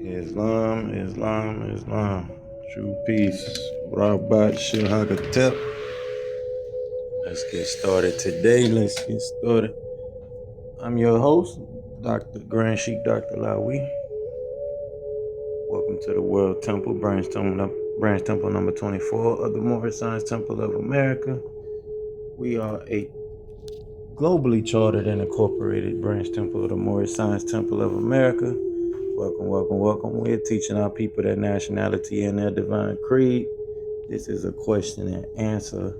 Islam, Islam, Islam. True peace. Rabat Shilhagatep. Let's get started today. Let's get started. I'm your host, Dr. Grand Sheik, Dr. Lawiy. Welcome to the World Temple, Branch Temple number 24 of the Moorish Science Temple of America. We are a globally chartered and incorporated branch temple of the Moorish Science Temple of America. Welcome, welcome, welcome. We're teaching our people their nationality and their divine creed. This is a question and answer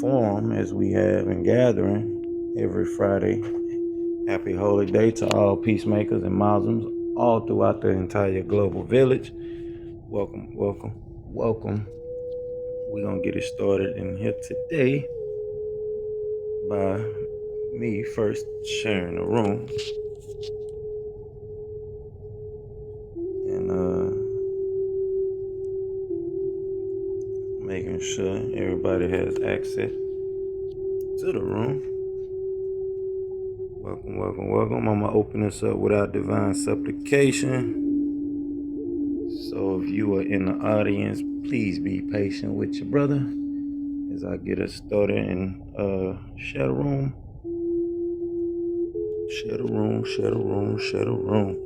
forum as we have in gathering every Friday. Happy holy day to all peacemakers and Muslims all throughout the entire global village. Welcome, welcome, welcome. We're going to get it started in here today by me first sharing the room. And making sure everybody has access to the room. Welcome, welcome, welcome. I'm going to open this up without divine supplication. So if you are in the audience, please be patient with your brother as I get us started and share the room. Share the room, share the room, share the room.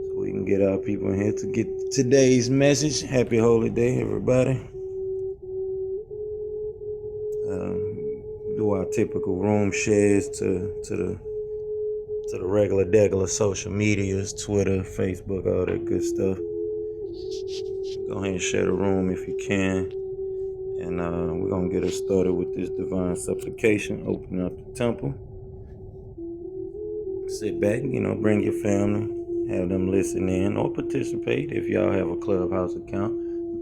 So we can get our people in here to get today's message. Happy holy day, everybody. Do our typical room shares to the regular social medias, Twitter, Facebook, all that good stuff. Go ahead and share the room if you can. And we're going to get us started with this divine supplication. Open up the temple. Sit back, bring your family. Have them listen in or participate if y'all have a Clubhouse account.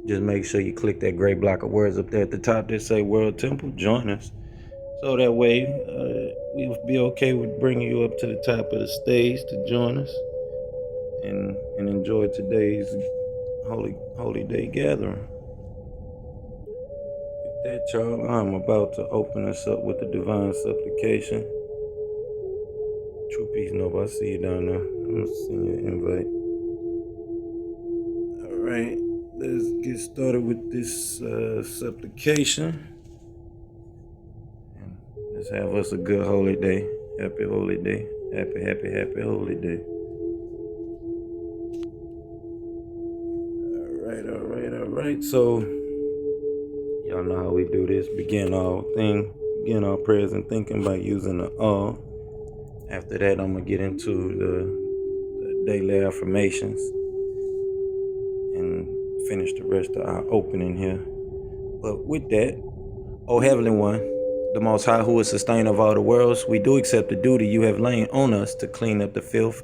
Just make sure you click that gray block of words up there at the top that say World Temple. Join us. So that way we'll be okay with bringing you up to the top of the stage to join us and enjoy today's holy day gathering. With that, y'all, I'm about to open us up with the divine supplication. True peace, nobody. I see you down there. I'm going to send you an invite. All right, let's get started with this supplication. And let's have us a good holy day. Happy holy day. Happy, happy, happy holy day. All right. So, y'all know how we do this. Begin our prayers and thinking by using the all. After that, I'm going to get into the daily affirmations and finish the rest of our opening here. But with that, O Heavenly One, the Most High, who is sustainer of all the worlds, we do accept the duty you have laid on us to clean up the filth.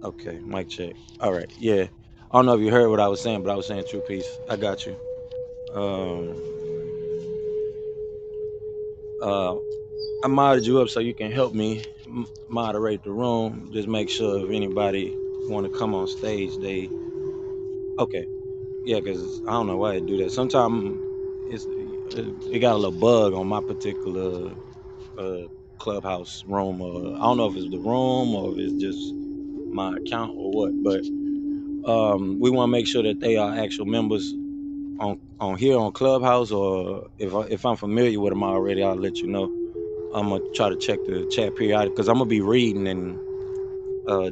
Okay, mic check. All right, yeah. I don't know if you heard what I was saying, but I was saying true peace. I got you. Um, uh, I modded you up so you can help me moderate the room. Just make sure if anybody want to come on stage, they okay. Yeah, because I don't know why it do that. Sometimes it got a little bug on my particular uh, clubhouse room. I don't know if it's the room or if it's just my account or what, but we want to make sure that they are actual members on here on Clubhouse, or if I'm familiar with them already, I'll let you know. I'm gonna try to check the chat periodic because I'm gonna be reading and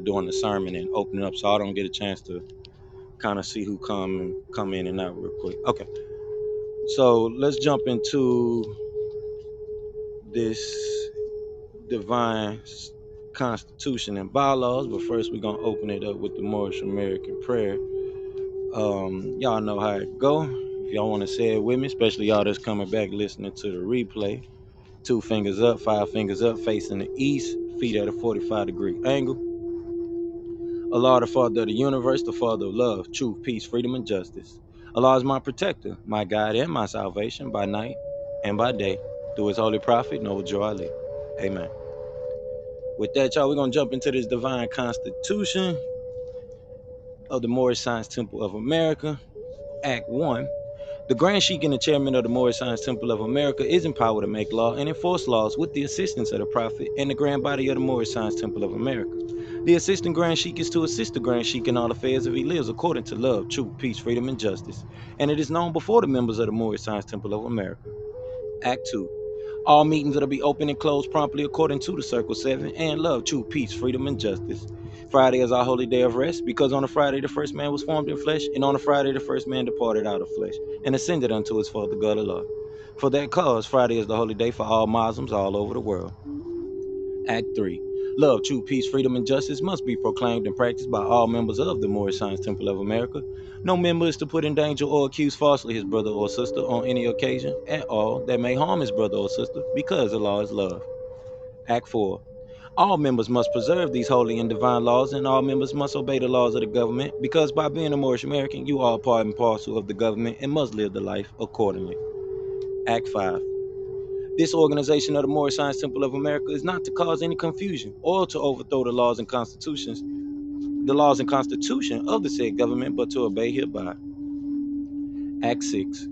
doing the sermon and opening up, so I don't get a chance to kind of see who come in and out real quick. Okay, so let's jump into this divine constitution and bylaws, but first we're gonna open it up with the Moorish American prayer. Y'all know how it go. If y'all want to say it with me, especially y'all that's coming back listening to the replay, 2 fingers up, 5 fingers up, facing the east, feet at a 45-degree angle. Allah, the Father of the universe, the Father of love, truth, peace, freedom, and justice. Allah is my protector, my guide, and my salvation by night and by day, through his holy prophet, Noble Joe Ali. Amen. With that, y'all, we're going to jump into this divine constitution of the Moorish Science Temple of America, Act 1. The Grand Sheik and the chairman of the Moorish Science Temple of America is empowered to make law and enforce laws with the assistance of the Prophet and the Grand Body of the Moorish Science Temple of America. The assistant Grand Sheik is to assist the Grand Sheik in all affairs if he lives according to love, truth, peace, freedom, and justice. And it is known before the members of the Moorish Science Temple of America. Act 2. All meetings are to be open and closed promptly according to the Circle 7 and love, truth, peace, freedom, and justice. Friday is our holy day of rest, because on a Friday the first man was formed in flesh, and on a Friday the first man departed out of flesh, and ascended unto his Father God Allah. For that cause, Friday is the holy day for all Muslims all over the world. Act 3. Love, truth, peace, freedom, and justice must be proclaimed and practiced by all members of the Moorish Science Temple of America. No member is to put in danger or accuse falsely his brother or sister on any occasion at all that may harm his brother or sister, because the law is love. Act 4. All members must preserve these holy and divine laws, and all members must obey the laws of the government, because by being a Moorish American, you are part and parcel of the government and must live the life accordingly. Act 5. This organization of the Moorish Science Temple of America is not to cause any confusion or to overthrow the laws and constitution of the said government, but to obey hereby. Act 6.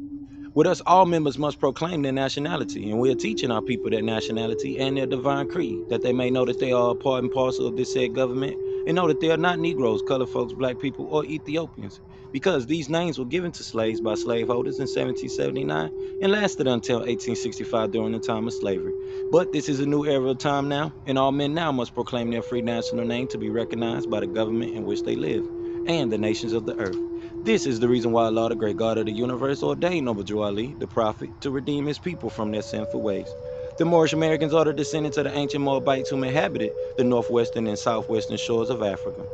With us, all members must proclaim their nationality, and we are teaching our people their nationality and their divine creed, that they may know that they are a part and parcel of this said government, and know that they are not Negroes, colored folks, black people, or Ethiopians, because these names were given to slaves by slaveholders in 1779 and lasted until 1865 during the time of slavery. But this is a new era of time now, and all men now must proclaim their free national name to be recognized by the government in which they live, and the nations of the earth. This is the reason why Allah, the great God of the universe, ordained Noble Joe Ali, the prophet, to redeem his people from their sinful ways. The Moorish Americans are the descendants of the ancient Moabites who inhabited the northwestern and southwestern shores of Africa.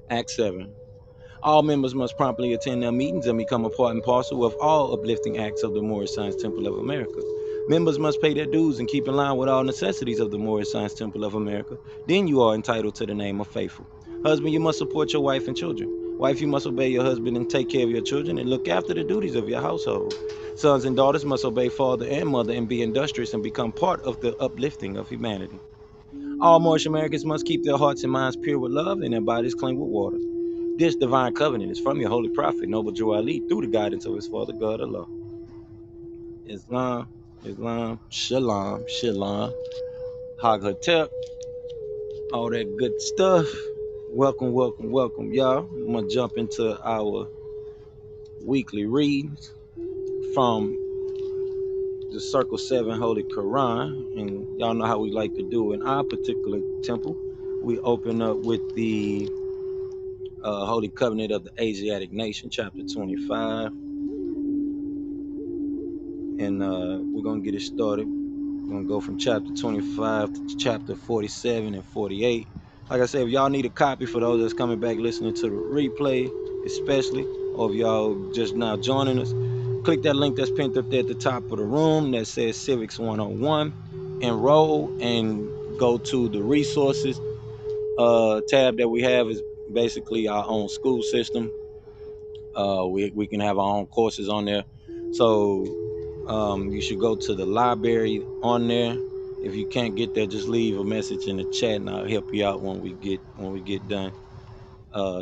Act 7. All members must promptly attend their meetings and become a part and parcel of all uplifting acts of the Moorish Science Temple of America. Members must pay their dues and keep in line with all necessities of the Moorish Science Temple of America. Then you are entitled to the name of faithful. Husband, you must support your wife and children. Wife, you must obey your husband and take care of your children and look after the duties of your household. Sons and daughters must obey father and mother and be industrious and become part of the uplifting of humanity. All Moorish Americans must keep their hearts and minds pure with love and their bodies clean with water. This divine covenant is from your holy prophet, Noble Joe Ali, through the guidance of his Father God Allah. Islam, Shalom, Hag all that good stuff. Welcome, y'all. I'm gonna jump into our weekly readings from the Circle 7 Holy Qur'an, and y'all know how we like to do in our particular temple. We open up with the Holy Covenant of the Asiatic Nation, chapter 25, and we're gonna get it started. We're gonna go from chapter 25 to chapter 47 and 48. Like I said, if y'all need a copy for those that's coming back listening to the replay, especially, or if y'all just now joining us, click that link that's pinned up there at the top of the room that says Civics 101. Enroll and go to the resources tab that we have is basically our own school system. We can have our own courses on there. So you should go to the library on there. If you can't get there, just leave a message in the chat, and I'll help you out when we get done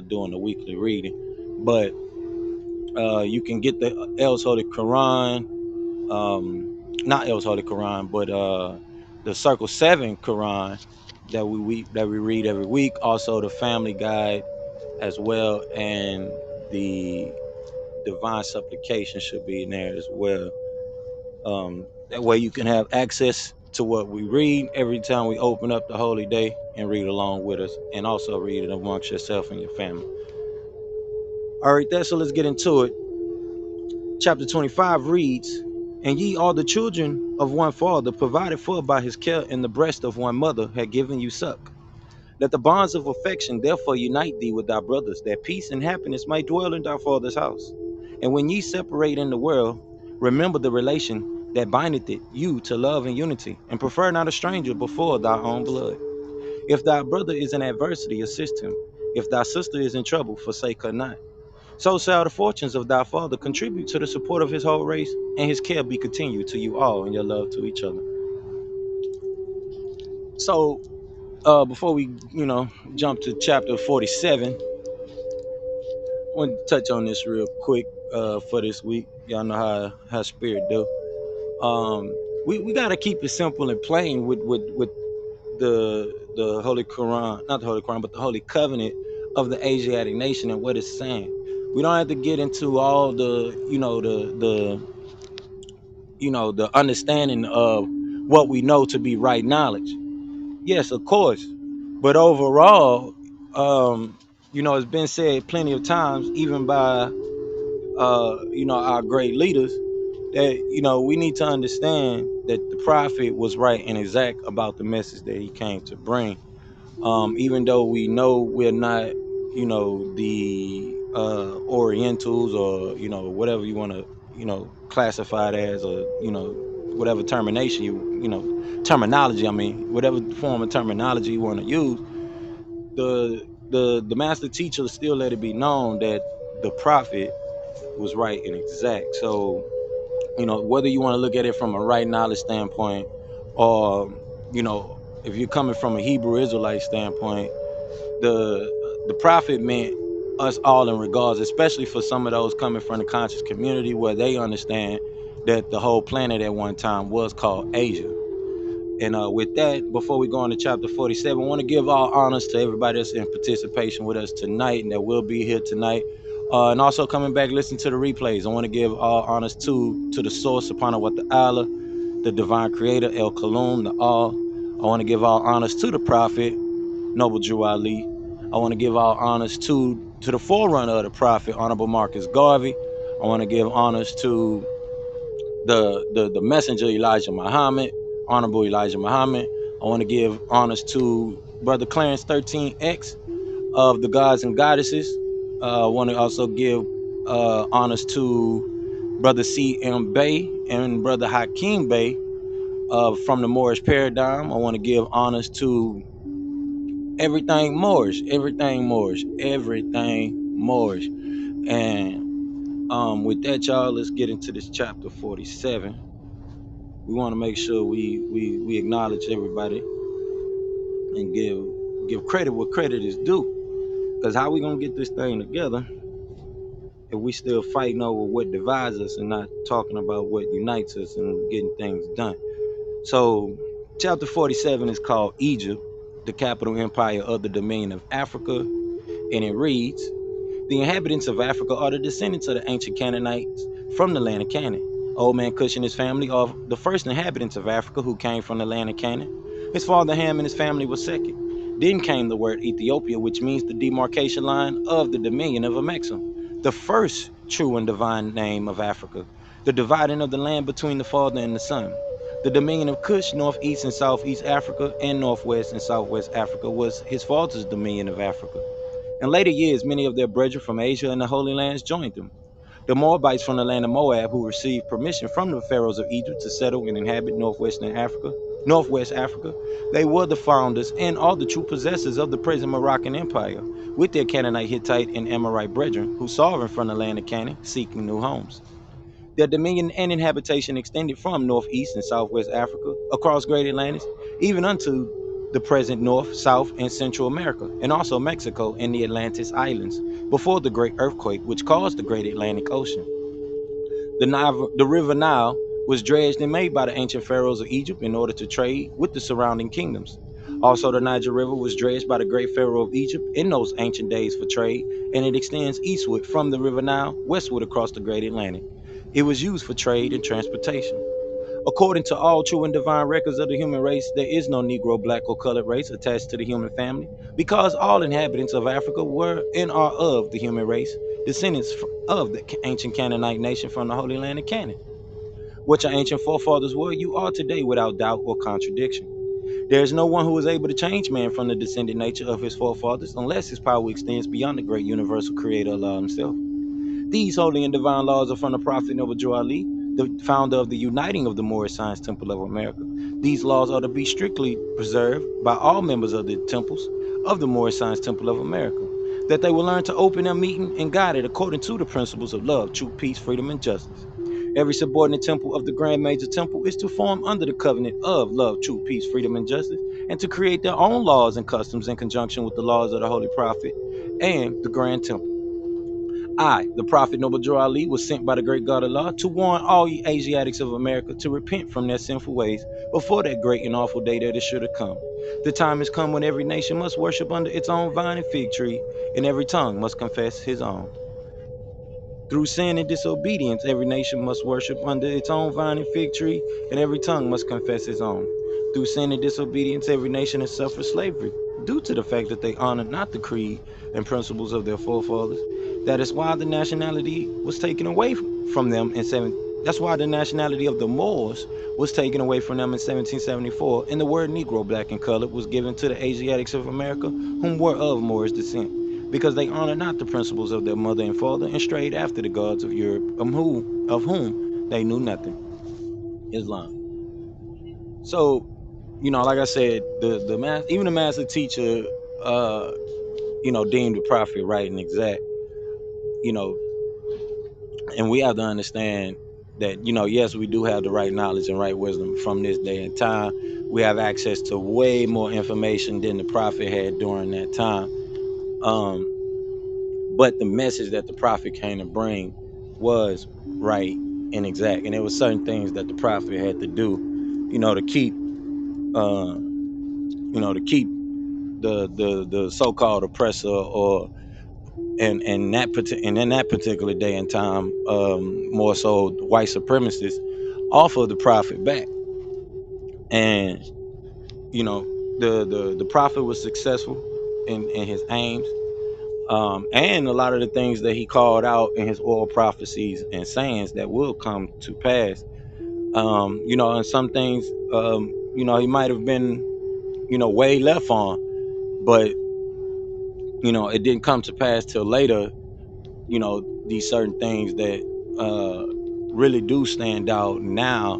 doing the weekly reading. But you can get the El's Holy Quran, not El's Holy Quran, but the Circle 7 Quran that we read every week. Also the Family Guide as well, and the Divine Supplication should be in there as well. That way you can have access to what we read every time we open up the holy day and read along with us, and also read it amongst yourself and your family. All right, so let's get into it. Chapter 25 reads, "And ye all the children of one father, provided for by his care in the breast of one mother, had given you suck. Let the bonds of affection therefore unite thee with thy brothers, that peace and happiness might dwell in thy father's house. And when ye separate in the world, remember the relation that bindeth it you to love and unity, and prefer not a stranger before thy own blood. If thy brother is in adversity, assist him. If thy sister is in trouble, forsake her not. So shall the fortunes of thy father contribute to the support of his whole race, and his care be continued to you all in your love to each other." So before we, jump to chapter 47, I want to touch on this real quick for this week. Y'all know how spirit do. We gotta keep it simple and plain with the Holy Quran, not the Holy Quran, but the Holy Covenant of the Asiatic nation and what it's saying. We don't have to get into all the understanding of what we know to be right knowledge. Yes, of course, but overall, it's been said plenty of times, even by our great leaders, that we need to understand that the prophet was right and exact about the message that he came to bring. Even though we know we're not, the Orientals, or whatever you want to, classify it as, or whatever terminology. I mean, whatever form of terminology you want to use. The master teacher still let it be known that the prophet was right and exact. So whether you want to look at it from a right knowledge standpoint, or if you're coming from a Hebrew Israelite standpoint, the prophet meant us all in regards, especially for some of those coming from the conscious community, where they understand that the whole planet at one time was called Asia. And with that, before we go on to chapter 47, I want to give all honors to everybody that's in participation with us tonight and that will be here tonight. And also coming back, listen to the replays. I want to give all honors to the source, upon what the Allah, the divine creator, El Kalum, the All. I want to give all honors to the prophet, Noble Drew Ali. I want to give all honors to the forerunner of the prophet, Honorable Marcus Garvey. I want to give honors to the messenger, Elijah Muhammad, Honorable Elijah Muhammad. I want to give honors to Brother Clarence 13X of the Gods and Goddesses. I want to also give honors to Brother C.M. Bay and Brother Hakeem Bay from the Moorish paradigm. I want to give honors to everything Moorish, everything Moorish, everything Moorish. And with that, y'all, let's get into this chapter 47. We want to make sure we acknowledge everybody and give credit what credit is due. Because how we gonna get this thing together if we still fighting over what divides us and not talking about what unites us and getting things done? So chapter 47 is called Egypt, the capital empire of the Dominion of Africa, and it reads, "The inhabitants of Africa are the descendants of the ancient Canaanites from the land of Canaan. Old man Cush and his family are the first inhabitants of Africa who came from the land of Canaan. His father Ham and his family were second. Then came the word Ethiopia, which means the demarcation line of the dominion of Amexem, the first true and divine name of Africa, the dividing of the land between the father and the son. The dominion of Cush, northeast and southeast Africa, and northwest and southwest Africa was his father's dominion of Africa. In later years, many of their brethren from Asia and the Holy Lands joined them. The Moabites from the land of Moab, who received permission from the pharaohs of Egypt to settle and inhabit northwestern Africa, Northwest Africa. They were the founders and are the true possessors of the present Moroccan Empire, with their Canaanite, Hittite, and Amorite brethren who sovereign from the land of Canaan, seeking new homes. Their dominion and inhabitation extended from northeast and southwest Africa, across Great Atlantis, even unto the present North, South, and Central America, and also Mexico and the Atlantis Islands, before the great earthquake which caused the Great Atlantic Ocean. The river Nile was dredged and made by the ancient pharaohs of Egypt in order to trade with the surrounding kingdoms. Also, the Niger River was dredged by the great pharaoh of Egypt in those ancient days for trade, and it extends eastward from the river Nile westward across the Great Atlantic. It was used for trade and transportation. According to all true and divine records of the human race, there is no Negro, black, or colored race attached to the human family, because all inhabitants of Africa were and are of the human race, descendants of the ancient Canaanite nation from the Holy Land of Canaan. What your ancient forefathers were, you are today without doubt or contradiction. There is no one who is able to change man from the descended nature of his forefathers unless his power extends beyond the great universal creator Allah himself. These holy and divine laws are from the Prophet Noble Ali, the founder of the uniting of the Moorish Science Temple of America. These laws are to be strictly preserved by all members of the temples of the Moorish Science Temple of America, that they will learn to open their meeting and guide it according to the principles of love, truth, peace, freedom, and justice. Every subordinate temple of the Grand Major Temple is to form under the covenant of love, truth, peace, freedom, and justice, and to create their own laws and customs in conjunction with the laws of the Holy Prophet and the Grand Temple. I, the Prophet Noble Ali, was sent by the great God Allah to warn all ye Asiatics of America to repent from their sinful ways before that great and awful day that is sure to come. The time has come when every nation must worship under its own vine and fig tree, and every tongue must confess his own. Through sin and disobedience, every nation must worship under its own vine and fig tree, and every tongue must confess its own. Through sin and disobedience, every nation has suffered slavery, due to the fact that they honored not the creed and principles of their forefathers. That is why the nationality was taken away from them in That's why the nationality of the Moors was taken away from them in 1774, and the word Negro, black, and colored was given to the Asiatics of America, whom were of Moorish descent, because they honored not the principles of their mother and father and strayed after the gods of Europe, of whom they knew nothing. Islam. So, like I said, even the master teacher, deemed the prophet right and exact, you know, and we have to understand that, yes, we do have the right knowledge and right wisdom from this day and time. We have access to way more information than the prophet had during that time. But the message that the prophet came to bring was right and exact, and there were certain things that the prophet had to do, to keep, the so-called oppressor, or in that particular day and time, more so white supremacists, off of the prophet back. And the prophet was successful in his aims, and a lot of the things that he called out in his oral prophecies and sayings that will come to pass. And some things, he might have been, way left on, but it didn't come to pass till later. These certain things that really do stand out now,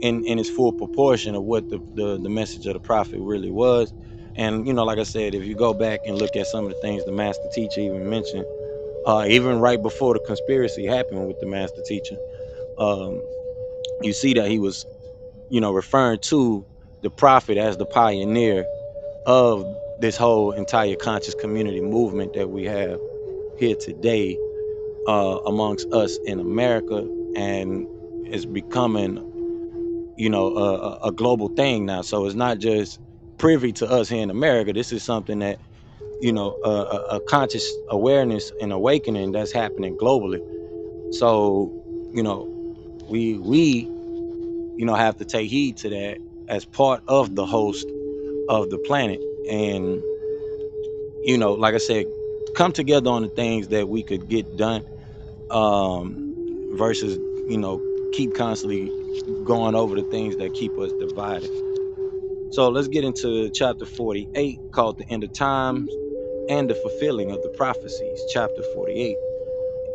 in its full proportion of what the message of the prophet really was. And like I said, if you go back and look at some of the things the master teacher even mentioned, even right before the conspiracy happened with the master teacher, you see that he was, referring to the prophet as the pioneer of this whole entire conscious community movement that we have here today, amongst us in America, and it's becoming, a global thing now. So it's not just privy to us here in America. This is something that, a conscious awareness and awakening that's happening globally. So, we have to take heed to that as part of the host of the planet, and like I said, come together on the things that we could get done, versus keep constantly going over the things that keep us divided. So let's get into chapter 48, called the End of Times and the Fulfilling of the Prophecies, chapter 48.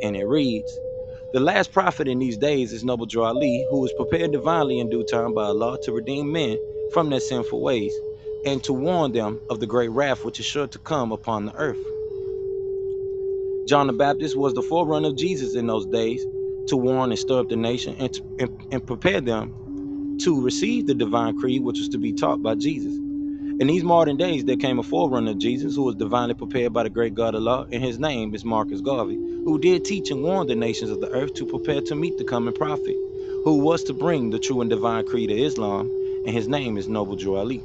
And it reads, The last prophet in these days is Noble Drew Ali, who was prepared divinely in due time by Allah to redeem men from their sinful ways and to warn them of the great wrath which is sure to come upon the earth. John the Baptist was the forerunner of Jesus in those days to warn and stir up the nation and prepare them to receive the divine creed which was to be taught by Jesus. In these modern days, there came a forerunner of Jesus who was divinely prepared by the great God Allah, and his name is Marcus Garvey, who did teach and warn the nations of the earth to prepare to meet the coming prophet, who was to bring the true and divine creed of Islam, and his name is Noble Drew Ali,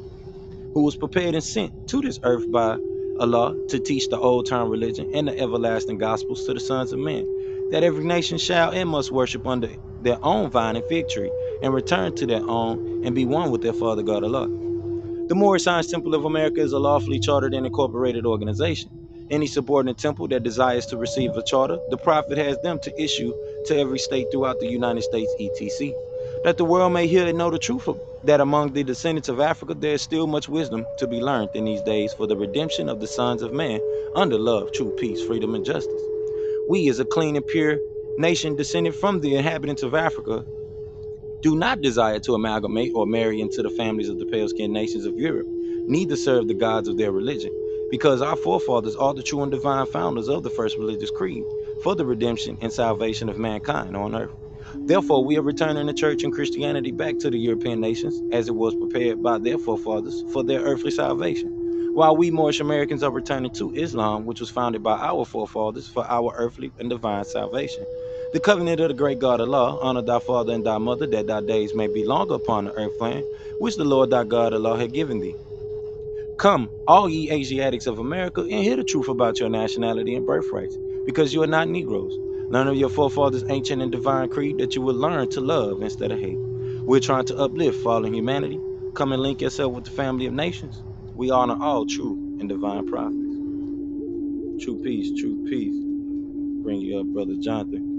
who was prepared and sent to this earth by Allah to teach the old time religion and the everlasting gospels to the sons of men, that every nation shall and must worship under their own vine and fig tree, and return to their own and be one with their Father God Allah. The Moorish Temple of America is a lawfully chartered and incorporated organization. Any subordinate temple that desires to receive a charter, the Prophet has them to issue to every state throughout the United States, etc., that the world may hear and know the truth of that among the descendants of Africa there is still much wisdom to be learned in these days for the redemption of the sons of man under love, true peace, freedom, and justice. We, as a clean and pure nation descended from the inhabitants of Africa, do not desire to amalgamate or marry into the families of the pale-skinned nations of Europe, neither serve the gods of their religion, because our forefathers are the true and divine founders of the first religious creed for the redemption and salvation of mankind on earth. Therefore, we are returning the church and Christianity back to the European nations as it was prepared by their forefathers for their earthly salvation, while we Moorish Americans are returning to Islam, which was founded by our forefathers for our earthly and divine salvation. The covenant of the great God Allah, honor thy father and thy mother, that thy days may be longer upon the earth land, which the Lord thy God Allah had given thee. Come, all ye Asiatics of America, and hear the truth about your nationality and birthrights, because you are not Negroes. Learn of your forefathers' ancient and divine creed that you will learn to love instead of hate. We're trying to uplift fallen humanity. Come and link yourself with the family of nations. We honor all true and divine prophets. True peace, true peace. Bring you up, Brother Jonathan.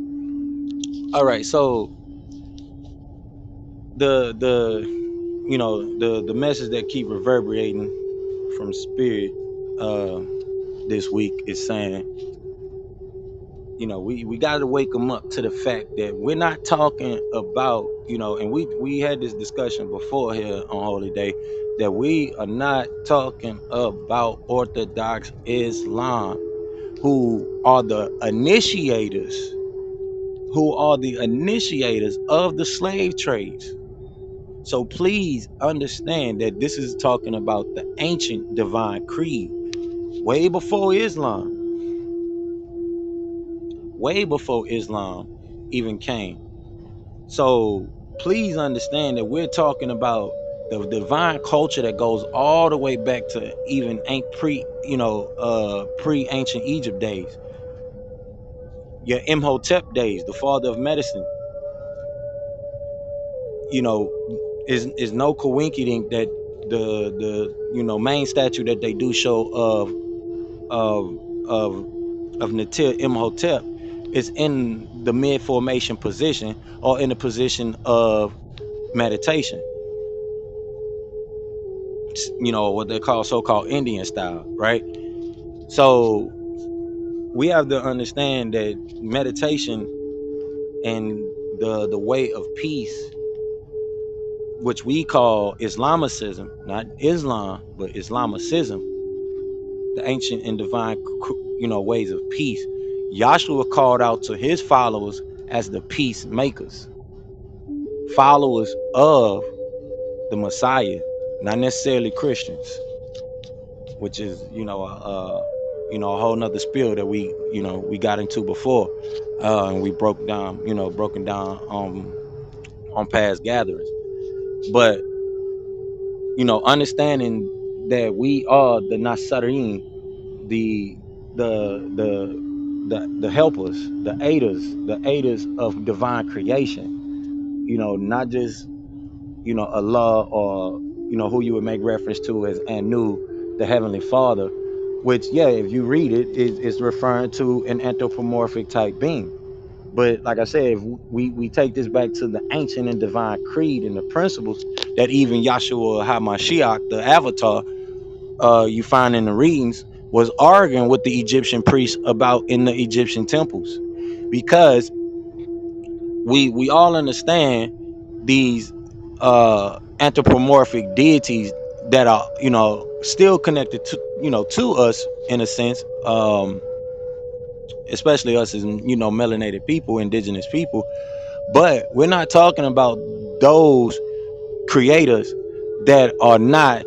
All right, so the the message that keep reverberating from spirit this week is saying, we got to wake them up to the fact that we're not talking about, and we had this discussion before here on Holy Day, that we are not talking about Orthodox Islam, who are the initiators of the slave trades. So please understand that this is talking about the ancient divine creed, way before Islam even came. So please understand that we're talking about the divine culture that goes all the way back to even pre-ancient Egypt days, your Imhotep days, the father of medicine. Is no coincidence that the main statue that they do show of Natil Imhotep is in the mid formation position, or in the position of meditation, what they call so-called Indian style, right? So we have to understand that meditation and the way of peace, which we call Islamicism, not Islam, but Islamicism, the ancient and divine, ways of peace. Yahshua called out to his followers as the peacemakers, followers of the Messiah, not necessarily Christians, which is, a whole nother spiel that we got into before, and we broken down on past gatherings. But understanding that we are the Nasarim, the helpers, the aiders of divine creation. Not just Allah, or who you would make reference to as Anu, the Heavenly Father, which, yeah, if you read it, is referring to an anthropomorphic type being. But like I said, if we take this back to the ancient and divine creed and the principles that even Yahshua HaMashiach, the Avatar, you find in the readings, was arguing with the Egyptian priests about in the Egyptian temples, because we all understand these anthropomorphic deities that are, you know, still connected to, you know, to us in a sense, especially us as, you know, melanated people, indigenous people. But we're not talking about those creators that are not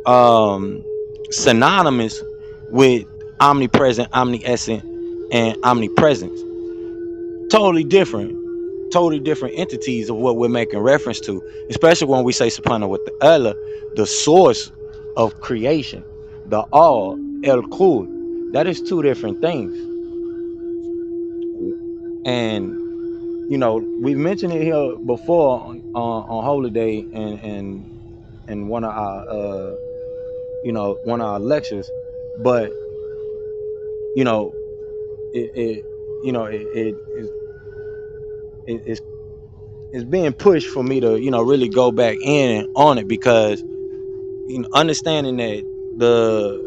um synonymous with omnipresent, omniscient, and omnipresence. Totally different entities of what we're making reference to, especially when we say subhanahu wa ta'ala, the source of creation, the all, el Qud. That is two different things. And you know, we mentioned it here before on Holy Day, and one of our you know, one of our lectures. But you know, it you know, it's it's being pushed for me to, you know, really go back in on it, because, you know, understanding that the,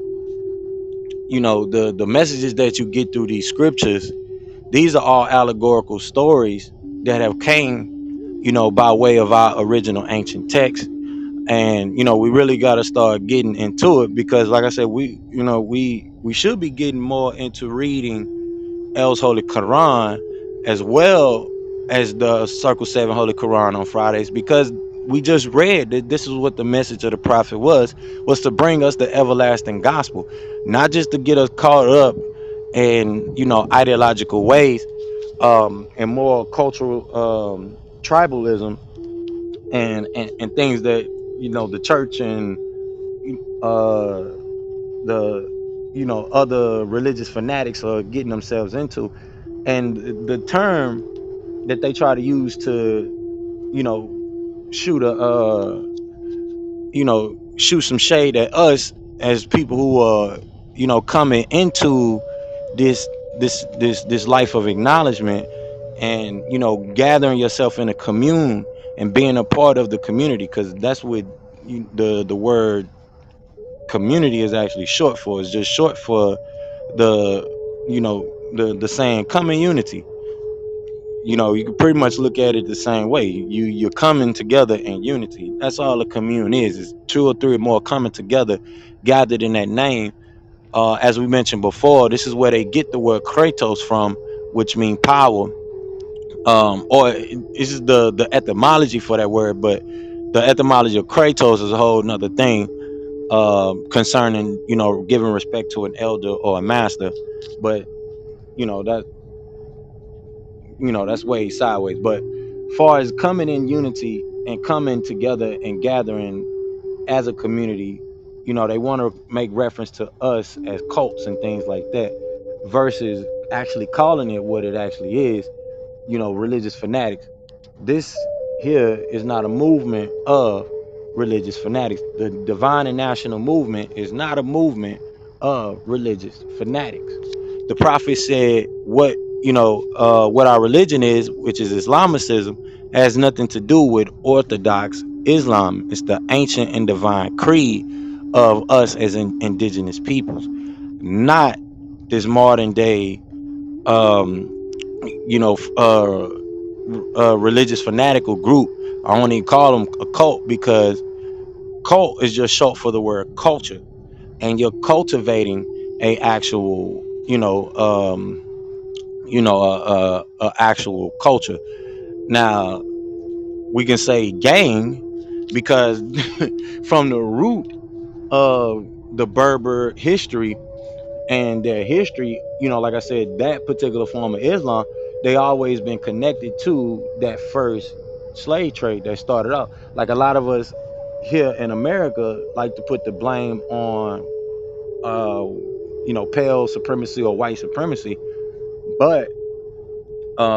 you know, the messages that you get through these scriptures, these are all allegorical stories that have came, you know, by way of our original ancient text. And you know, we really got to start getting into it, because like I said, we, you know, we should be getting more into reading El's Holy Quran, as well as the Circle 7 Holy Quran on Fridays, because we just read that this is what the message of the prophet was to bring us the everlasting gospel, not just to get us caught up in, you know, ideological ways, and more cultural tribalism, and things that, you know, the church and uh the, you know, other religious fanatics are getting themselves into. And the term that they try to use to, you know, shoot a you know, shoot some shade at us as people who are, you know, coming into this life of acknowledgement, and you know, gathering yourself in a commune and being a part of the community, because that's what the word community is actually short for. It's just short for the, you know, the saying come in unity. You know, you can pretty much look at it the same way. You're coming together in unity. That's all a commune is two or three or more coming together, gathered in that name. As we mentioned before, this is where they get the word kratos from, which means power. Or this is the etymology for that word, but the etymology of kratos is a whole nother thing, concerning, you know, giving respect to an elder or a master. But you know that, you know, that's way sideways. But far as coming in unity and coming together and gathering as a community, you know, they want to make reference to us as cults and things like that, versus actually calling it what it actually is, you know, religious fanatics. This here is not a movement of religious fanatics. The divine and national movement is not a movement of religious fanatics. The prophet said what, you know, what our religion is, which is Islamicism, has nothing to do with Orthodox Islam. It's the ancient and divine creed of us as indigenous peoples, not this modern day, um, you know, religious fanatical group. I only call them a cult because cult is just short for the word culture, and you're cultivating a actual, you know, a actual culture. Now we can say gang because from the root of the Berber history and their history, you know, like I said, that particular form of Islam, they always been connected to that first slave trade that started out. Like a lot of us here in America like to put the blame on, uh, you know, pale supremacy or white supremacy, but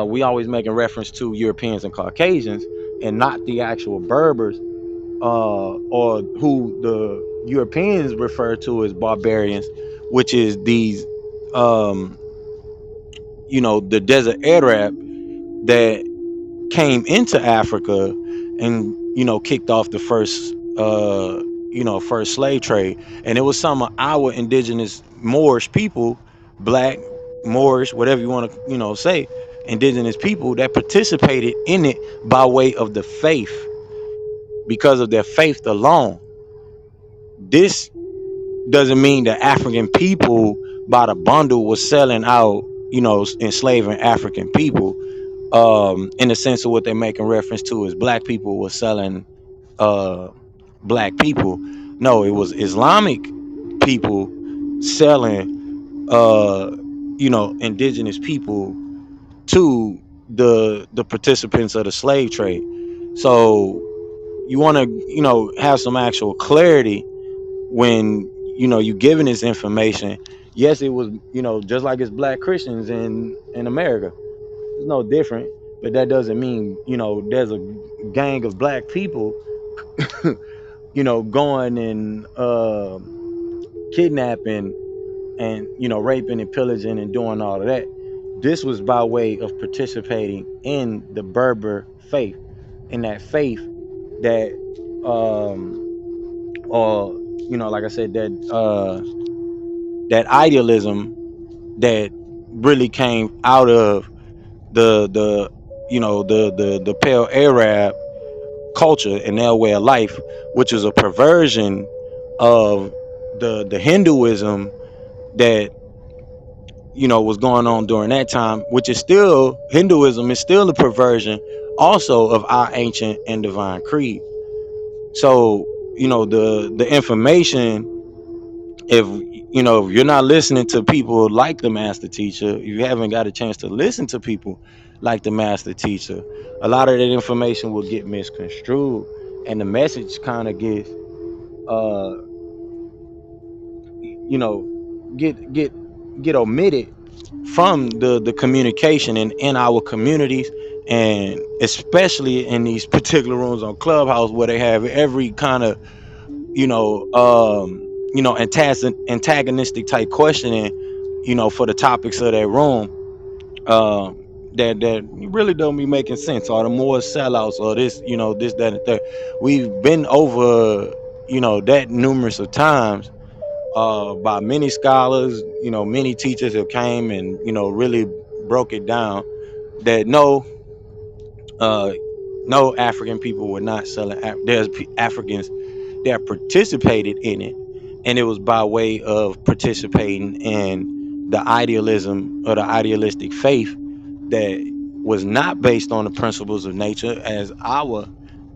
we always making reference to Europeans and Caucasians and not the actual Berbers, or who the Europeans refer to as barbarians, which is these, um, you know, the desert Arab that came into Africa and, you know, kicked off the first, you know, first slave trade. And it was some of our indigenous Moorish people, black, Moorish, whatever you want to, you know, say, indigenous people that participated in it by way of the faith, because of their faith alone. This doesn't mean that African people by the bundle was selling out, enslaving African people, in the sense of what they're making reference to is black people was selling uh black people. No, it was Islamic people selling indigenous people to the participants of the slave trade. So you want to have some actual clarity when you giving this information. Yes, it was just like it's black Christians in America. It's no different, but that doesn't mean there's a gang of black people going and kidnapping and raping and pillaging and doing all of that. This was by way of participating in the Berber faith, in that faith that or like I said, that idealism that really came out of the the pale Arab culture and their way of life, which is a perversion of the Hinduism that was going on during that time, which is still Hinduism is still a perversion also of our ancient and divine creed. So the information, if if you're not listening to people like the master teacher, you haven't got a chance to listen to people like the master teacher, a lot of that information will get misconstrued, and the message kind of gets uh you know get omitted from the communication in our communities, and especially in these particular rooms on Clubhouse where they have every kind of antagonistic type questioning for the topics of that room, that really don't be making sense, or the more sellouts, or this this, that, and that. We've been over that numerous of times by many scholars, many teachers have came and really broke it down that uh no African people were not selling. There's Africans that participated in it, and it was by way of participating in the idealism or the idealistic faith that was not based on the principles of nature, as our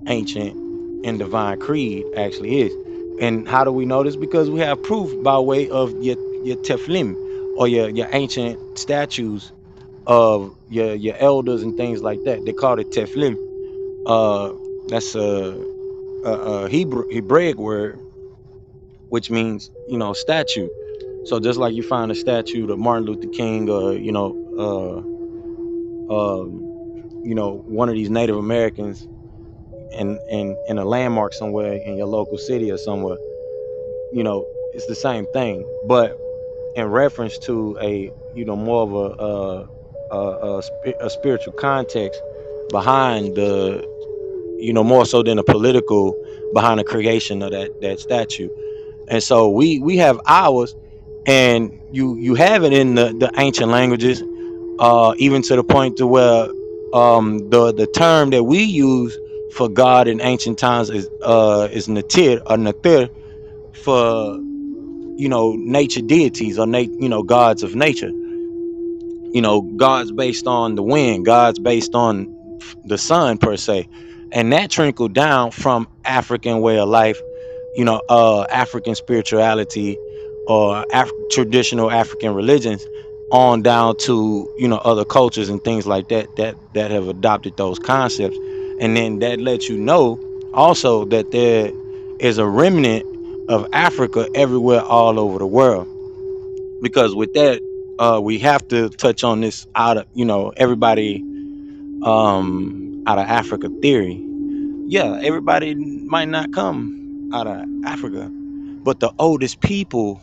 ancient and divine creed actually is. And how do we know this? Because we have proof by way of your teflim, or your ancient statues of your elders and things like that. They call it teflim. That's a Hebraic word, which means statue. So just like you find a statue of Martin Luther King, or one of these Native Americans in a landmark somewhere in your local city or somewhere, it's the same thing, but in reference to a more of a spiritual context behind the more so than a political, behind the creation of that statue. And so we have ours, and you have it in the ancient languages, even to the point to where the term that we use for God in ancient times is natir, or natir, for nature deities, or gods of nature, gods based on the wind, gods based on the sun per se. And that trickled down from African way of life, African spirituality, or traditional African religions, on down to other cultures and things like that have adopted those concepts. And then that lets you know also that there is a remnant of Africa everywhere all over the world. Because with that, we have to touch on this out of everybody out of Africa theory. Yeah, everybody might not come out of Africa, but the oldest people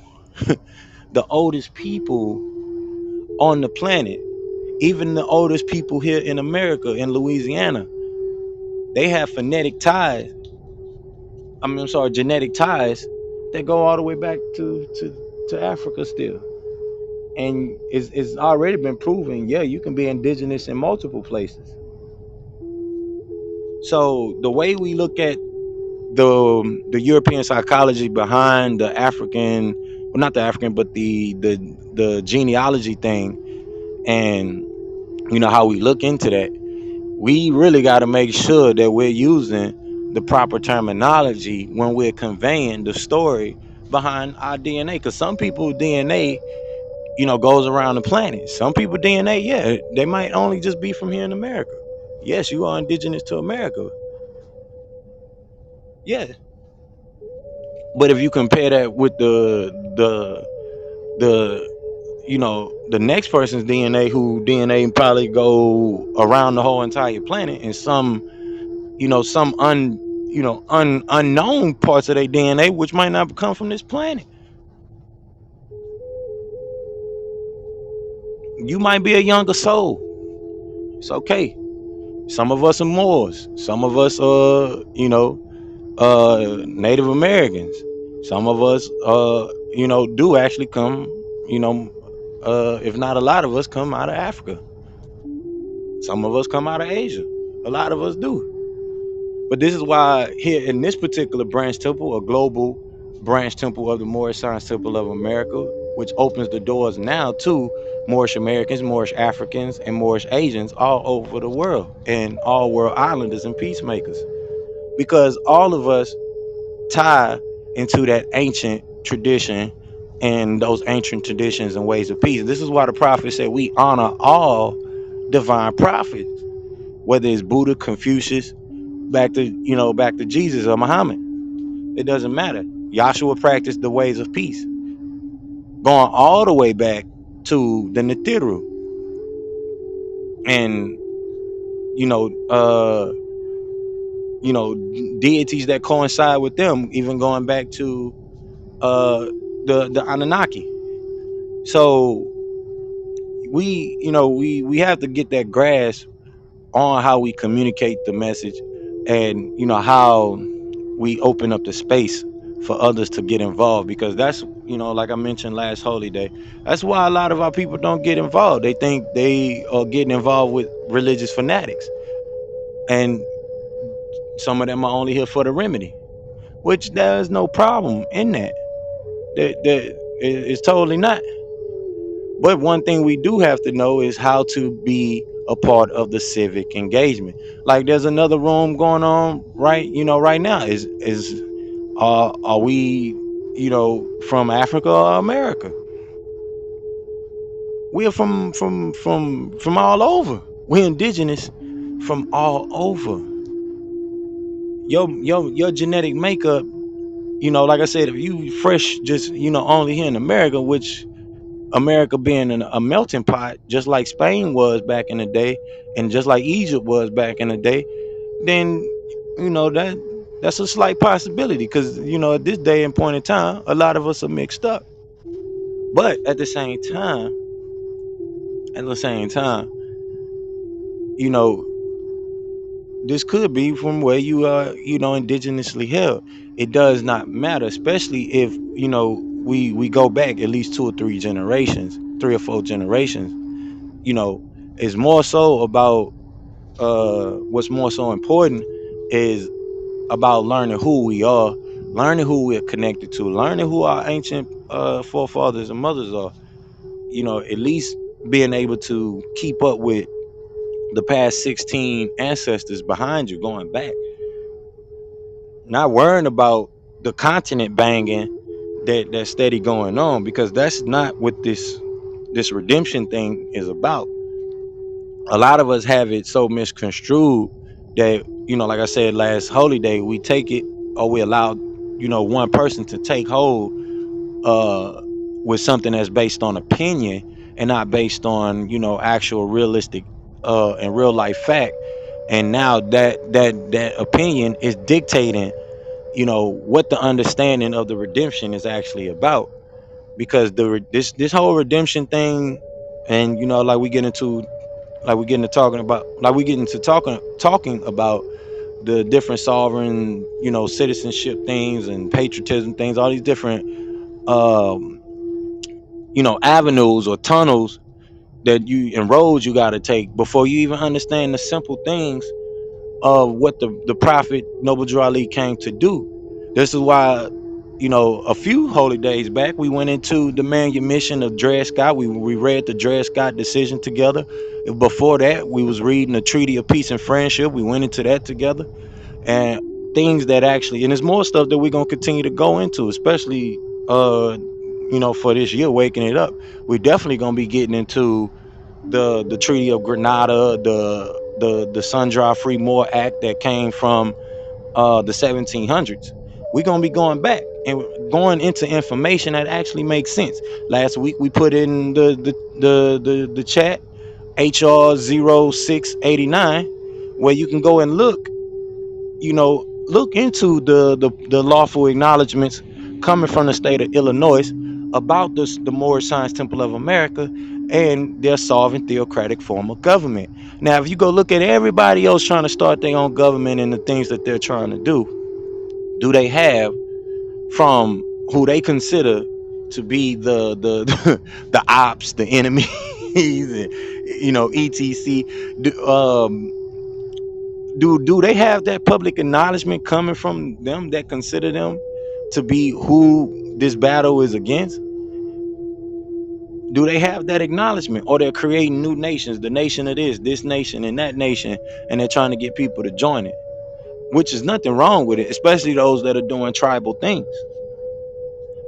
on the planet, even the oldest people here in America, in Louisiana, they have phonetic ties. I'm sorry, genetic ties that go all the way back to Africa still. And it's already been proven, yeah, you can be indigenous in multiple places. So the way we look at the European psychology behind the African, well, not the African, but the genealogy thing, and how we look into that, we really got to make sure that we're using the proper terminology when we're conveying the story behind our DNA. Because some people DNA, goes around the planet. Some people DNA, yeah, they might only just be from here in America. Yes, you are indigenous to America. Yeah. But if you compare that with the the next person's DNA, who DNA probably go around the whole entire planet, and some unknown parts of their DNA which might not come from this planet. You might be a younger soul. It's okay. Some of us are Moors. Some of us are, Native Americans. Some of us, do actually come, if not a lot of us, come out of Africa. Some of us come out of Asia. A lot of us do. But this is why here in this particular branch temple, a global branch temple of the Moorish Science Temple of America, which opens the doors now to Moorish Americans, Moorish Africans, and Moorish Asians all over the world, and all world islanders and peacemakers. Because all of us tie into that ancient tradition and those ancient traditions and ways of peace. This is why the prophet said we honor all divine prophets, whether it's Buddha, Confucius, back to Jesus or Muhammad. It doesn't matter. Yahshua practiced the ways of peace, going all the way back to the Nitiru, and you know, uh, deities that coincide with them, even going back to uh, the Anunnaki. So we have to get that grasp on how we communicate the message, and how we open up the space for others to get involved, because that's, like I mentioned last holy day, that's why a lot of our people don't get involved. They think they are getting involved with religious fanatics, and some of them are only here for the remedy, which there's no problem in that. It's totally not. But one thing we do have to know is how to be a part of the civic engagement. Like there's another room going on right now. Are we, from Africa or America? We are from all over. We're indigenous from all over. Your genetic makeup, like I said, if you fresh just only here in America, which America being a melting pot, just like Spain was back in the day, and just like Egypt was back in the day, then that's a slight possibility, because at this day and point in time, a lot of us are mixed up. But at the same time, you know, this could be from where you are, indigenously held. It does not matter, especially if we go back at least 2 or 3 generations, 3 or 4 generations. You know, it's more so about what's more so important is about learning who we are, learning who we're connected to, learning who our ancient forefathers and mothers are. At least being able to keep up with the past 16 ancestors behind you going back, not worrying about the continent banging that's steady going on, because that's not what this redemption thing is about. A lot of us have it so misconstrued that, like I said last holy day, we take it, or we allow one person to take hold uh with something that's based on opinion, and not based on actual realistic and real life fact. And now that opinion is dictating what the understanding of the redemption is actually about. Because this whole redemption thing, and like we get into talking about the different sovereign citizenship things and patriotism things, all these different um avenues or tunnels that you and roads you got to take before you even understand the simple things of what the prophet Noble Drew Ali came to do. This is why, a few holy days back, we went into the manumission of Dred Scott. We read the Dred Scott decision together. Before that, we was reading the Treaty of Peace and Friendship. We went into that together, and things that actually, and there's more stuff that we're gonna continue to go into, especially for this year, waking it up. We're definitely gonna be getting into the Treaty of Grenada, the Sun-Dry Free More Act that came from the 1700s. We're gonna be going back and going into information that actually makes sense. Last week we put in the chat HR 0689, where you can go and look into the lawful acknowledgments coming from the state of Illinois about the Moorish Science Temple of America and their sovereign theocratic form of government. Now, if you go look at everybody else trying to start their own government and the things that they're trying to do they have from who they consider to be the the ops, the enemies, and, etc. Do they have that public acknowledgement coming from them that consider them to be who this battle is against? Do they have that acknowledgement, or they're creating new nations, the nation of this nation and that nation, and they're trying to get people to join it, which is nothing wrong with it, especially those that are doing tribal things.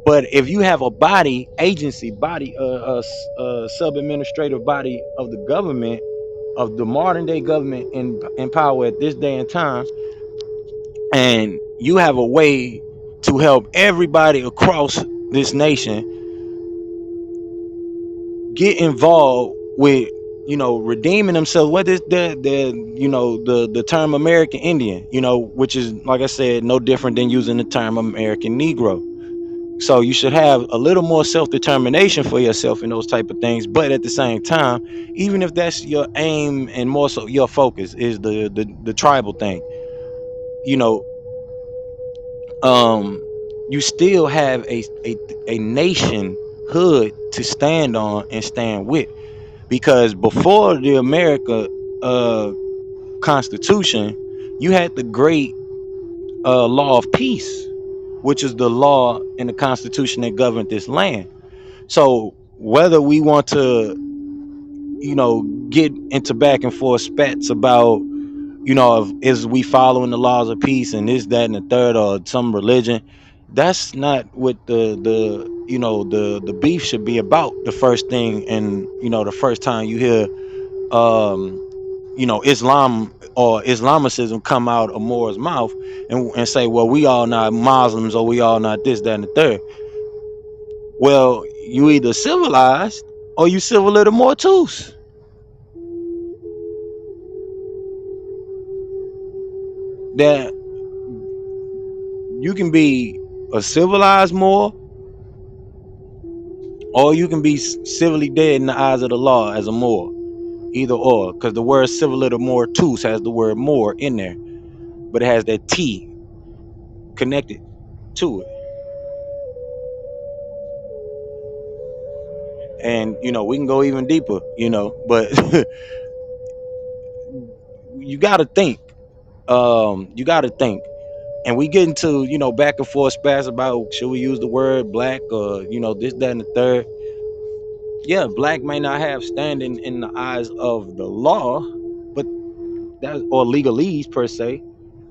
But if you have a body, agency, body, sub-administrative body of the government, of the modern day government in power at this day and time, and you have a way to help everybody across this nation get involved with redeeming themselves, whether it's the term American Indian, which is, like I said, no different than using the term American Negro. So you should have a little more self-determination for yourself in those type of things. But at the same time, even if that's your aim and more so your focus is the tribal thing, you know you still have a nationhood to stand on and stand with. Because before the America Constitution, you had the great law of peace, which is the law and the Constitution that governed this land. So whether we want to, get into back and forth spats about, is we following the laws of peace and this, that, and the third, or some religion, that's not what the beef should be about. The first thing, and the first time you hear Islam or Islamicism come out of Moore's mouth and say, well, we all not Muslims, or we all not this, that, and the third. Well, you either civilized or you civil little mortals. That you can be a civilized Moor, or you can be civilly dead in the eyes of the law as a Moor. Either or, because the word civil little mortus has the word Moor in there, but it has that T connected to it. And we can go even deeper, but you got to think. You got to think. And we get into back and forth spats about should we use the word black, or this, that, and the third. Yeah, black may not have standing in the eyes of the law, but that, or legalese per se,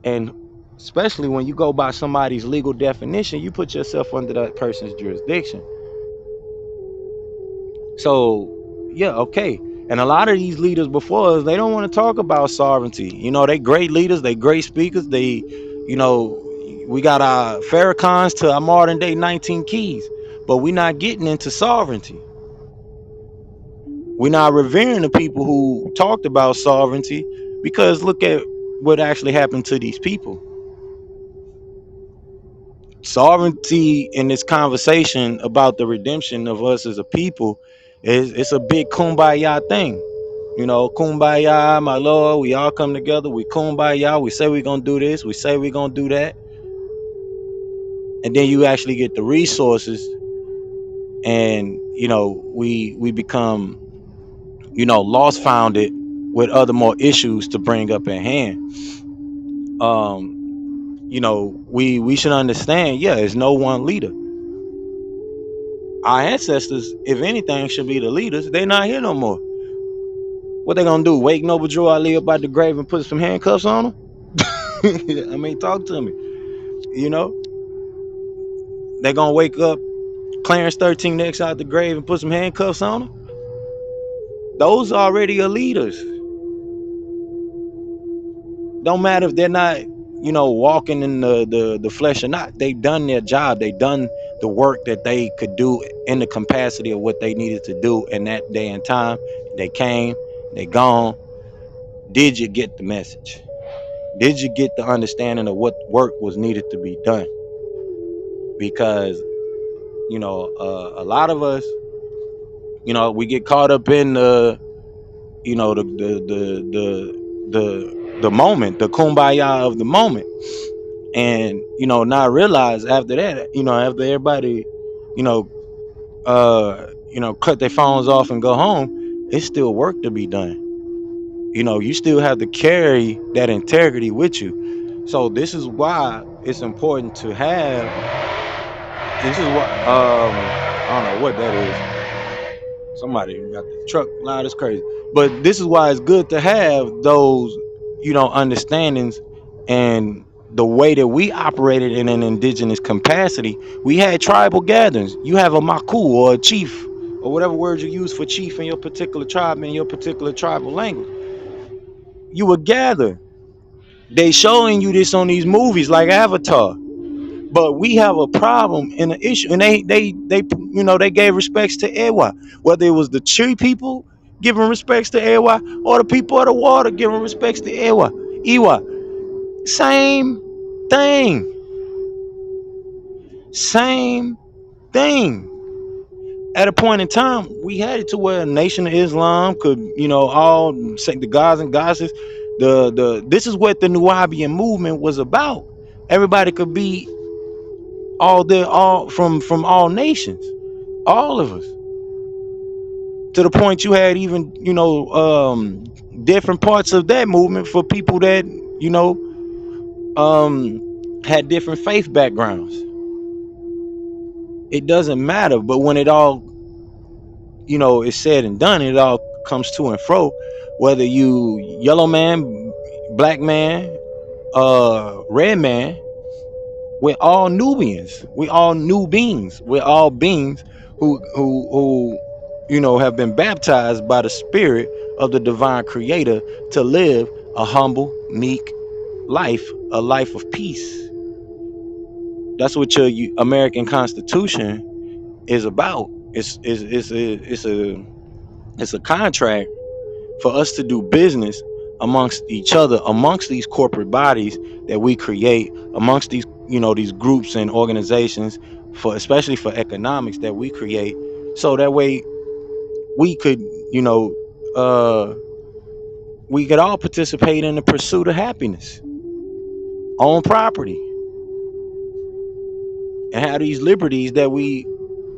and especially when you go by somebody's legal definition, you put yourself under that person's jurisdiction. So yeah, okay. And a lot of these leaders before us, they don't want to talk about sovereignty. They great leaders, they great speakers. They, we got our Farrakhan's to our modern day 19 keys, but we're not getting into sovereignty. We're not revering the people who talked about sovereignty, because look at what actually happened to these people. Sovereignty in this conversation about the redemption of us as a people it's a big kumbaya thing. Kumbaya, my Lord, we all come together, we kumbaya, we say we're gonna do this, we say we're gonna do that, and then you actually get the resources and we become, lost founded with other more issues to bring up at hand. We should understand, yeah, there's no one leader. Our ancestors, if anything, should be the leaders. They're not here no more. What they gonna do? Wake Noble Drew Ali up by the grave and put some handcuffs on him? I mean, talk to me. You know, they gonna wake up Clarence 13 next out the grave and put some handcuffs on him? Those already are leaders. Don't matter if they're not, walking in the flesh or not. They done their job. They done the work that they could do in the capacity of what they needed to do in that day and time. They came, they gone. Did you get the message? Did you get the understanding of what work was needed to be done? Because a lot of us, we get caught up in the moment, the kumbaya of the moment, and not realize after that, after everybody, you know, cut their phones off and go home, it's still work to be done. You still have to carry that integrity with you. So this is why it's important to have. This is what I don't know what that is. Somebody got the truck loud as crazy. But this is why it's good to have those, understandings, and the way that we operated in an indigenous capacity. We had tribal gatherings. You have a maku or a chief or whatever word you use for chief in your particular tribe, in your particular tribal language. You would gather. They showing you this on these movies like Avatar. But we have a problem and an issue, and they gave respects to Ewa, whether it was the tree people giving respects to Ewa or the people of the water giving respects to Ewa. Same thing, same thing. At a point in time, we had it to where a nation of Islam could, all say the gods and goddesses. This is what the Nubian movement was about. Everybody could be all from all nations, all of us, to the point you had even different parts of that movement for people that had different faith backgrounds. It doesn't matter, but when it all is said and done, it all comes to and fro, whether you yellow man, black man, red man. We're all Nubians. We all new beings. We're all beings who have been baptized by the spirit of the divine creator to live a humble, meek life, a life of peace. That's what your American Constitution is about. It's a contract for us to do business amongst each other, amongst these corporate bodies that we create, amongst these groups and organizations, for especially for economics that we create, so that way we could uh we could all participate in the pursuit of happiness, own property, and have these liberties that we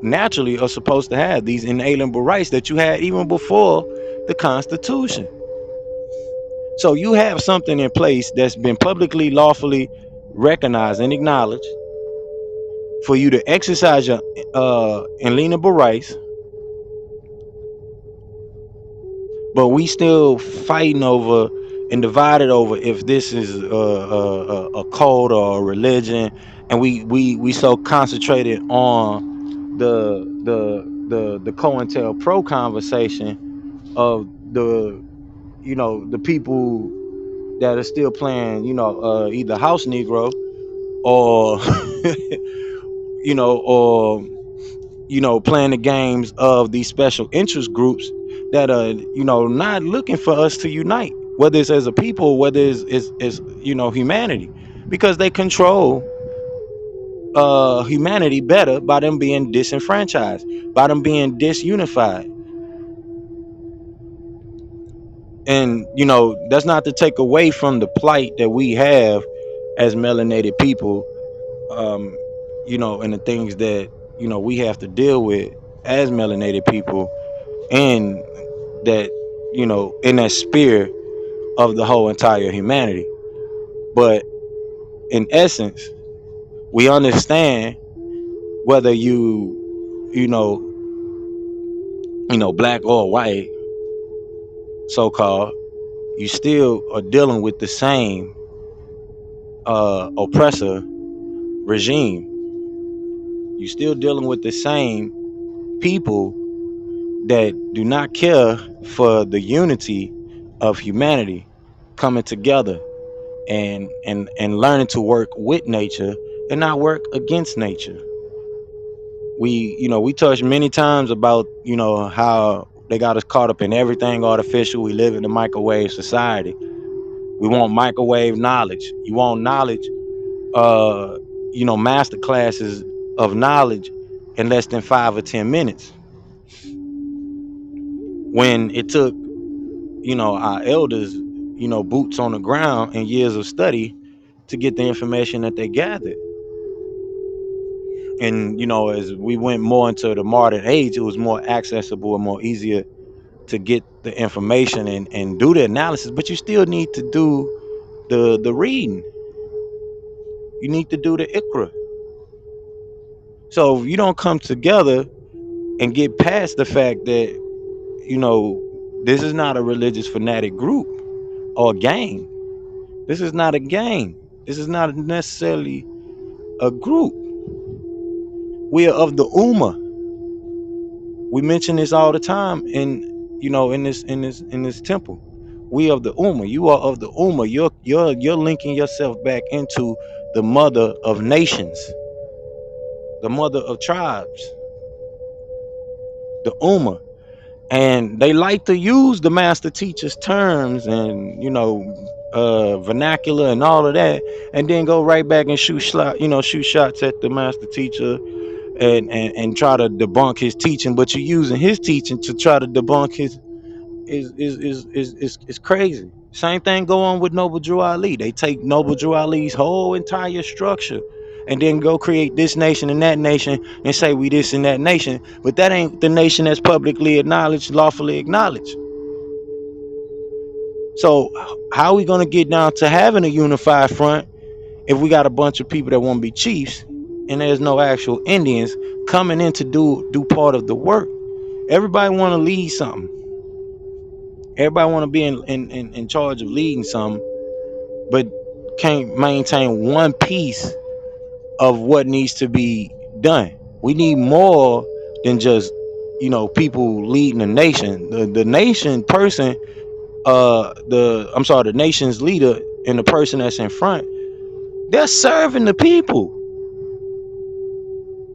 naturally are supposed to have, these inalienable rights that you had even before the Constitution. So you have something in place that's been publicly, lawfully recognized and acknowledged for you to exercise your inalienable rights, but we still fighting over and divided over if this is a cult or a religion, and we so concentrated on the COINTELPRO conversation of the people that are still playing either house Negro or or playing the games of these special interest groups that are not looking for us to unite, whether it's as a people, whether it's humanity, because they control humanity better by them being disenfranchised, by them being disunified. And that's not to take away from the plight that we have as melanated people, and the things that we have to deal with, as melanated people in that, in that sphere of the whole entire humanity. But in essence, we understand whether you know, black or white, so called, you still are dealing with the same oppressor regime. You still dealing with the same people that do not care for the unity of humanity coming together and learning to work with nature and not work against nature. We touched many times about how they got us caught up in everything artificial. We live in a microwave society. We want microwave knowledge. You want knowledge, master classes of knowledge in less than 5 or 10 minutes. When it took, our elders, boots on the ground and years of study to get the information that they gathered. And as we went more into the modern age, it was more accessible and more easier to get the information and do the analysis. But you still need to do the reading. You need to do the ikra. So if you don't come together and get past the fact that this is not a religious fanatic group or gang. This is not a gang. This is not necessarily a group. We are of the Ummah. We mention this all the time in this temple. We of the Ummah. You are of the Ummah. You're linking yourself back into the mother of nations, the mother of tribes, the Ummah. And they like to use the master teacher's terms and vernacular and all of that, and then go right back and shoot shots at the master teacher and try to debunk his teaching. But you're using his teaching to try to debunk his is crazy. Same thing go on with Noble Drew Ali. They take Noble Drew Ali's whole entire structure and then go create this nation and that nation and say we this and that nation, but that ain't the nation that's publicly acknowledged, lawfully acknowledged. So how are we gonna get down to having a unified front if we got a bunch of people that want to be chiefs and there's no actual Indians coming in to do part of the work? Everybody want to lead something. Everybody want to be in charge of leading something, but can't maintain one piece of what needs to be done. We need more than just people leading the nation. The nation person, the nation's leader and the person that's in front, they're serving the people.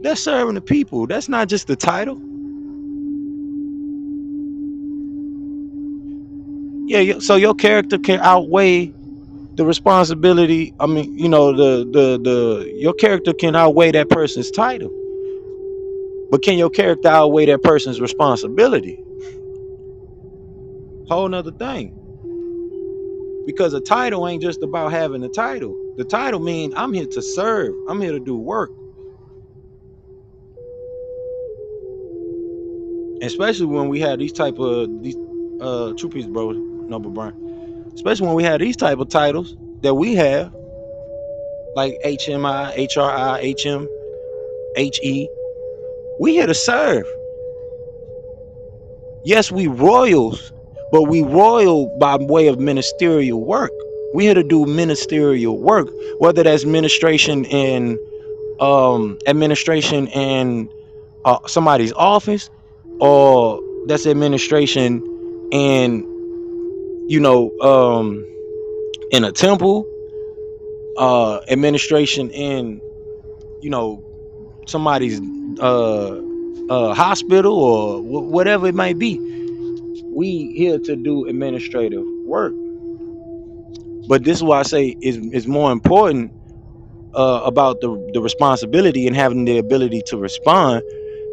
They're serving the people. That's not just the title. Yeah, so your character can outweigh the responsibility. I mean, the your character can outweigh that person's title, but can your character outweigh that person's responsibility? Whole nother thing. Because a title ain't just about having a title. The title means I'm here to serve. I'm here to do work. Especially when we have these true peace, bro, Noble Brian. Especially when we have these type of titles that we have, like HMI, HRI, HM, HE. We here to serve. Yes, we royals, but we royal by way of ministerial work. We here to do ministerial work, whether that's administration in somebody's office, or that's administration in in a temple, administration in somebody's hospital, or whatever it might be. We here to do administrative work. But this is why I say is more important about the responsibility and having the ability to respond,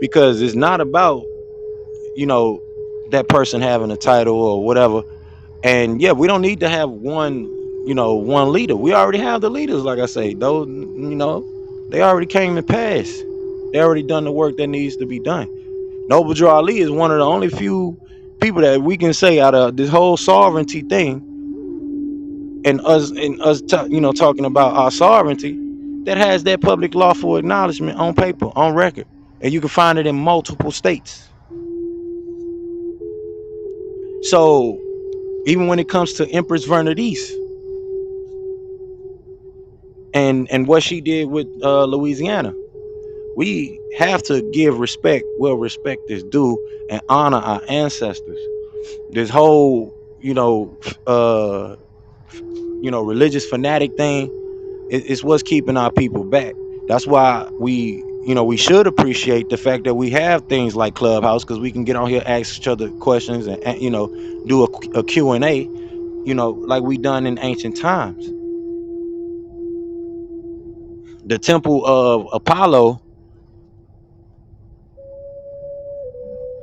because it's not about that person having a title or whatever. And yeah, we don't need to have one leader. We already have the leaders. Like I say, those they already came and passed. They already done the work that needs to be done. Noble Drew Ali is one of the only few people that we can say out of this whole sovereignty thing, and us talking about our sovereignty, that has that public lawful acknowledgement on paper, on record, and you can find it in multiple states. So even when it comes to Empress Bernadette and what she did with Louisiana, we have to give respect where respect is due and honor our ancestors. This whole uh religious fanatic thing is what's keeping our people back. That's why we should appreciate the fact that we have things like Clubhouse, because we can get on here, ask each other questions, and do a Q&A, like we done in ancient times. The temple of Apollo,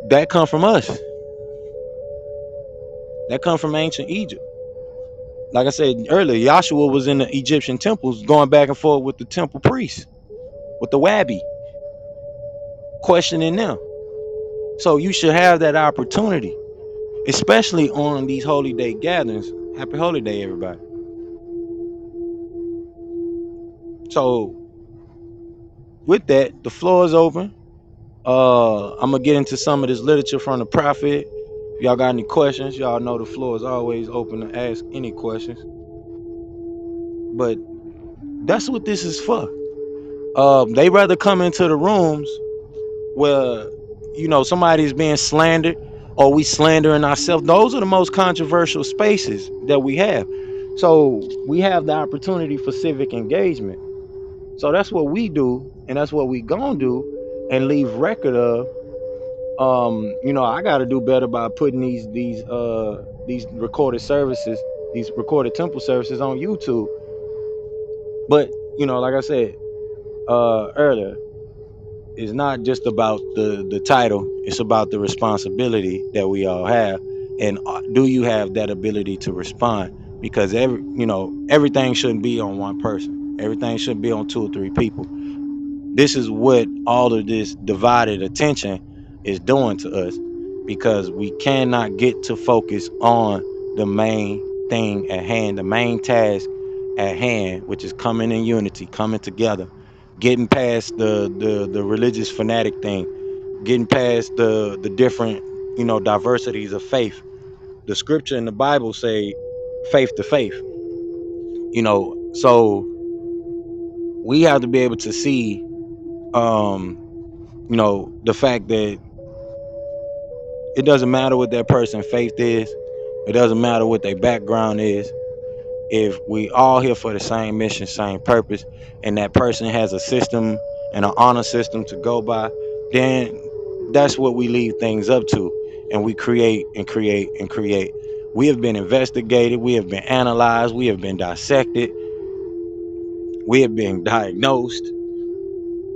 that come from us. That come from ancient Egypt. Like I said earlier, Joshua was in the Egyptian temples going back and forth with the temple priests, with the Wabi, questioning them. So you should have that opportunity, especially on these holy day gatherings. Happy holy day, everybody. So with that, the floor is open. I'm gonna get into some of this literature from the prophet. If y'all got any questions, y'all know the floor is always open to ask any questions. But that's what this is for. They rather come into the rooms where somebody's being slandered, or we slandering ourselves. Those are the most controversial spaces that we have. So we have the opportunity for civic engagement. So that's what we do, and that's what we gonna do, and leave record of. I gotta do better by putting these recorded services, these recorded temple services on YouTube. But like I said earlier, it's not just about the title, it's about the responsibility that we all have. And do you have that ability to respond? Because everything shouldn't be on one person. Everything shouldn't be on 2 or 3 people. This is what all of this divided attention is doing to us, because we cannot get to focus on the main thing at hand, the main task at hand, which is coming in unity, coming together, getting past the religious fanatic thing, getting past the different diversities of faith. The scripture in the Bible say faith to faith, so we have to be able to see the fact that it doesn't matter what that person's faith is, it doesn't matter what their background is. If we all here for the same mission, same purpose, and that person has a system and an honor system to go by, then that's what we leave things up to, and we create and create and create. We have been investigated, we have been analyzed, we have been dissected, we have been diagnosed,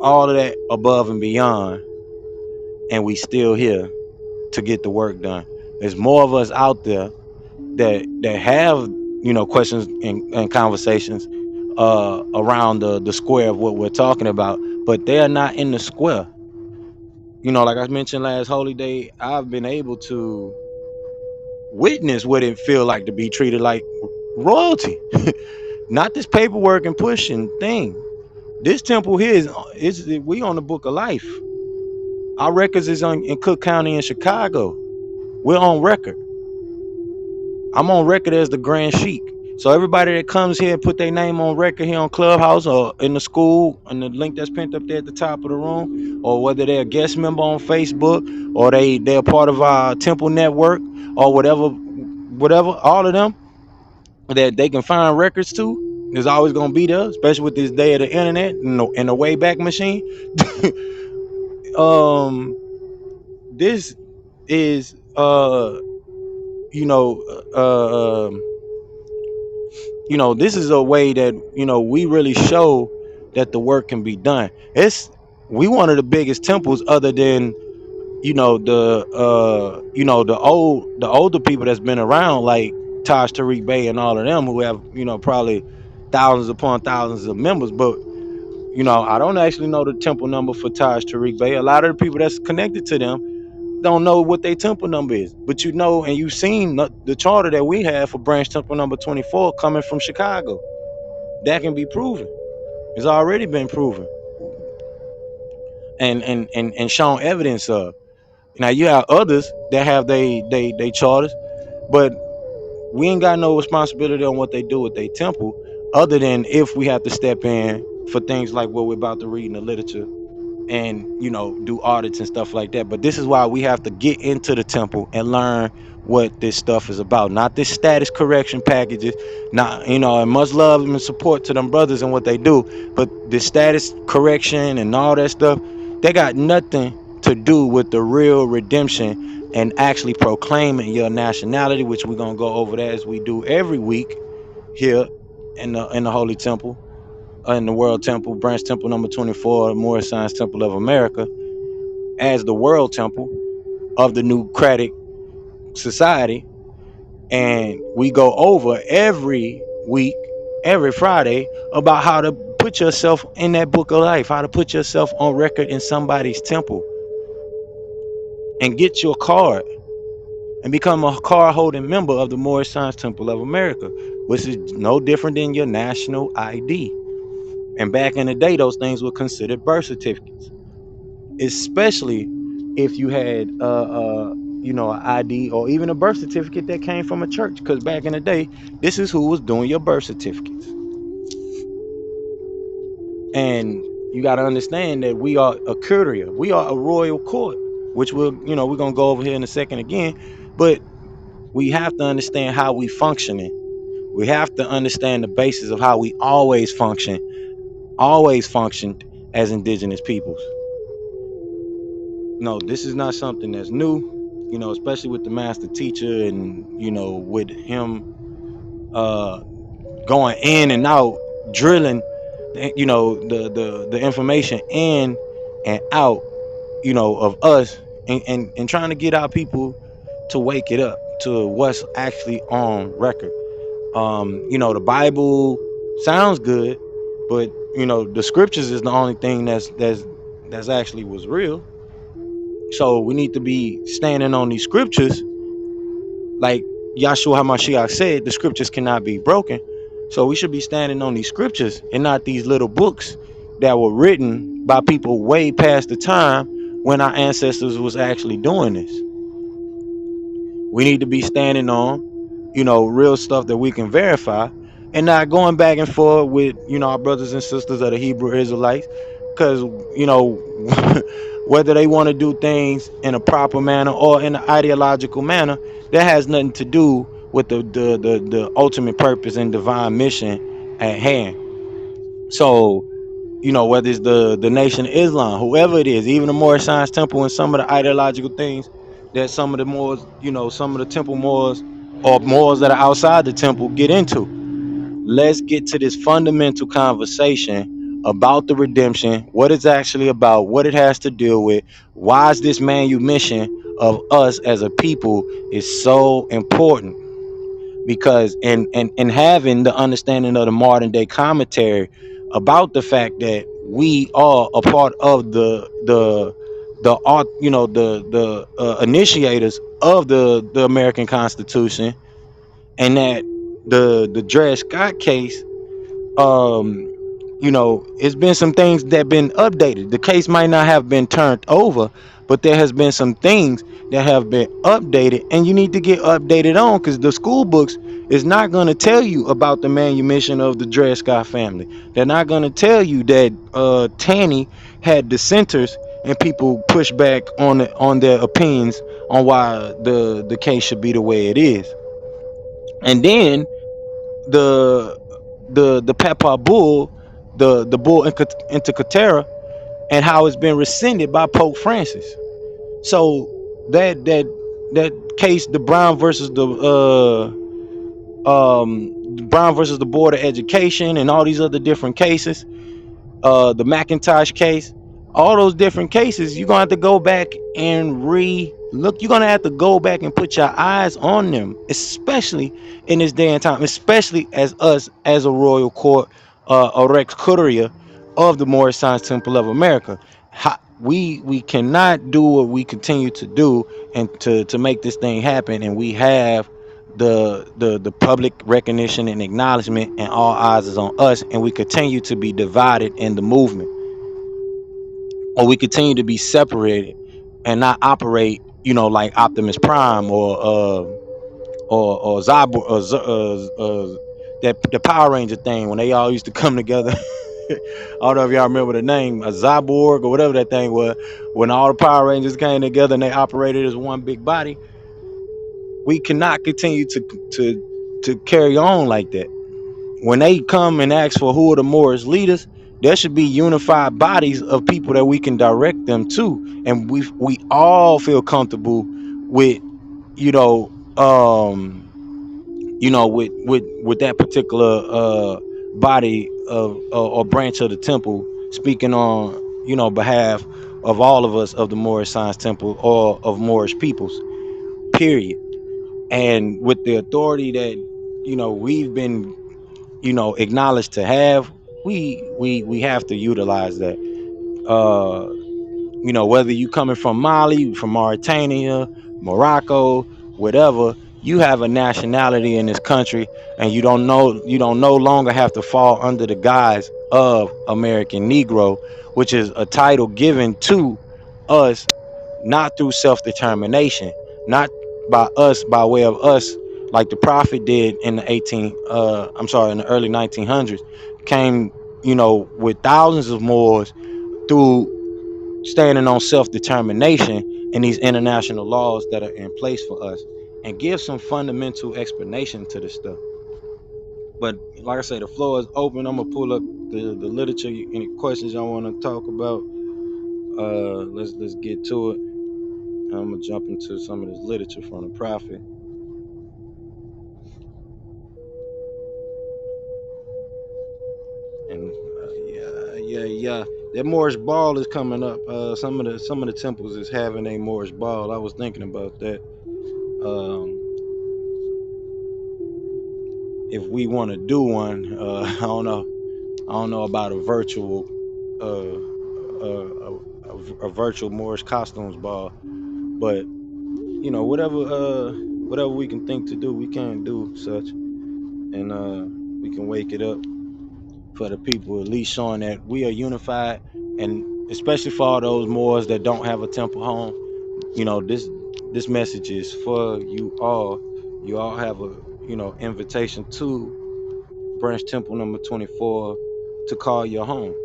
all of that above and beyond, and we still here to get the work done. There's more of us out there that have questions and conversations around the square of what we're talking about, but they're not in the square. Like I mentioned last holy day, I've been able to witness what it feel like to be treated like royalty. Not this paperwork and pushing thing. This temple here is we on the book of life. Our records is in Cook County in Chicago. We're on record. I'm on record as the Grand Sheik. So everybody that comes here and put their name on record here on Clubhouse or in the school, and the link that's pinned up there at the top of the room, or whether they're a guest member on Facebook, or they're part of our temple network, or whatever, all of them that they can find records to, is always gonna be there, especially with this day of the internet and the Wayback Machine. This is this is a way that we really show that the work can be done. We one of the biggest temples, other than the older people that's been around, like Taj Tariq Bey and all of them, who have probably thousands upon thousands of members. But I don't actually know the temple number for Taj Tariq Bey. A lot of the people that's connected to them don't know what their temple number is, but you know, and you've seen the charter that we have for branch temple number 24 coming from Chicago. That can be proven. It's already been proven and shown evidence of. Now you have others that have they charters, but we ain't got no responsibility on what they do with their temple, other than if we have to step in for things like what we're about to read in the literature and do audits and stuff like that. But this is why we have to get into the temple and learn what this stuff is about, not this status correction packages. Not and much love and support to them brothers and what they do, but the status correction and all that stuff, they got nothing to do with the real redemption and actually proclaiming your nationality, which we're gonna go over that as we do every week here in the Holy Temple, in the World Temple, Branch Temple number 24, Moorish Temple of America, as the World Temple of the Nucratic Society. And we go over every week, every Friday, about how to put yourself in that book of life, how to put yourself on record in somebody's temple and get your card and become a card holding member of the Moorish Temple of America, which is no different than your national ID. And back in the day, those things were considered birth certificates, especially if you had an ID or even a birth certificate that came from a church, because back in the day, this is who was doing your birth certificates. And you got to understand that we are a curia, we are a royal court, which we're gonna go over here in a second again. But we have to understand how we functioning. We have to understand the basis of how we always functioned as indigenous peoples. No, this is not something that's new, especially with the master teacher and, with him going in and out, drilling, the information in and out, of us and trying to get our people to wake it up to what's actually on record. The Bible sounds good, but the scriptures is the only thing that's actually was real. So we need to be standing on these scriptures, like Yahshua HaMashiach said, the scriptures cannot be broken. So we should be standing on these scriptures and not these little books that were written by people way past the time when our ancestors was actually doing this. We need to be standing on, real stuff that we can verify, and not going back and forth with, our brothers and sisters of the Hebrew Israelites, because, whether they want to do things in a proper manner or in an ideological manner, that has nothing to do with the ultimate purpose and divine mission at hand. So, whether it's the Nation of Islam, whoever it is, even the Moorish Science Temple, and some of the ideological things that some of the Moors, some of the temple Moors or Moors that are outside the temple get into. Let's get to this fundamental conversation about the redemption, what it's actually about, what it has to deal with, why is this manumission of us as a people is so important. Because and having the understanding of the modern day commentary about the fact that we are a part of the art, the initiators of the American Constitution, and that the Dred Scott case, it's been some things that been updated. The case might not have been turned over, but there has been some things that have been updated, and you need to get updated on, because the school books is not going to tell you about the manumission of the Dred Scott family. They're not going to tell you that Tanny had dissenters and people push back on their opinions on why the case should be the way it is. And then the the Papa bull, the bull Intercatera, and how it's been rescinded by Pope Francis. So that case, the Brown versus the Board of Education, and all these other different cases, the McIntosh case, all those different cases, you're gonna have to go back and look. You're gonna have to go back and put your eyes on them, especially in this day and time, especially as us as a royal court, a Rex Curia of the Moorish Temple of America. we cannot do what we continue to do and to make this thing happen, and we have the public recognition and acknowledgement, and all eyes is on us, and we continue to be divided in the movement, or we continue to be separated and not operate, like Optimus Prime or Zabuwr or that the Power Ranger thing when they all used to come together. I don't know if y'all remember the name, a Zabuwr or whatever that thing was. When all the Power Rangers came together and they operated as one big body, we cannot continue to carry on like that. When they come and ask for who are the Moorish leaders, there should be unified bodies of people that we can direct them to, and we all feel comfortable with, you know, um, with that particular body of or branch of the temple, speaking on, behalf of all of us of the Moorish Science Temple or of Moorish peoples, period. And with the authority that we've been acknowledged to have, we have to utilize that. uh Whether you coming from Mali, from Mauritania, Morocco, whatever, you have a nationality in this country, and you don't no longer have to fall under the guise of American Negro, which is a title given to us, not through self-determination, not by us, by way of us, like the prophet did in the in the early 1900s, came, with thousands of Moors through standing on self-determination and these international laws that are in place for us, and give some fundamental explanation to this stuff. But like I say, the floor is open. I'm gonna pull up the literature. Any questions y'all want to talk about? Let's get to it. I'm gonna jump into some of this literature from the prophet. And yeah. That Moorish ball is coming up. Some of the temples is having a Moorish ball. I was thinking about that. Um, if we want to do one, I don't know. I don't know about a virtual, a virtual Moorish costumes ball, but whatever we can think to do, we can do such, and we can wake it up for the people, at least showing that we are unified, and especially for all those Moors that don't have a temple home. This message is for you all. You all have a invitation to Branch Temple number 24 to call your home,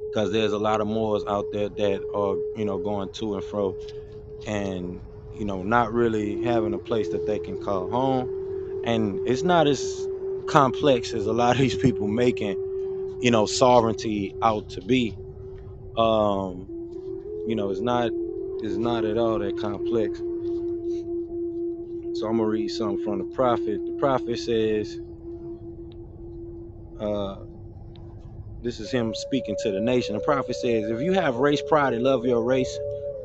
because there's a lot of Moors out there that are going to and fro, and not really having a place that they can call home. And it's not as complex as a lot of these people making sovereignty out to be. um it's not at all that complex. So I'm gonna read something from the prophet. The prophet says, uh this is him speaking to the nation. The prophet says, if you have race pride and love your race,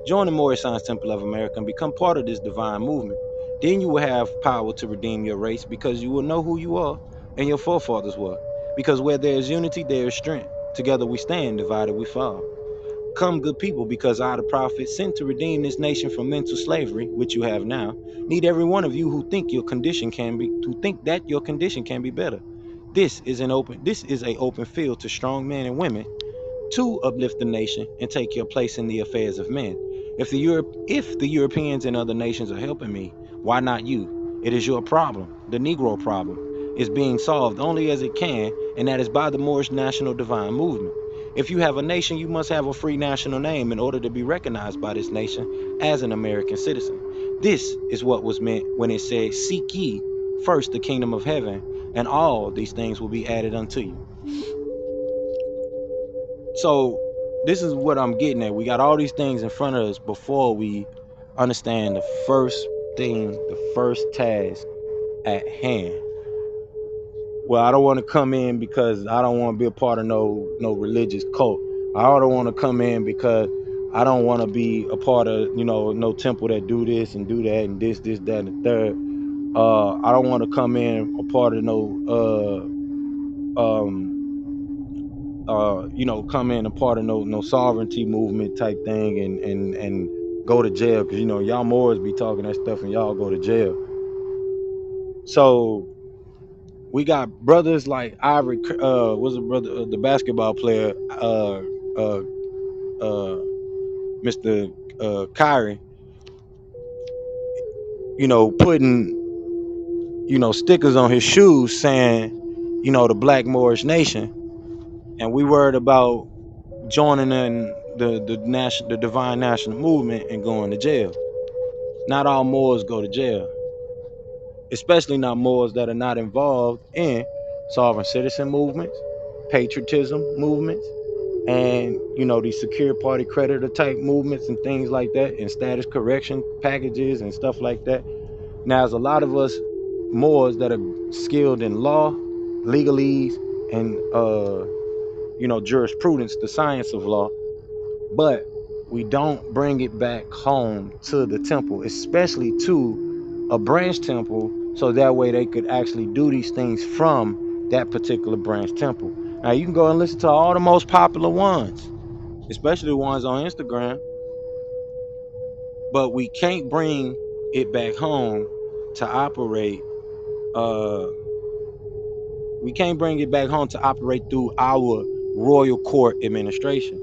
join the Moorish Science Temple of America and become part of this divine movement. Then you will have power to redeem your race, because you will know who you are and your forefathers were. Because where there is unity, there is strength. Together we stand, divided we fall. Come, good people, because I, the prophet, sent to redeem this nation from mental slavery, which you have now, need every one of you who think that your condition can be better. This is a open field to strong men and women to uplift the nation and take your place in the affairs of men. If the Europeans and other nations are helping me, why not you? It is your problem. The Negro problem is being solved only as it can, and that is by the Moorish National Divine Movement. If you have a nation, you must have a free national name in order to be recognized by this nation as an American citizen. This is what was meant when it said, seek ye first the kingdom of heaven, and all these things will be added unto you. So this is what I'm getting at. We got all these things in front of us before we understand the first thing, the first task at hand. Well, I don't want to come in because I don't want to be a part of no religious cult. I don't want to come in because I don't want to be a part of no temple that do this and do that and this that and the third. I don't want to come in a part of no come in a part of no sovereignty movement type thing and go to jail, because y'all Moors be talking that stuff and y'all go to jail. So we got brothers like Ivory, was a brother, the basketball player, uh, uh, Mr. Kyrie, putting stickers on his shoes saying, the Black Moorish Nation, and we worried about joining in the divine national movement and going to jail. Not all Moors go to jail, especially not Moors that are not involved in sovereign citizen movements, patriotism movements, and these secure party creditor type movements and things like that, and status correction packages and stuff like that. Now, there's a lot of us Moors that are skilled in law, legalese, and jurisprudence, the science of law, but we don't bring it back home to the temple, especially to a branch temple, so that way they could actually do these things from that particular branch temple. Now you can go and listen to all the most popular ones, especially the ones on Instagram, but we can't bring it back home to operate. We can't bring it back home to operate through our royal court administration.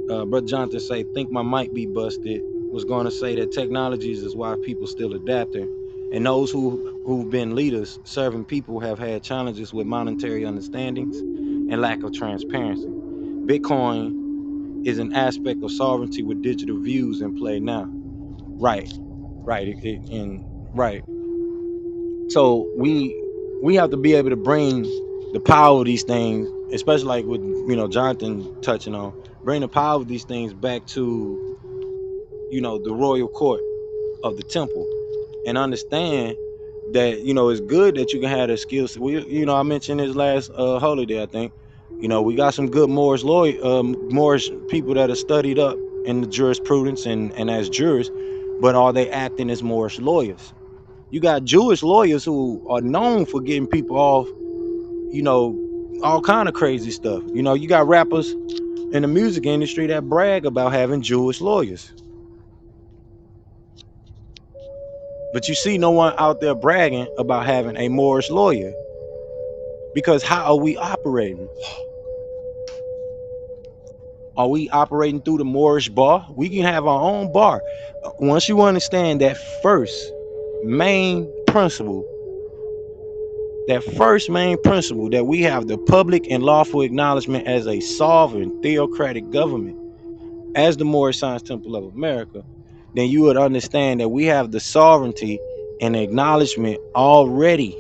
Brother Jonathan say, think my mic be busted. Was going to say that technologies is why people still adapting, and those who've been leaders serving people have had challenges with monetary understandings and lack of transparency. Bitcoin is an aspect of sovereignty with digital views in play now. Right, right, and right. So we have to be able to bring the power of these things, especially like with Jonathan touching on, bring the power of these things back to the royal court of the temple, and understand that it's good that you can have the skills. I mentioned this last holiday, I think. We got some good Moorish people that are studied up in the jurisprudence and as jurists, but are they acting as Moorish lawyers? You got Jewish lawyers who are known for getting people off, all kind of crazy stuff. You got rappers in the music industry that brag about having Jewish lawyers, but you see no one out there bragging about having a Moorish lawyer. Because how are we operating? Are we operating through the Moorish bar? We can have our own bar. Once you understand that main principle, that we have the public and lawful acknowledgement as a sovereign theocratic government, as the Moorish Science Temple of America, then you would understand that we have the sovereignty and acknowledgement already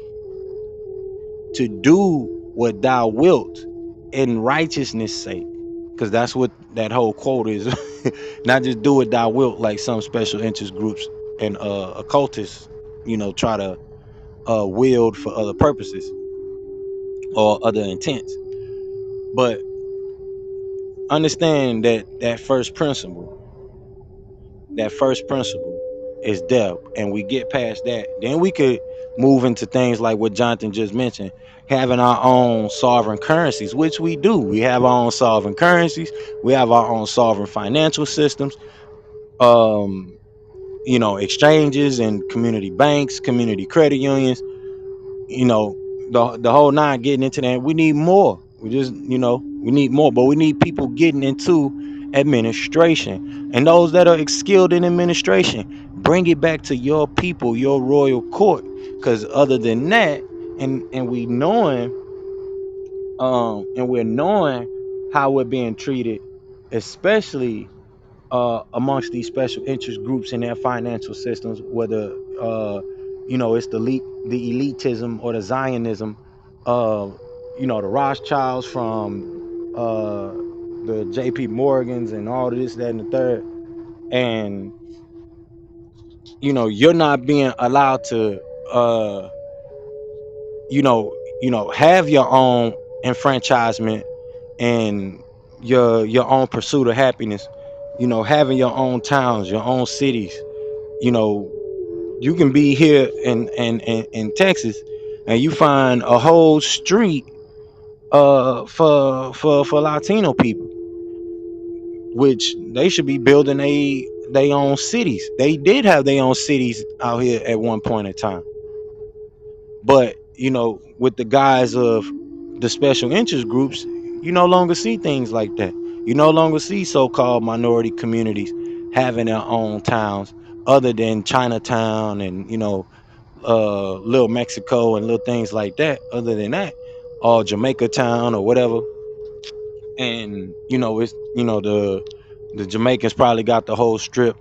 to do what thou wilt in righteousness' sake. Because that's what that whole quote is. Not just do what thou wilt like some special interest groups and occultists, try to wield for other purposes or other intents. But understand that first principle is death, and we get past that, then we could move into things like what Jonathan just mentioned, having our own sovereign currencies, which we do. We have our own sovereign currencies, we have our own sovereign financial systems, exchanges and community banks, community credit unions, the whole nine. Getting into that, we need more. We need more, but we need people getting into administration, and those that are skilled in administration, bring it back to your people, your royal court. Because other than that, and we're knowing how we're being treated, especially amongst these special interest groups and their financial systems, whether it's the elitism or the Zionism of the Rothschilds, from the J.P. Morgans and all of this, that, and the third, and you're not being allowed to have your own enfranchisement and your own pursuit of happiness, having your own towns, your own cities. You can be here in Texas, and you find a whole street for Latino people, which they should be building they own cities. They did have their own cities out here at one point in time. But with the guise of the special interest groups, you no longer see things like that. You no longer see so-called minority communities having their own towns other than Chinatown and little Mexico and little things like that. Other than that, or Jamaica Town or whatever. And it's the Jamaicans probably got the whole strip,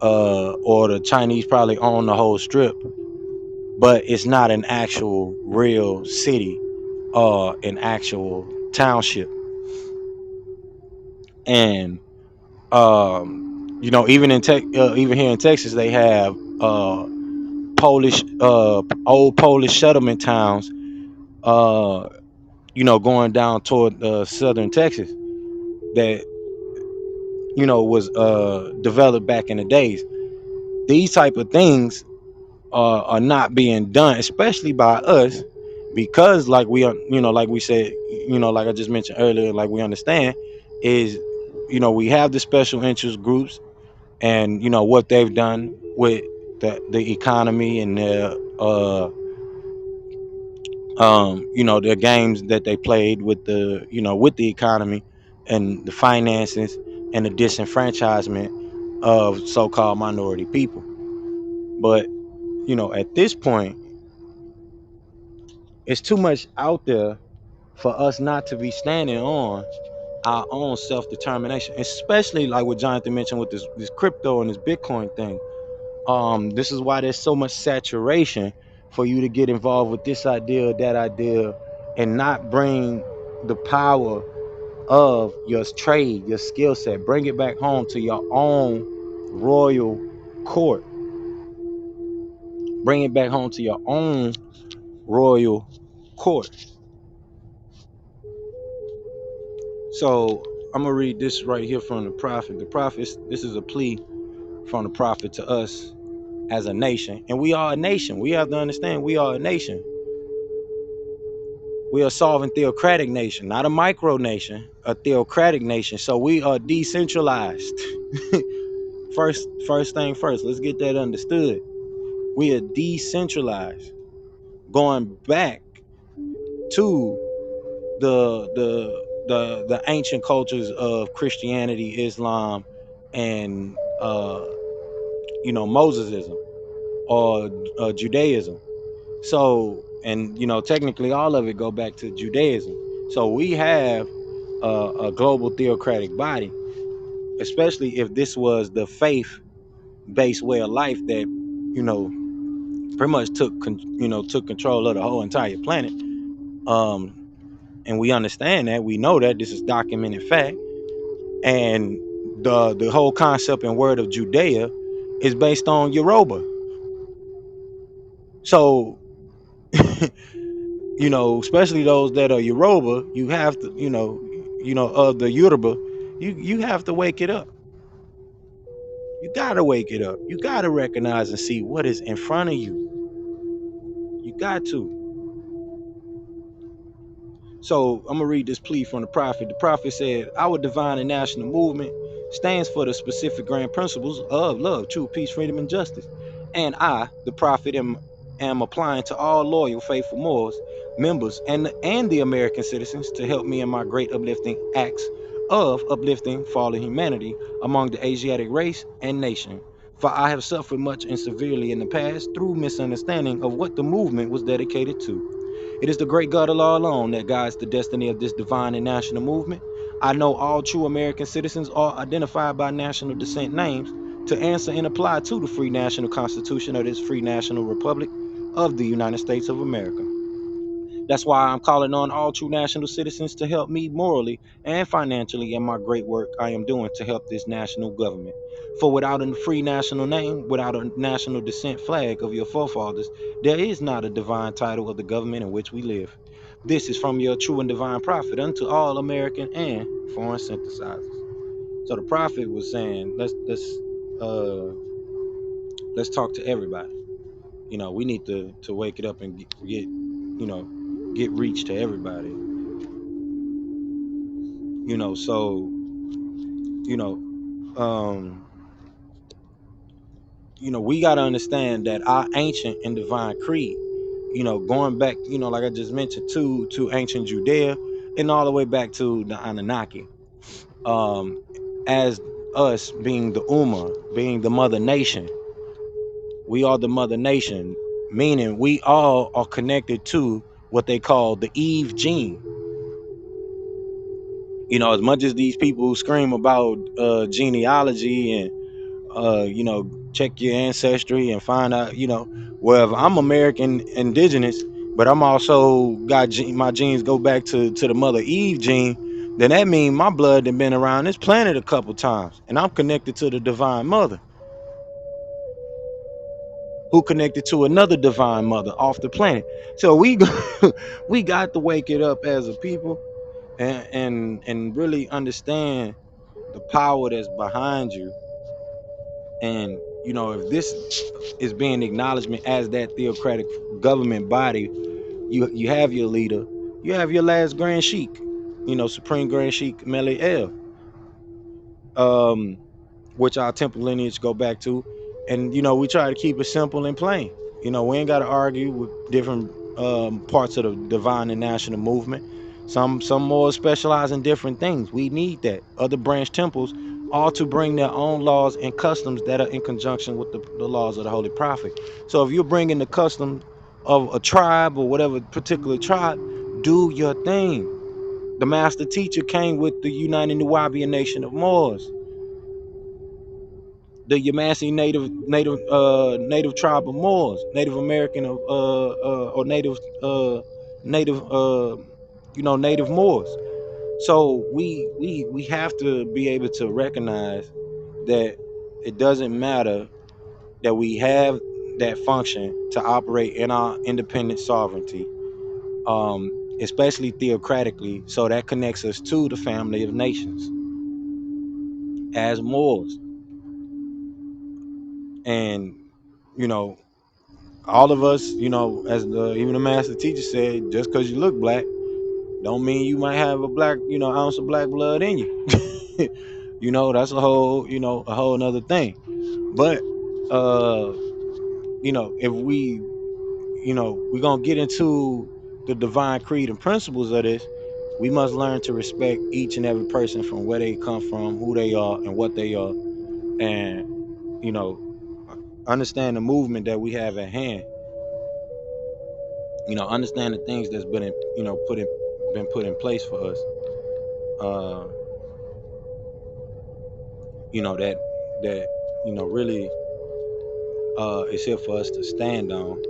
or the Chinese probably own the whole strip, but it's not an actual real city or an actual township. And even here in Texas, they have Polish old Polish settlement towns, uh, going down toward southern Texas that was developed back in the days. These type of things are not being done, especially by us, because like we are, like we said, like I just mentioned earlier, like we understand is, we have the special interest groups, and what they've done with the economy and the games that they played with the economy and the finances and the disenfranchisement of so-called minority people. But at this point, it's too much out there for us not to be standing on our own self-determination, especially like what Jonathan mentioned with this crypto and this Bitcoin thing. This is why there's so much saturation for you to get involved with this idea, that idea, and not bring the power of your trade, your skill set, bring it back home to your own royal court. Bring it back home to your own royal court. So I'm gonna read this right here from the prophet. The prophet, this is a plea from the prophet to us as a nation. And we are a nation. We have to understand we are a nation. We are a sovereign theocratic nation, not a micro nation, a theocratic nation. So we are decentralized. First thing first, let's get that understood. We are decentralized. Going back to the ancient cultures of Christianity, Islam, and Mosesism, or Judaism. So, and technically all of it go back to Judaism. So we have a global theocratic body, especially if this was the faith-based way of life that pretty much took control of the whole entire planet. Um, and we understand that, we know that this is documented fact, and the whole concept and word of Judea is based on Yoruba. So especially those that are Yoruba, you have to, of the Yoruba, you have to wake it up. You gotta wake it up. You gotta recognize and see what is in front of you. You got to. So I'm gonna read this plea from the prophet. The prophet said, "Our divine and national movement stands for the specific grand principles of love, truth, peace, freedom, and justice. And I, the prophet, am applying to all loyal, faithful Moors, members, and the American citizens to help me in my great uplifting acts of uplifting fallen humanity among the Asiatic race and nation. For I have suffered much and severely in the past through misunderstanding of what the movement was dedicated to. It is the great God Allah alone that guides the destiny of this divine and national movement. I know all true American citizens are identified by national descent names to answer and apply to the free national constitution of this free national republic of the United States of America. That's why I'm calling on all true national citizens to help me morally and financially in my great work I am doing to help this national government. For without a free national name, without a national descent flag of your forefathers, there is not a divine title of the government in which we live. This is from your true and divine prophet unto all American and foreign synthesizers." So the prophet was saying, uh let's talk to everybody. We need to wake it up and get reach to everybody. So you know we got to understand that our ancient and divine creed, going back, like I just mentioned, to ancient Judea and all the way back to the Anunnaki, um as us being the being the mother nation. We are the mother nation, meaning we all are connected to what they call the Eve gene. As much as these people scream about genealogy and check your ancestry and find out, well, if I'm American indigenous, but I'm also got my genes go back to the mother Eve gene, then that means my blood has been around this planet a couple times, and I'm connected to the divine mother, who connected to another divine mother off the planet. So we got to wake it up as a people, and really understand the power that's behind you. And if this is being acknowledgement as that theocratic government body, you have your leader, you have your last Grand Sheik, Supreme Grand Sheik Mele El, which our temple lineage go back to. And we try to keep it simple and plain. We ain't got to argue with different parts of the divine and national movement. Some more specialize in different things. We need that. Other branch temples all to bring their own laws and customs that are in conjunction with the laws of the Holy Prophet. So if you're bringing the customs of a tribe or whatever particular tribe, do your thing. The master teacher came with the United Nubian Nation of Moors, the Yamasee native tribe of Moors, Native American or native Moors. So we have to be able to recognize that it doesn't matter that we have that function to operate in our independent sovereignty, especially theocratically. So that connects us to the family of nations as Moors. And all of us, as even the master teacher said, just because you look black, don't mean you might have a black, ounce of black blood in you. That's a whole nother thing. But if we're gonna get into the divine creed and principles of this, we must learn to respect each and every person from where they come from, who they are, and what they are, and you know, understand the movement that we have at hand. Understand the things that's been been put in place for us. Uh, that really is here for us to stand on.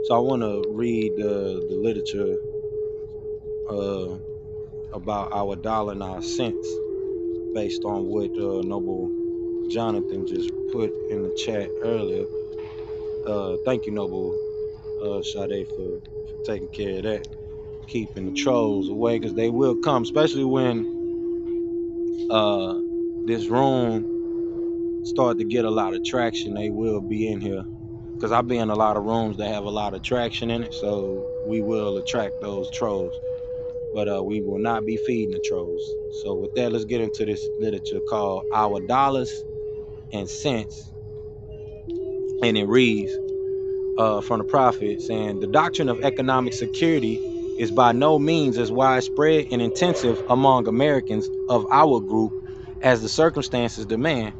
So I want to read the literature uh, about our dollar and our cents, based on what Noble Jonathan just put in the chat earlier. Thank you, Noble Sade, for taking care of that, keeping the trolls away, because they will come, especially when this room start to get a lot of traction. They will be in here, because I be in a lot of rooms that have a lot of traction in it, so we will attract those trolls, but we will not be feeding the trolls. So with that, let's get into this literature called Our Dollars and Cents. And it reads from the prophet, saying, the doctrine of economic security is by no means as widespread and intensive among Americans of our group as the circumstances demand,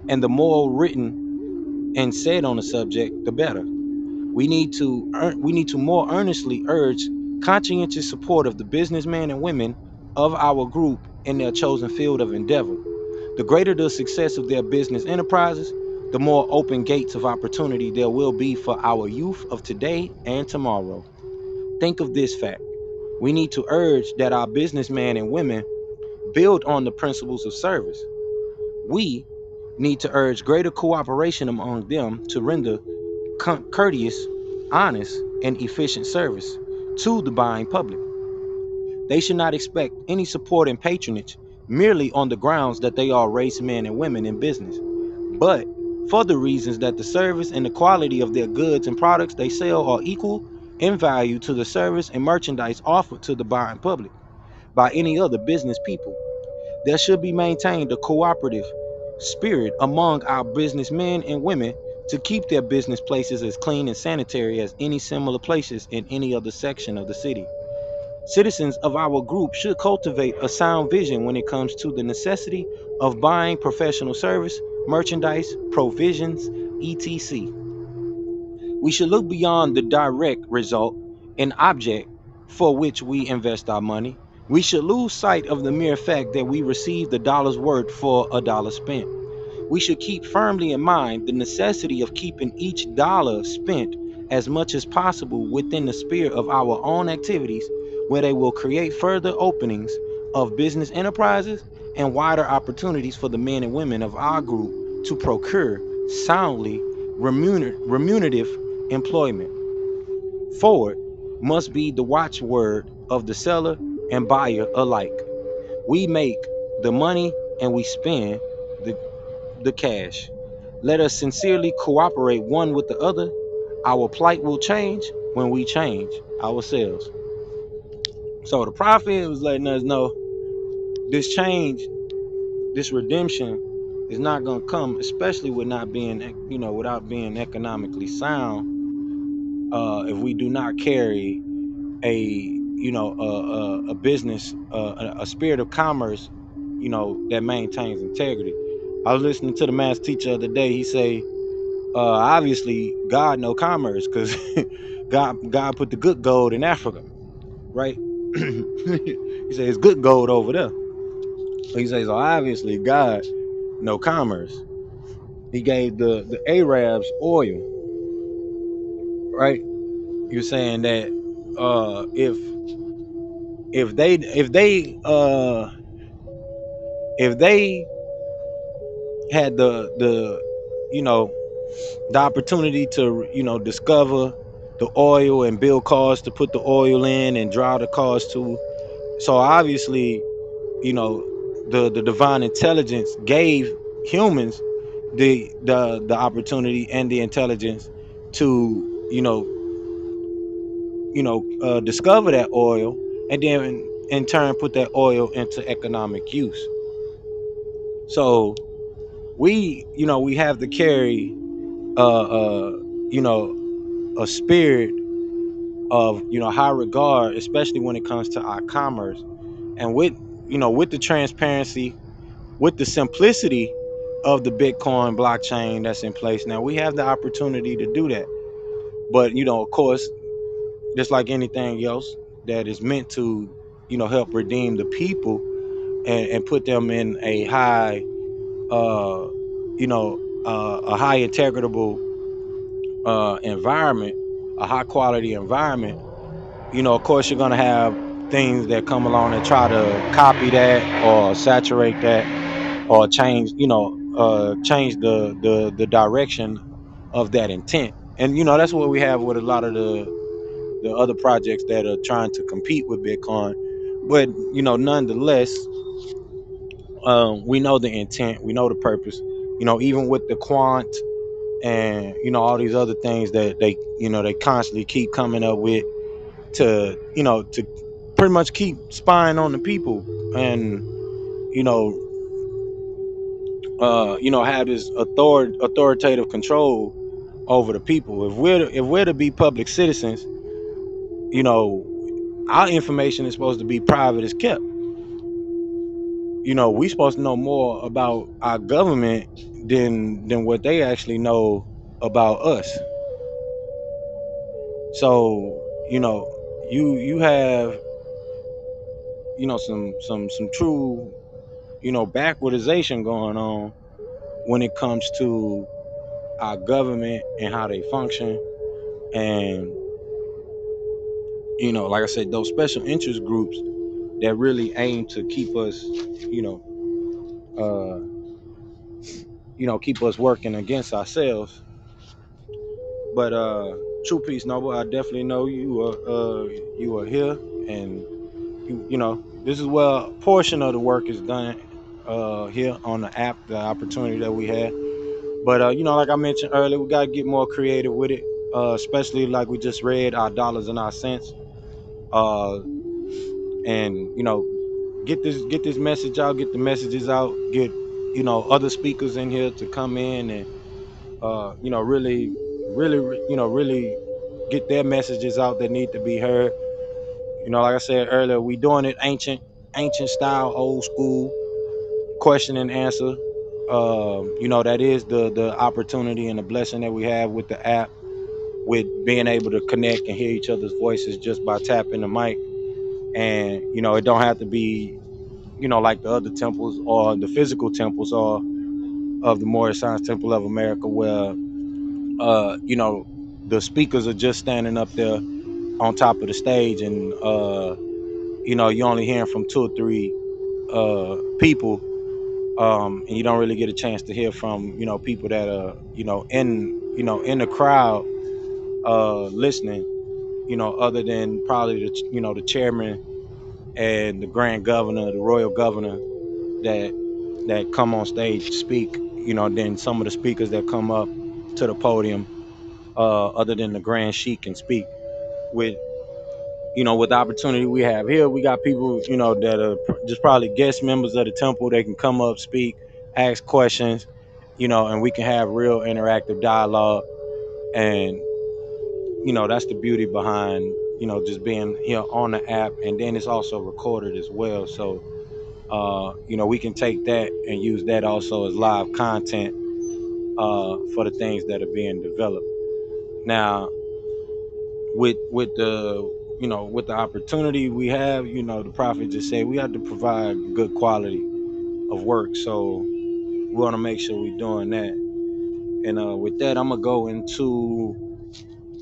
and the more written and said on the subject, the better. We need to more earnestly urge conscientious support of the businessmen and women of our group in their chosen field of endeavor. The greater the success of their business enterprises, the more open gates of opportunity there will be for our youth of today and tomorrow. Think of this fact. We need to urge that our businessmen and women build on the principles of service. We need to urge greater cooperation among them to render courteous, honest, and efficient service to the buying public. They should not expect any support and patronage merely on the grounds that they are race men and women in business, but for the reasons that the service and the quality of their goods and products they sell are equal in value to the service and merchandise offered to the buying public by any other business people. There should be maintained a cooperative spirit among our businessmen and women to keep their business places as clean and sanitary as any similar places in any other section of the city. Citizens of our group should cultivate a sound vision when it comes to the necessity of buying professional service, merchandise, provisions, etc. We should look beyond the direct result, an object for which we invest our money. We should lose sight of the mere fact that we receive the dollar's worth for a dollar spent. We should keep firmly in mind the necessity of keeping each dollar spent as much as possible within the sphere of our own activities, where they will create further openings of business enterprises and wider opportunities for the men and women of our group to procure soundly remunerative employment. Forward must be the watchword of the seller and buyer alike. We make the money and we spend the cash. Let us sincerely cooperate one with the other. Our plight will change when we change ourselves. So the prophet was letting us know this change, this redemption is not going to come, especially with not being, without being economically sound. If we do not carry a business, a spirit of commerce, that maintains integrity. I was listening to the mass teacher the other day. He say, obviously God know commerce because God put the good gold in Africa, right? He says it's good gold over there. He says, so obviously God know commerce. He gave the Arabs oil, right? You're saying that if they had the opportunity to discover the oil and build cars to put the oil in and drive the cars to, so obviously the divine intelligence gave humans the opportunity and the intelligence to discover that oil, and then in turn put that oil into economic use. So we have to carry you know a spirit of high regard, especially when it comes to our commerce, and with the transparency, with the simplicity of the Bitcoin blockchain that's in place now. We have the opportunity to do that, but of course, just like anything else that is meant to help redeem the people and put them in a high a high integratable environment, a high quality environment. Of course, you're gonna have things that come along and try to copy that or saturate that or change, change the direction of that intent. And that's what we have with a lot of the other projects that are trying to compete with Bitcoin. But nonetheless, we know the intent, we know the purpose. Even with the quant and all these other things that they constantly keep coming up with to pretty much keep spying on the people and you know have this authoritative control over the people. If we're to be public citizens, our information is supposed to be private as kept. We supposed to know more about our government than what they actually know about us. So you have some true backwardization going on when it comes to our government and how they function. And like I said, those special interest groups that really aim to keep us uh keep us working against ourselves. But true peace, noble, I definitely know you are here, and this is where a portion of the work is done here on the app, the opportunity that we had. But like I mentioned earlier, we got to get more creative with it, especially like we just read our dollars and our cents, and get this message out, get the messages out, get other speakers in here to come in and really get their messages out that need to be heard. Like I said earlier, we doing it ancient style, old school, question and answer. That is the opportunity and the blessing that we have with the app, with being able to connect and hear each other's voices just by tapping the mic. And it don't have to be like the other temples or the physical temples or of the Moorish Science Temple of America, where the speakers are just standing up there on top of the stage, and you're only hearing from two or three people, and you don't really get a chance to hear from people that are in the crowd listening, other than probably the chairman and the grand governor, the royal governor, that come on stage to speak. Then some of the speakers that come up to the podium, other than the grand sheik, and speak. With the opportunity we have here, we got people that are just probably guest members of the temple. They can come up, speak, ask questions, and we can have real interactive dialogue. And that's the beauty behind just being here on the app. And then it's also recorded as well, so we can take that and use that also as live content for the things that are being developed. Now, with the with the opportunity we have, the prophet just said we have to provide good quality of work. So we want to make sure we're doing that. And with that, I'm gonna go into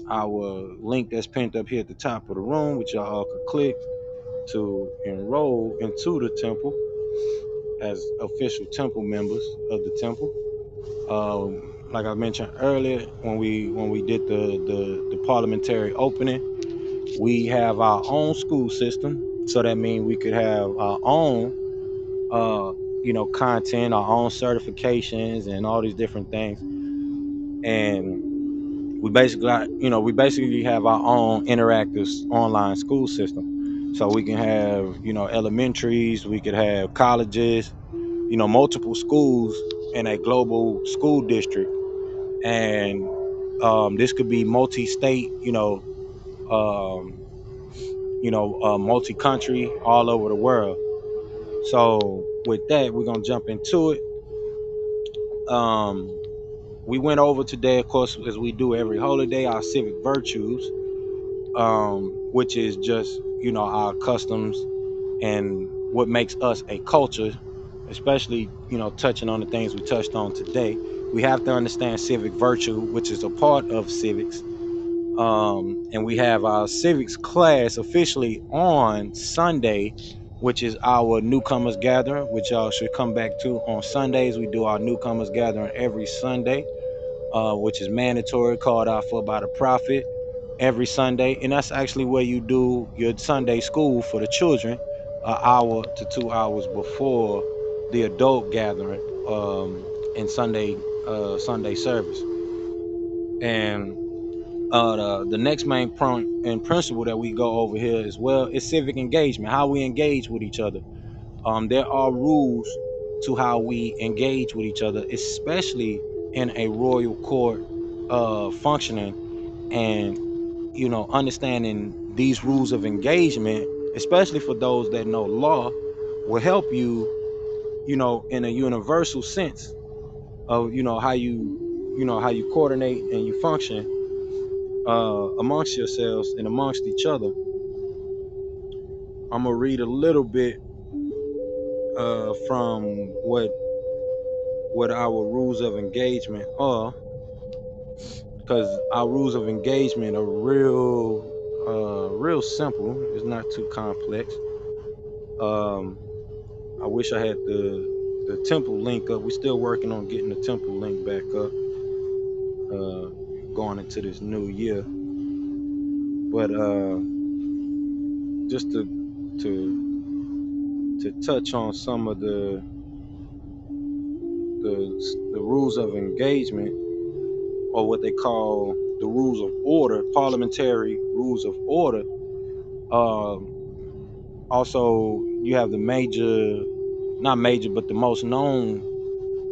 our link that's pinned up here at the top of the room, which y'all all could click to enroll into the temple as official temple members of the temple. Like I mentioned earlier, when we did the parliamentary opening, we have our own school system. So that means we could have our own content, our own certifications, and all these different things. And we basically have our own interactive online school system. So we can have elementaries, we could have colleges, multiple schools in a global school district. And this could be multi-state, um, multi-country, all over the world. So with that, we're gonna jump into it. Um, we went over today, of course, as we do every holiday, our civic virtues, which is just our customs and what makes us a culture, especially touching on the things we touched on today. We have to understand civic virtue, which is a part of civics. And we have our civics class officially on Sunday, which is our newcomers gathering, which y'all should come back to on Sundays. We do our newcomers gathering every Sunday, which is mandatory, called out for by the prophet every Sunday. And that's actually where you do your Sunday school for the children, an hour to 2 hours before the adult gathering, in Sunday service. And the next main point and principle that we go over here as well is civic engagement, how we engage with each other. There are rules to how we engage with each other, especially in a royal court functioning. And understanding these rules of engagement, especially for those that know law, will help you in a universal sense of how you coordinate and you function amongst yourselves and amongst each other. I'm gonna read a little bit from what our rules of engagement are, because our rules of engagement are real simple. It's not too complex. I wish I had the temple link up. We're still working on getting the temple link back up, going into this new year. But just to touch on some of the rules of engagement, or what they call the rules of order, parliamentary rules of order. Um, Also, you have the major, not major, but the most known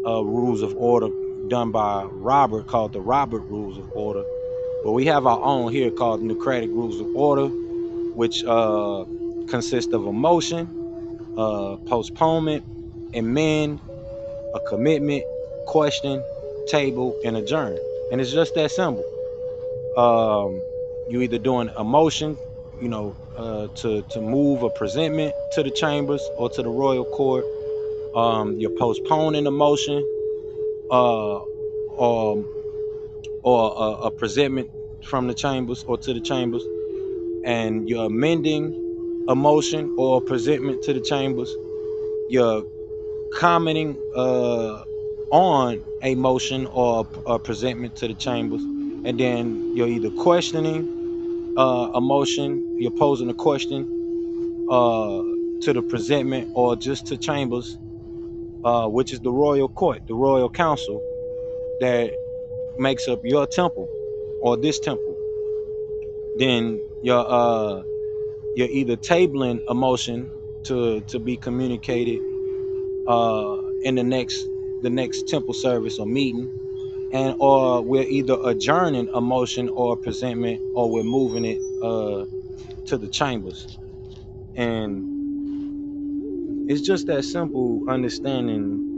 rules of order done by Robert, called the Robert Rules of Order. But we have our own here called Nucratic Rules of Order, which consist of a motion, postponement, amend, a commitment, question, table, and adjourn. And it's just that simple. You either doing a motion, to move a presentment to the chambers or to the royal court. You're postponing a motion, uh, or a presentment from the chambers or to the chambers, and you're amending a motion or a presentment to the chambers. You're commenting on a motion or a presentment to the chambers, and then you're either questioning a motion, you're posing a question to the presentment or just to chambers, which is the royal court, the royal council that makes up your temple or this temple. Then you're either tabling a motion to be communicated in the next temple service or meeting, and or we're either adjourning a motion or a presentment, or we're moving it to the chambers. And it's just that simple, understanding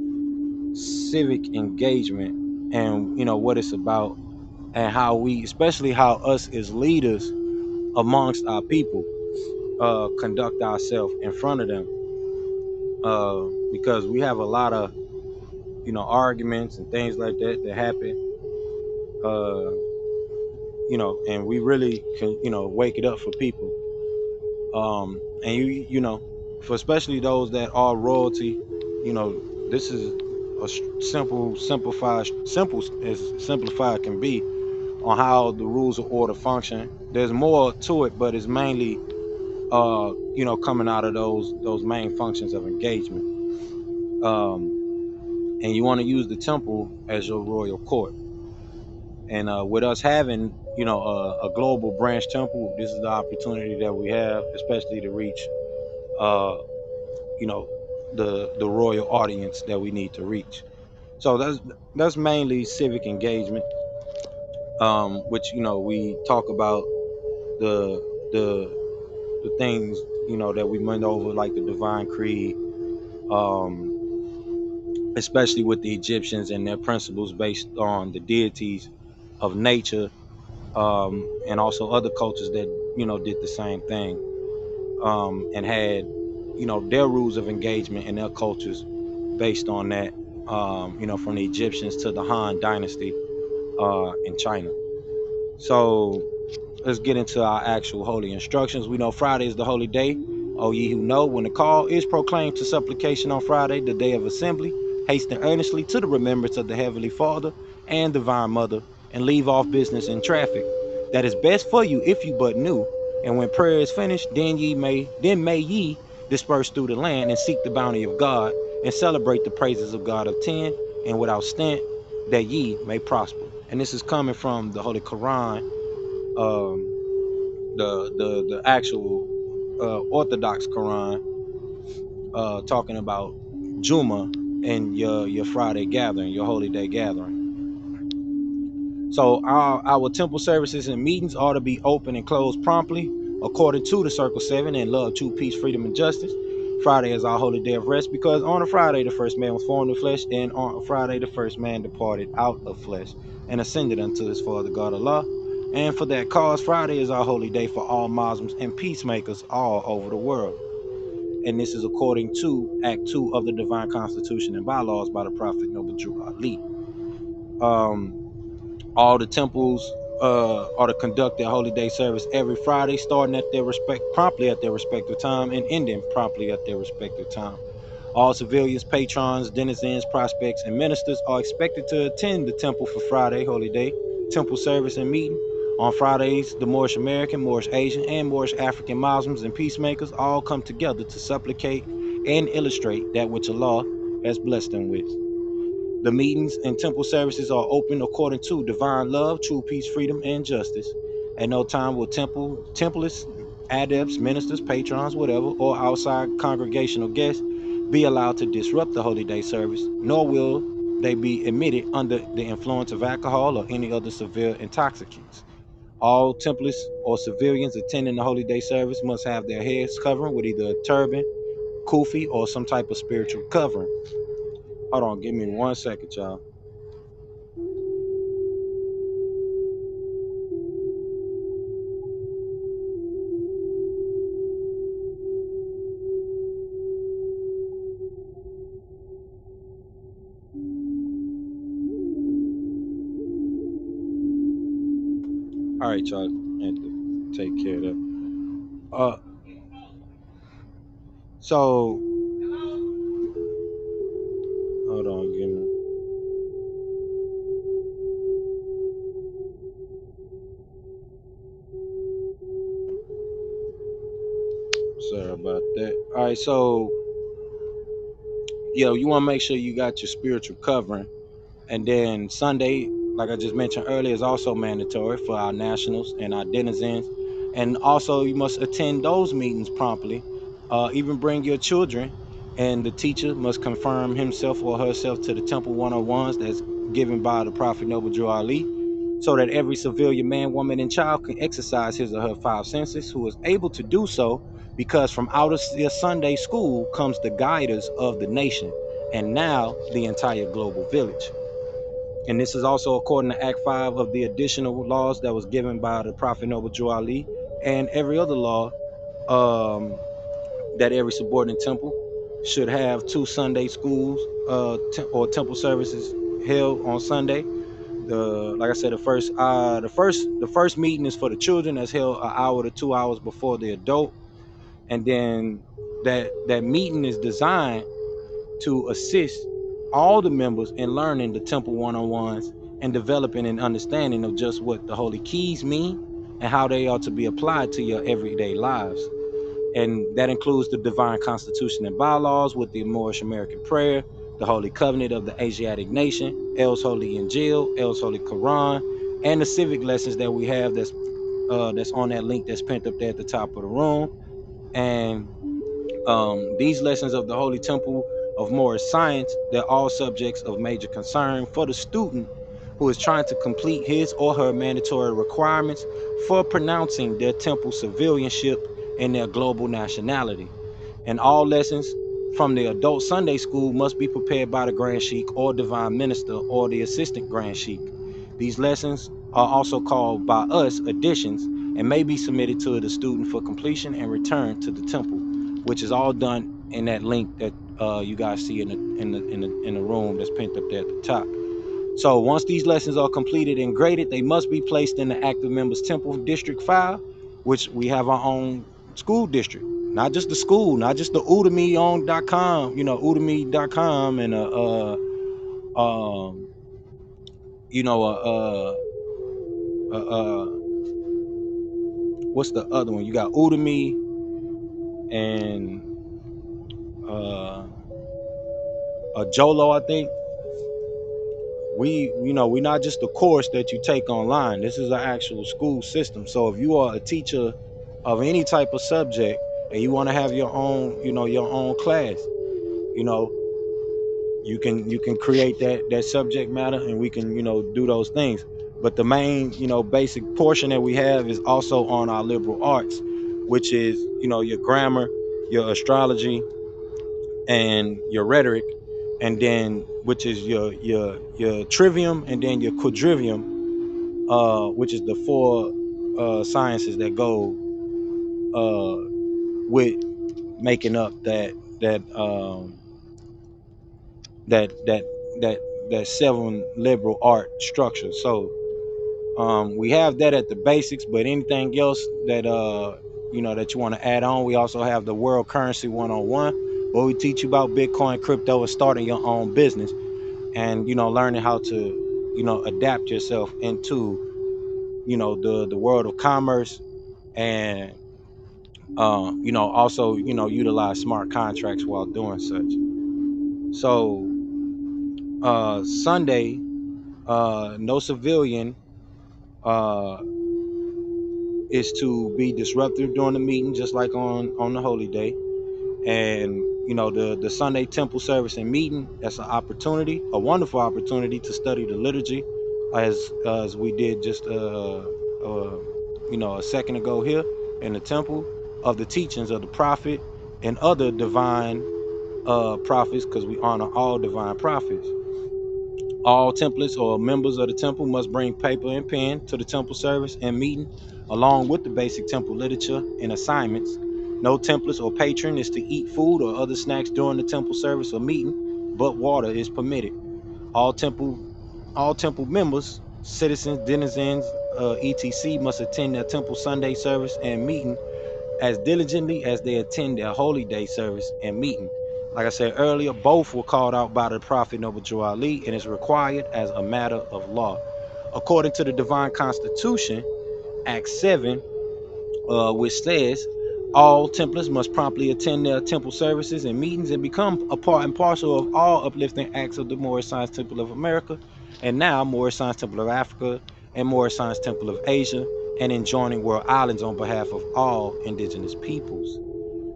civic engagement and what it's about, and how we, especially how us as leaders amongst our people, conduct ourselves in front of them, because we have a lot of arguments and things like that that happen, uh, and we really can wake it up for people, and for especially those that are royalty. This is a simple as simplified can be on how the rules of order function. There's more to it, but it's mainly coming out of those main functions of engagement. And you want to use the temple as your royal court. And with us having a global branch temple, this is the opportunity that we have, especially to reach uh, you know the royal audience that we need to reach. So that's mainly civic engagement, which we talk about the the the things that we went over, like the divine creed, um, especially with the Egyptians and their principles based on the deities of nature, and also other cultures that did the same thing, and had their rules of engagement and their cultures based on that, from the Egyptians to the Han dynasty in China. So let's get into our actual holy instructions. We know Friday is the holy day. O ye who know, when the call is proclaimed to supplication on Friday, the day of assembly, hasten earnestly to the remembrance of the Heavenly Father and Divine Mother, and leave off business and traffic. That is best for you if you but knew. And when prayer is finished, then may ye disperse through the land and seek the bounty of God, and celebrate the praises of God of 10, and without stint, that ye may prosper. And this is coming from the Holy Qur'an, um, the actual Orthodox Quran, talking about Juma and your Friday gathering, your holy day gathering. So our temple services and meetings ought to be open and closed promptly, according to the Circle 7, and love, truth, peace, freedom, and justice. Friday is our holy day of rest, because on a Friday the first man was formed in flesh, and on a Friday the first man departed out of flesh and ascended unto his Father God Allah. And for that cause, Friday is our holy day for all Muslims and peacemakers all over the world. And this is according to Act 2 of the Divine Constitution and Bylaws by the Prophet Noble Drew Ali. All the temples are to conduct their holy day service every Friday, starting promptly at their respective time, and ending promptly at their respective time. All civilians, patrons, denizens, prospects, and ministers are expected to attend the temple for Friday holy day temple service and meeting. On Fridays, the Moorish American, Moorish Asian, and Moorish African Muslims and peacemakers all come together to supplicate and illustrate that which Allah has blessed them with. The meetings and temple services are open according to divine love, true peace, freedom, and justice. At no time will templars adepts, ministers, patrons, whatever, or outside congregational guests be allowed to disrupt the holy day service, nor will they be admitted under the influence of alcohol or any other severe intoxicants. All Templars or civilians attending the holy day service must have their heads covering with either a turban, kufi, or some type of spiritual covering. Hold on, give me 1 second, y'all. All right, y'all. Had to take care of that. Uh, so hold on, give me. Sorry about that. All right, so you want to make sure you got your spiritual covering. And then Sunday, like I just mentioned earlier, is also mandatory for our nationals and our denizens. And also, you must attend those meetings promptly. Even bring your children, and the teacher must confirm himself or herself to the Temple 101s that's given by the Prophet Noble Drew Ali, so that every civilian man, woman, and child can exercise his or her five senses, who is able to do so because from out of their Sunday school comes the guiders of the nation, and now the entire global village. And this is also according to Act 5 of the additional laws that was given by the Prophet Noble Drew Ali, and every other law, um, that every subordinate temple should have two Sunday schools or temple services held on Sunday. Like I said, the first meeting is for the children, that's held an hour to 2 hours before the adult, and then that meeting is designed to assist all the members in learning the temple one-on-ones and developing an understanding of just what the holy keys mean and how they are to be applied to your everyday lives. And that includes the divine constitution and bylaws with the Moorish American prayer, the holy covenant of the Asiatic nation, El's holy Injiyl, El's holy Qur'aan, and the civic lessons that we have that's on that link that's pinned up there at the top of the room. And these lessons of the Holy Temple of Moorish science, they're all subjects of major concern for the student who is trying to complete his or her mandatory requirements for pronouncing their temple civilianship and their global nationality. And all lessons from the adult Sunday school must be prepared by the Grand Sheik or Divine Minister or the Assistant Grand Sheik. These lessons are also called by us additions and may be submitted to the student for completion and return to the temple, which is all done in that link that you guys see in the room that's pinned up there at the top. So once these lessons are completed and graded, they must be placed in the active members temple district file, which we have our own school district, not just the school, not just the udemy.com, udemy.com, and um you know what's the other one? You got Udemy and a Jolo, I think. We're not just a course that you take online. This is an actual school system. So if you are a teacher of any type of subject and you want to have your own class, you know, you can create that subject matter, and we can do those things. But the main basic portion that we have is also on our liberal arts, which is your grammar, your astrology, and your rhetoric, and then which is your trivium, and then your quadrivium, which is the four sciences that go uh, with making up that that that that seven liberal art structure. So we have that at the basics, but anything else that you want to add on, we also have the world currency 101, where we teach you about Bitcoin, crypto, and starting your own business, and learning how to adapt yourself into the world of commerce, and also utilize smart contracts while doing such. So Sunday, no civilian uh is to be disruptive during the meeting, just like on the holy day. And the Sunday temple service and meeting, that's an opportunity, a wonderful opportunity to study the liturgy, as we did just a second ago here in the temple, of the teachings of the prophet and other divine prophets, because we honor all divine prophets. All templates or members of the temple must bring paper and pen to the temple service and meeting, along with the basic temple literature and assignments. No templates or patron is to eat food or other snacks during the temple service or meeting, but water is permitted. All temple members, citizens, denizens, etc., must attend their temple Sunday service and meeting as diligently as they attend their holy day service and meeting. Like I said earlier, both were called out by the prophet Noble Ali and is required as a matter of law. According to the divine constitution, Act 7, which says all templars must promptly attend their temple services and meetings and become a part and parcel of all uplifting acts of the Moorish Science Temple of America, and now Moorish Science Temple of Africa and Moorish Science Temple of Asia, and enjoining world islands on behalf of all indigenous peoples.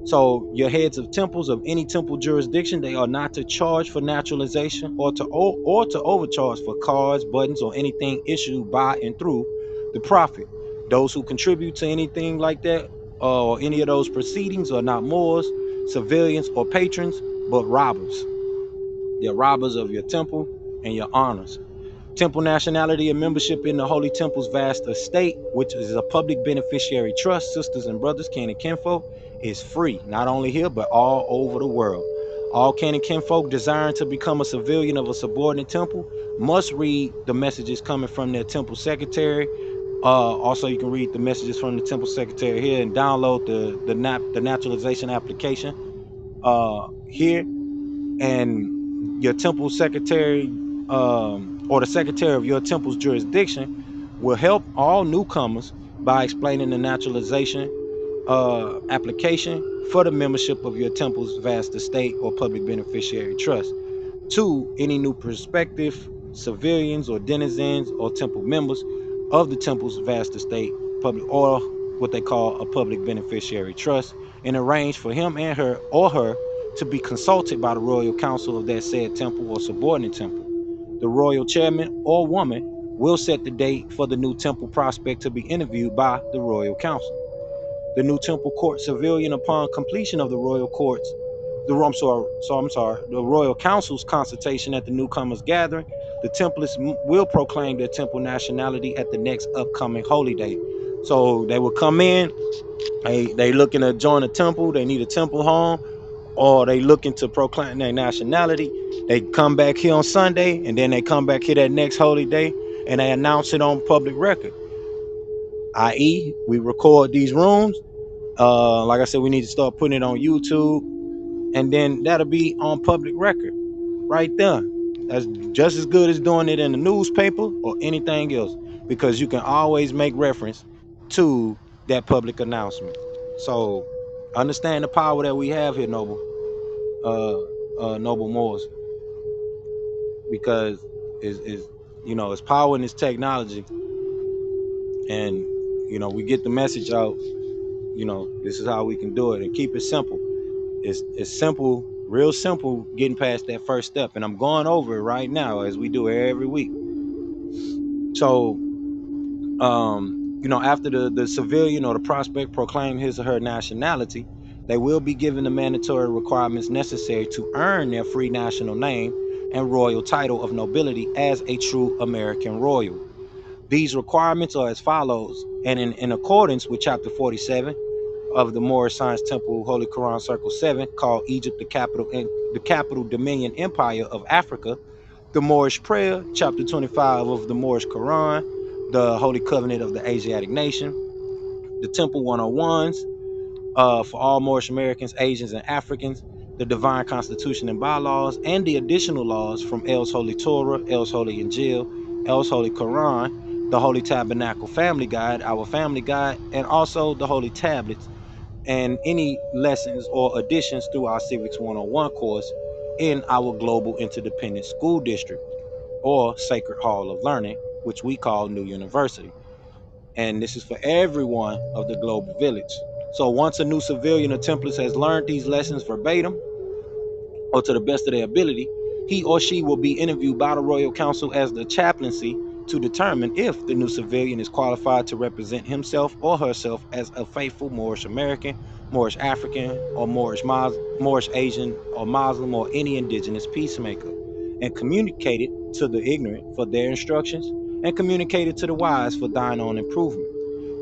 So your heads of temples of any temple jurisdiction, they are not to charge for naturalization or to overcharge for cards, buttons, or anything issued by and through the prophet. Those who contribute to anything like that or any of those proceedings are not Moors, civilians, or patrons, but robbers. They're robbers of your temple and your honors. Temple nationality and membership in the Holy Temple's vast estate, which is a public beneficiary trust, sisters and brothers, kin and kinfolk, is free, not only here, but all over the world. All kin and kinfolk desiring to become a civilian of a subordinate temple must read the messages coming from their temple secretary. Also, you can read the messages from the temple secretary here and download the naturalization application here. And your temple secretary or the secretary of your temple's jurisdiction will help all newcomers by explaining the naturalization application for the membership of your temple's vast estate or public beneficiary trust to any new prospective civilians or denizens or temple members of the temple's vast estate, public, or what they call a public beneficiary trust, and arrange for him and her or her to be consulted by the royal council of that said temple or subordinate temple. The royal chairman or woman will set the date for the new temple prospect to be interviewed by the royal council. The new temple court civilian, upon completion of the royal courts, the royal council's consultation at the newcomers gathering, the templates will proclaim their temple nationality at the next upcoming holy day. So they will come in, they looking to join a temple, they need a temple home, or they looking to proclaim their nationality. They come back here on Sunday, and then they come back here that next holy day, and they announce it on public record. I.e., we record these rooms. Like I said, we need to start putting it on YouTube, and then that'll be on public record right there. That's just as good as doing it in the newspaper or anything else, because you can always make reference to that public announcement. So understand the power that we have here, noble Moors, because it's power in this technology, and we get the message out. This is how we can do it and keep it simple. It's simple, real simple, getting past that first step. And I'm going over it right now as we do every week. So, after the civilian or the prospect proclaim his or her nationality, they will be given the mandatory requirements necessary to earn their free national name and royal title of nobility as a true American royal. These requirements are as follows, and in accordance with Chapter 47 of the Moorish Science Temple Holy Quran Circle 7, called Egypt the capital Dominion Empire of Africa, the Moorish Prayer, Chapter 25 of the Moorish Quran, the Holy Covenant of the Asiatic Nation, the Temple 101s for all Moorish Americans, Asians, and Africans, the Divine Constitution and Bylaws, and the additional laws from El's Holy Torah, El's Holy Injiyl, El's Holy Qur'an, the Holy Tabernacle Family Guide, our Family Guide, and also the Holy Tablets, and any lessons or additions through our Civics 101 course in our Global Interdependent School District or Sacred Hall of Learning, which we call New University. And this is for everyone of the global village. So once a new civilian or template has learned these lessons verbatim, or to the best of their ability, he or she will be interviewed by the Royal Council as the chaplaincy to determine if the new civilian is qualified to represent himself or herself as a faithful Moorish American, Moorish African, or Moorish Asian, or Muslim, or any indigenous peacemaker, and communicate it to the ignorant for their instructions, and communicate it to the wise for thine own improvement.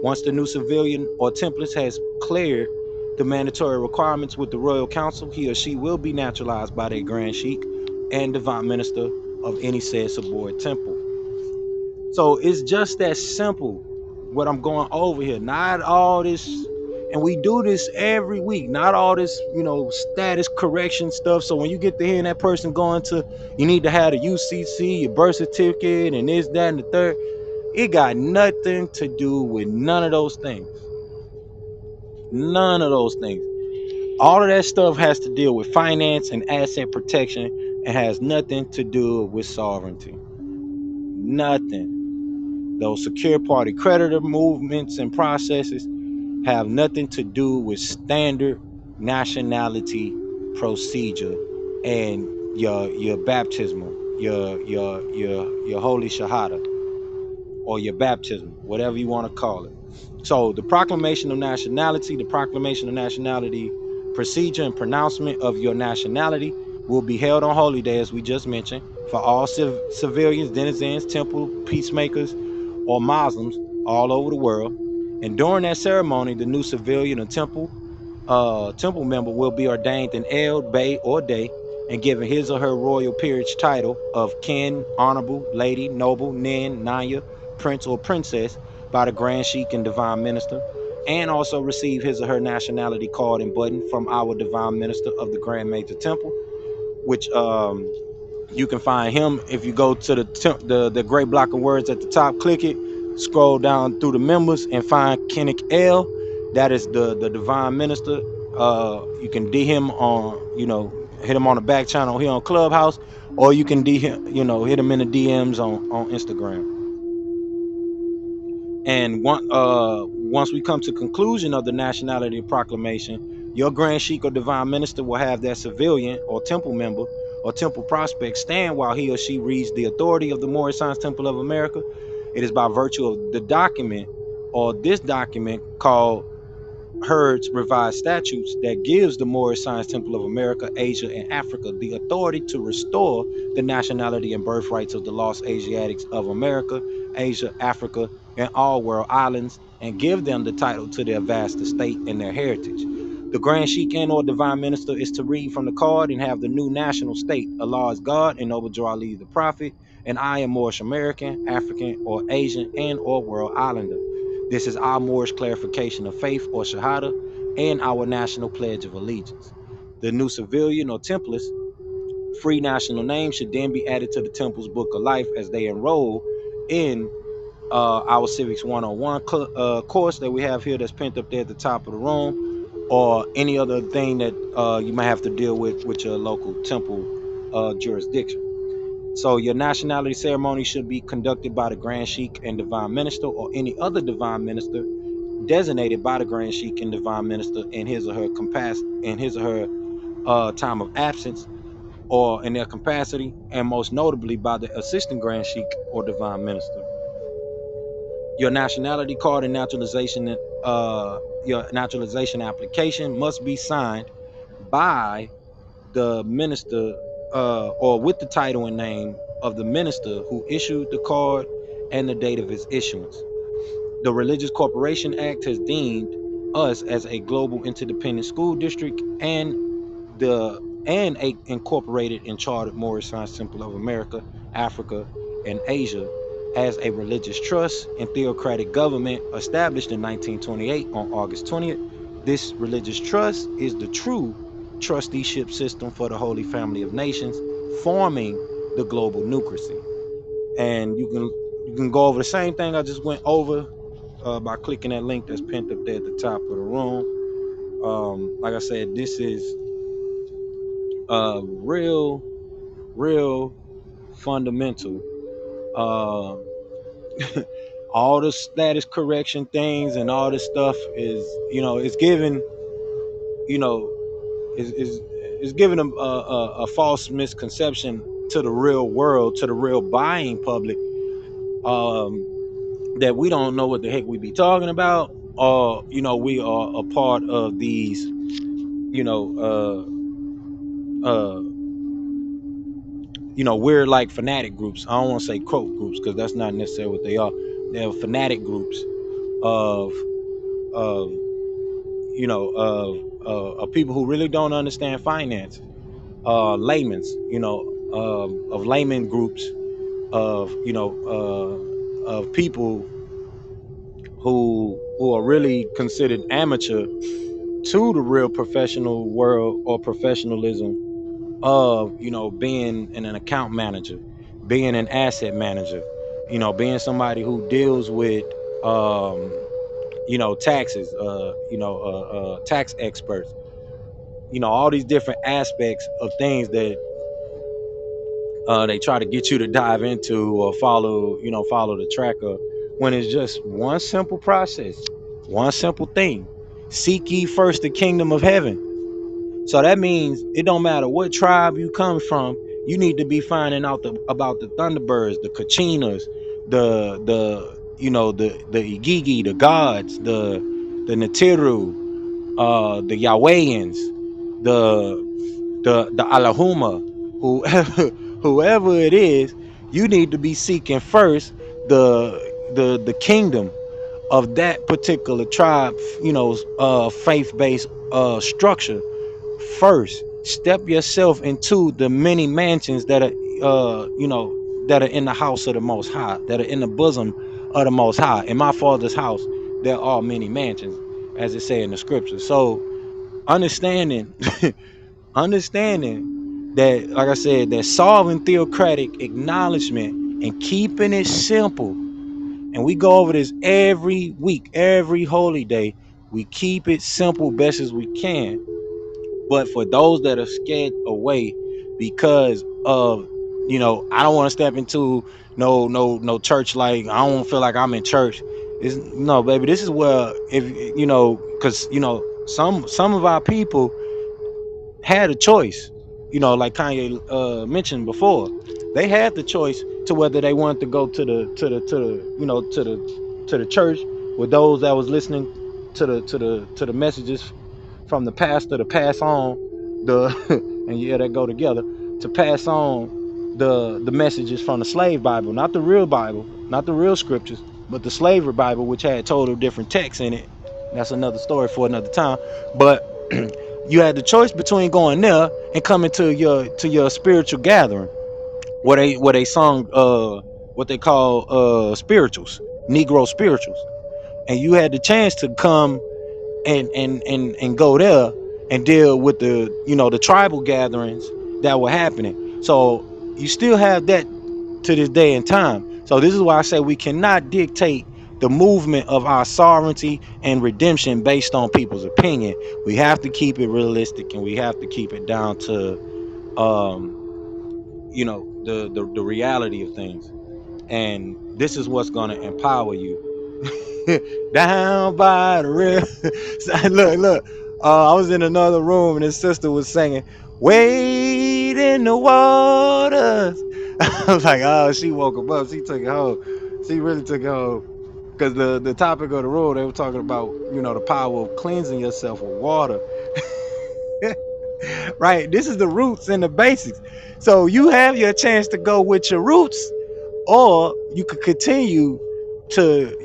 Once the new civilian or template has cleared the mandatory requirements with the Royal Council, he or she will be naturalized by their Grand Sheik and Divine Minister of any said subordinate temple. So it's just that simple what I'm going over here. Not all this, and we do this every week, not all this, status correction stuff. So when you get to hearing that person going to, you need to have the UCC, your birth certificate, and this, that, and the third, it got nothing to do with none of those things. None of those things. All of that stuff has to deal with finance and asset protection and has nothing to do with sovereignty. Nothing. Those secure party creditor movements and processes have nothing to do with standard nationality procedure and your baptismal, your holy shahada, or your baptism, whatever you want to call it. So the proclamation of nationality procedure and pronouncement of your nationality will be held on holy day, as we just mentioned, for all civilians, denizens, temple peacemakers, or Muslims all over the world. And during that ceremony, the new civilian or temple member will be ordained an El, Bey, or Day, and given his or her royal peerage title of Kin, Honorable, Lady, Noble, Nin, Naya, Prince, or Princess by the Grand Sheik and Divine Minister, and also receive his or her nationality card and button from our Divine Minister of the Grand Major Temple, which you can find him if you go to the gray block of words at the top, click it, scroll down through the members, and find Kinnick L. That is the Divine Minister. You can D him on, hit him on the back channel here on Clubhouse, or you can D him, hit him in the DMs on Instagram. And once we come to conclusion of the nationality proclamation, your Grand Sheik or Divine Minister will have that civilian or temple member or temple prospect stand while he or she reads the authority of the Moorish Science Temple of America. It is by virtue of the document, or this document called Hurd's Revised Statutes, that gives the Moorish Science Temple of America, Asia, and Africa the authority to restore the nationality and birthrights of the lost Asiatics of America, Asia, Africa, and all world islands, and give them the title to their vast estate and their heritage. The Grand Sheik and or Divine Minister is to read from the card and have the new national state: Allah is God, and Noble Ali the Prophet, and I am Moorish American, African, or Asian, and or world islander. This is our Moorish clarification of faith, or Shahada, and our national pledge of allegiance. The new civilian or templars free national name should then be added to the temple's book of life as they enroll in our Civics 101 course that we have here, that's pinned up there at the top of the room, or any other thing that you might have to deal with your local temple jurisdiction. So your nationality ceremony should be conducted by the Grand Sheik and Divine Minister, or any other Divine Minister designated by the Grand Sheik and Divine Minister in his or her time of absence, or in their capacity, and most notably by the Assistant Grand Sheik or Divine Minister. Your nationality card and your naturalization application must be signed by the minister, or with the title and name of the minister who issued the card and the date of its issuance. The Religious Corporation Act has deemed us as a global interdependent school district and a incorporated and chartered Moorish Science Temple of America, Africa, and Asia as a religious trust and theocratic government established in 1928 on August 20th. This religious trust is the true trusteeship system for the Holy Family of Nations, forming the global nucracy. And you can go over the same thing I just went over by clicking that link that's pinned up there at the top of the room. Like I said, this is real fundamental. all the status correction things and all this stuff is, it's given, you know, is giving a false misconception to the real world, to the real buying public, um, that we don't know what the heck we be talking about, or we are a part of these, you know, uh, we're like fanatic groups. I don't want to say quote groups because that's not necessarily what they are. They're fanatic groups of of of people who really don't understand finance, layman's, of layman groups of of people who are really considered amateur to the real professional world or professionalism of being an account manager, being an asset manager, being somebody who deals with taxes, tax experts, all these different aspects of things that they try to get you to dive into or follow the track of, when it's just one simple process, one simple thing: seek ye first the kingdom of heaven. So that means it don't matter what tribe you come from, you need to be finding out about the Thunderbirds, the Kachinas, the Igigi, the gods, the Natiru, the Yahwehans, the Allahumma, whoever whoever it is, you need to be seeking first the kingdom of that particular tribe, faith-based structure first. Step yourself into the many mansions that are that are in the house of the Most High, that are in the bosom of the Most High. In my Father's house there are many mansions, as it say in the scripture. So understanding understanding that, like I said, that solving theocratic acknowledgement and keeping it simple. And we go over this every week, every holy day. We keep it simple best as we can. But for those that are scared away because of, I don't want to step into no church, like I don't feel like I'm in church. It's no, baby. This is where, if because some of our people had a choice, like Kanye mentioned before. They had the choice to whether they wanted to go to the church with those that was listening to the messages from the pastor, to pass on the and yeah, that go together, to pass on the messages from the slave Bible, not the real Bible, not the real scriptures, but the slavery Bible, which had total different texts in it. That's another story for another time. But you had the choice between going there and coming to your spiritual gathering, where they sung what they call spirituals, Negro spirituals. And you had the chance to come and go there and deal with the tribal gatherings that were happening. So you still have that to this day and time. So this is why I say we cannot dictate the movement of our sovereignty and redemption based on people's opinion. We have to keep it realistic, and we have to keep it down to the reality of things. And this is what's going to empower you. Down by the river. Look. I was in another room and his sister was singing, "Wade in the waters." I was like, oh, she woke him up. She took it home. She really took it home. Because the topic of the room, they were talking about, the power of cleansing yourself with water. Right? This is the roots and the basics. So you have your chance to go with your roots, or you could continue to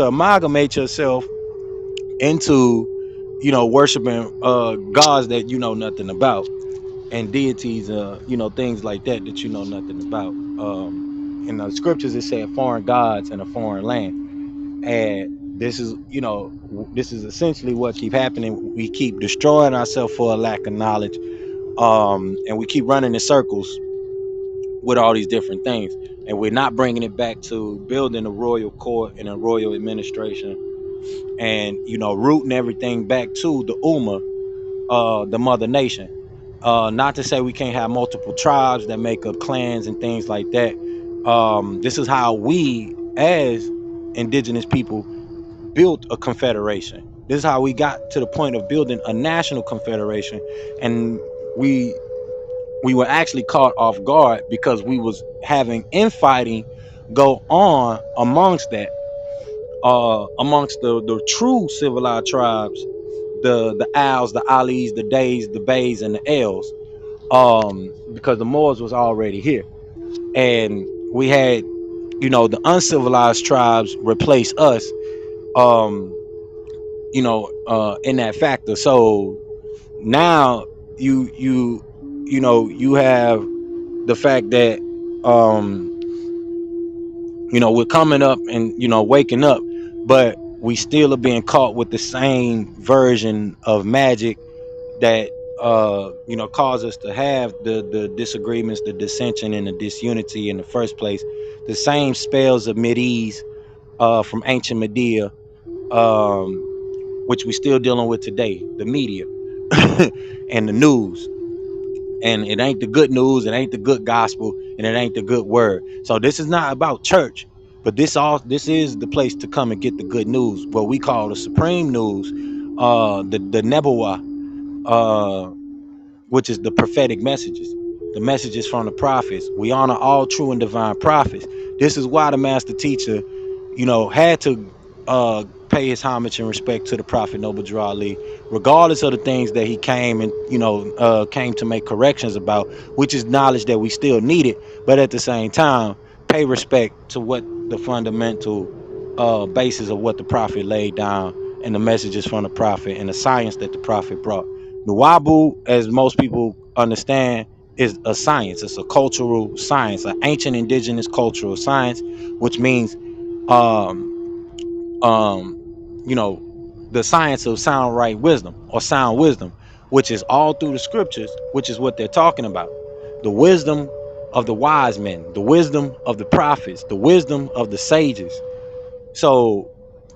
amalgamate yourself into worshiping gods that you know nothing about, and deities, things like that you know nothing about. In the scriptures it said foreign gods in a foreign land. And this is essentially what keep happening. We keep destroying ourselves for a lack of knowledge, and we keep running in circles with all these different things, and we're not bringing it back to building a royal court and a royal administration, and rooting everything back to the the mother nation. Not to say we can't have multiple tribes that make up clans and things like that. This is how we as indigenous people, built a confederation. This is how we got to the point of building a national confederation, and we were actually caught off guard because we was having infighting go on amongst that, amongst the true civilized tribes, the Als, the Alis, the Days, the Bays, and the Els, because the Moors was already here, and we had, the uncivilized tribes replace us, um, in that factor. So now you have the fact that, um we're coming up and waking up, but we still are being caught with the same version of magic that cause us to have the disagreements, the dissension, and the disunity in the first place. The same spells of Mideast, from ancient Medea, um which we still dealing with today, the media and the news. And it ain't the good news, it ain't the good gospel, and it ain't the good word. So this is not about church, but this is the place to come and get the good news, what we call the supreme news, the Nebuah, uh which is the prophetic messages, the messages from the prophets. We honor all true and divine prophets. This is why the master teacher, had to pay his homage and respect to the prophet Noble Drew Ali, regardless of the things that he came and came to make corrections about, which is knowledge that we still needed, but at the same time, pay respect to what the fundamental basis of what the prophet laid down, and the messages from the prophet, and the science that the prophet brought. Nuwabu, as most people understand, is a science. It's a cultural science, an ancient indigenous cultural science, which means, um, um, you know, the science of sound right wisdom, or sound wisdom, which is all through the scriptures, which is what they're talking about. The wisdom of the wise men, the wisdom of the prophets, the wisdom of the sages. So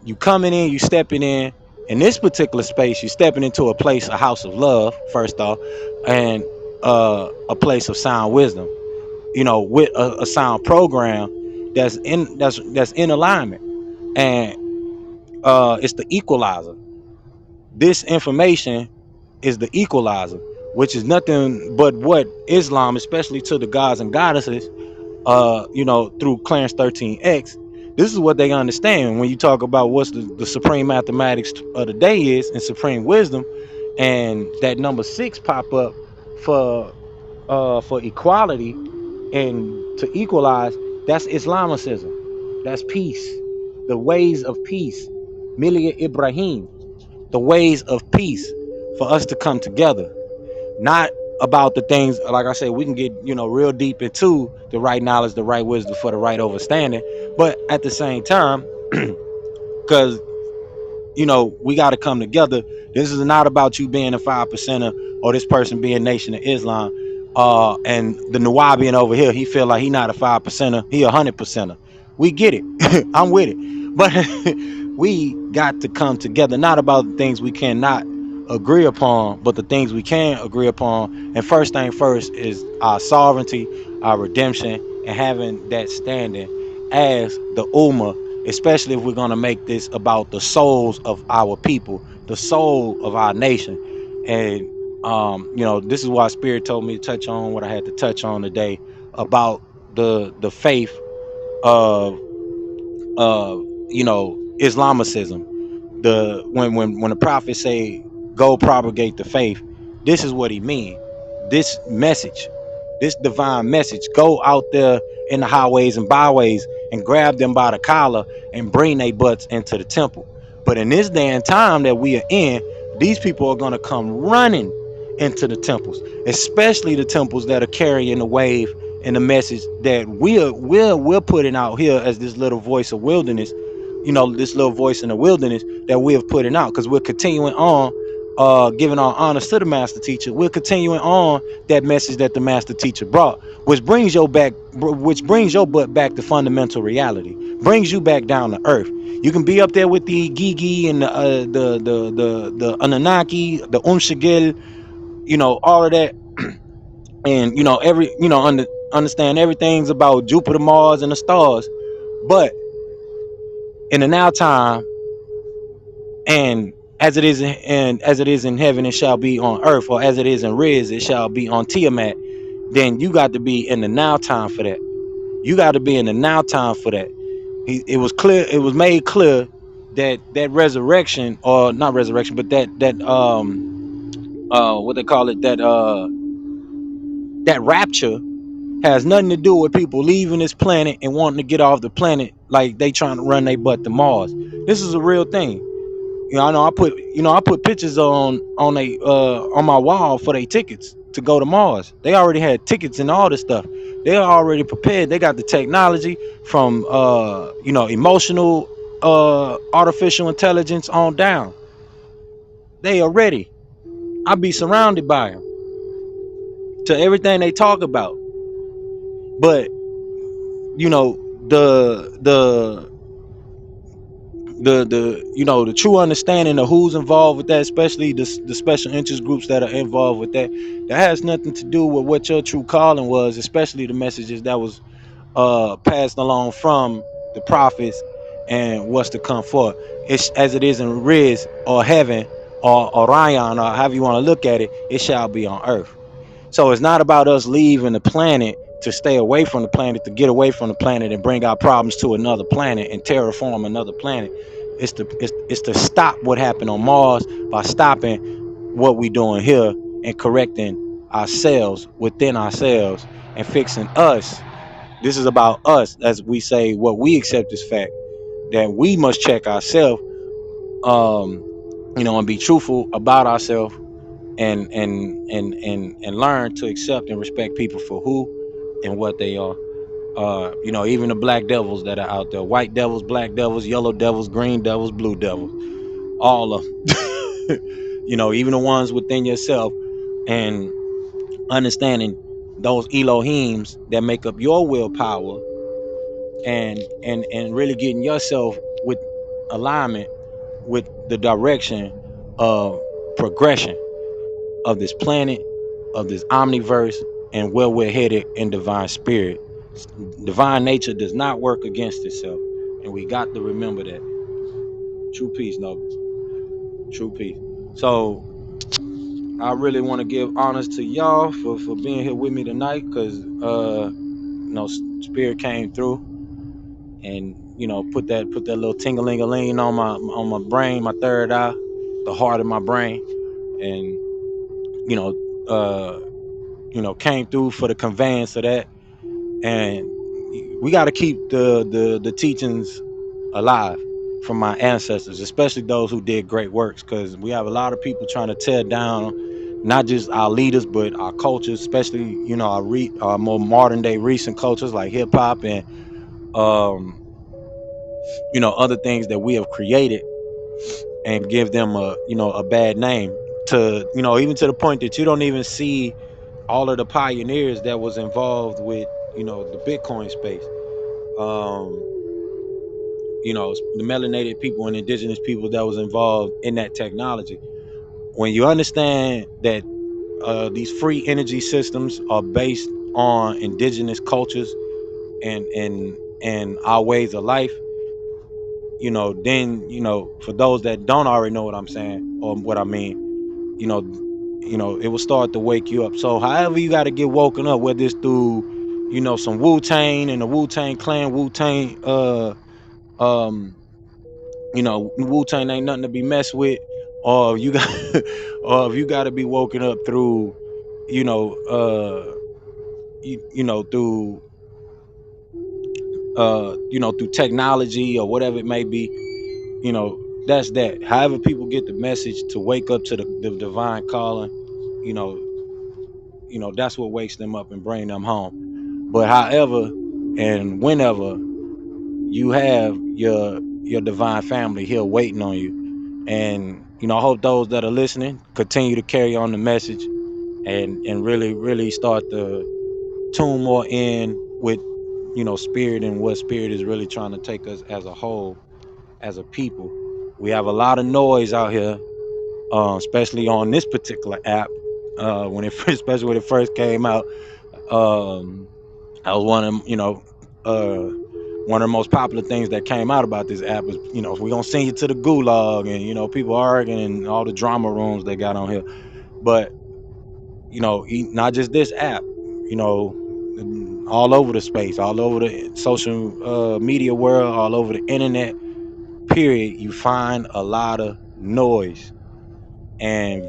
you coming in, you stepping in this particular space, you stepping into a place, a house of love, first off, and a place of sound wisdom, with a sound program that's in alignment. And it's the equalizer. This information is the equalizer, which is nothing but what Islam, especially to the gods and goddesses, through Clarence 13X, this is what they understand when you talk about what's the supreme mathematics of the day is, and supreme wisdom, and that number 6 pop up for equality and to equalize. That's Islamicism. That's peace. The ways of peace. Milia Ibrahim. The ways of peace, for us to come together. Not about the things, like I said, we can get real deep into the right knowledge, the right wisdom for the right understanding, but at the same time, because we got to come together. This is not about you being a 5%er, or this person being Nation of Islam, and the Nawabian over here, he feel like he not a 5%er, he 100%er. We get it. I'm with it, but we got to come together, not about the things we cannot agree upon, but the things we can agree upon. And first thing first is our sovereignty, our redemption, and having that standing as the Ummah, especially if we're going to make this about the souls of our people, the soul of our nation. And this is why Spirit told me to touch on what I had to touch on today about the faith of Islamicism. When the prophet say go propagate the faith, this is what he mean. This message, this divine message, go out there in the highways and byways and grab them by the collar and bring their butts into the temple. But in this day and time that we are in, these people are going to come running into the temples, especially the temples that are carrying the wave and the message that we're putting out here as this little voice of wilderness, this little voice in the wilderness that we have putting out, because we're continuing on giving our honors to the master teacher. We're continuing on that message that the master teacher brought, which brings your butt back to fundamental reality, brings you back down to earth. You can be up there with the Gigi and the Anunnaki, the Umshigil, all of that, and understand everything's about Jupiter, Mars, and the stars, but in the now time, and as it is in heaven, it shall be on earth, or as it is in Riz, it shall be on Tiamat. Then you got to be in the now time for that. You got to be in the now time for that. It was clear. It was made clear that resurrection, or not resurrection, but that what they call it, that rapture has nothing to do with people leaving this planet and wanting to get off the planet like they trying to run their butt to Mars. This is a real thing. I know I put pictures on my wall for their tickets to go to Mars. They already had tickets and all this stuff. They're already prepared. They got the technology from emotional artificial intelligence on down. They are ready. I be surrounded by them to everything they talk about. But you know the true understanding of who's involved with that, especially the special interest groups that are involved with that has nothing to do with what your true calling was, especially the messages that was passed along from the prophets and what's to come forth. It's as it is in Riz or heaven or Orion, or however you want to look at it, it shall be on earth. So it's not about us leaving the planet to stay away from the planet, to get away from the planet and bring our problems to another planet and terraform another planet. It's to stop what happened on Mars by stopping what we doing here and correcting ourselves within ourselves and fixing us. This is about us, as we say, what we accept as fact, that we must check ourselves, um, and be truthful about ourselves, and learn to accept and respect people for who and what they are. Even the black devils that are out there, white devils, black devils, yellow devils, green devils, blue devils, all of them. Even the ones within yourself, and understanding those Elohims that make up your willpower, and really getting yourself with alignment with the direction of progression of this planet, of this omniverse, and where we're headed in divine spirit. Divine nature does not work against itself, and we got to remember that. True peace, nobles. True peace. So I really want to give honors to y'all for being here with me tonight, because spirit came through and put that little ting-a-ling-a-ling on my brain, my third eye, the heart of my brain, and you know uh came through for the conveyance of that. And we got to keep the teachings alive from my ancestors, especially those who did great works, because we have a lot of people trying to tear down not just our leaders but our cultures, especially our more modern day recent cultures like hip-hop and um other things that we have created, and give them a bad name, to even to the point that you don't even see all of the pioneers that was involved with the Bitcoin space, um the melanated people and indigenous people that was involved in that technology. When you understand that these free energy systems are based on indigenous cultures and our ways of life, then for those that don't already know what I'm saying or what I mean, you know it will start to wake you up. So however you got to get woken up, whether it's through some Wu-Tang and the Wu-Tang clan, Wu-Tang Wu-Tang ain't nothing to be messed with, or you got or if you got to be woken up through you know uh through through technology or whatever it may be, that's that. However people get the message to wake up to the divine calling, you know that's what wakes them up and bring them home. But however and whenever you have your divine family here waiting on you, and I hope those that are listening continue to carry on the message, and really start to tune more in with spirit, and what spirit is really trying to take us as a whole, as a people. We have a lot of noise out here, especially on this particular app. When it especially when it first came out, I was one of uh one of the most popular things that came out about this app is, if we're gonna send you to the gulag and people arguing and all the drama rooms they got on here. But not just this app, all over the space, all over the social media world, all over the internet, period, you find a lot of noise. And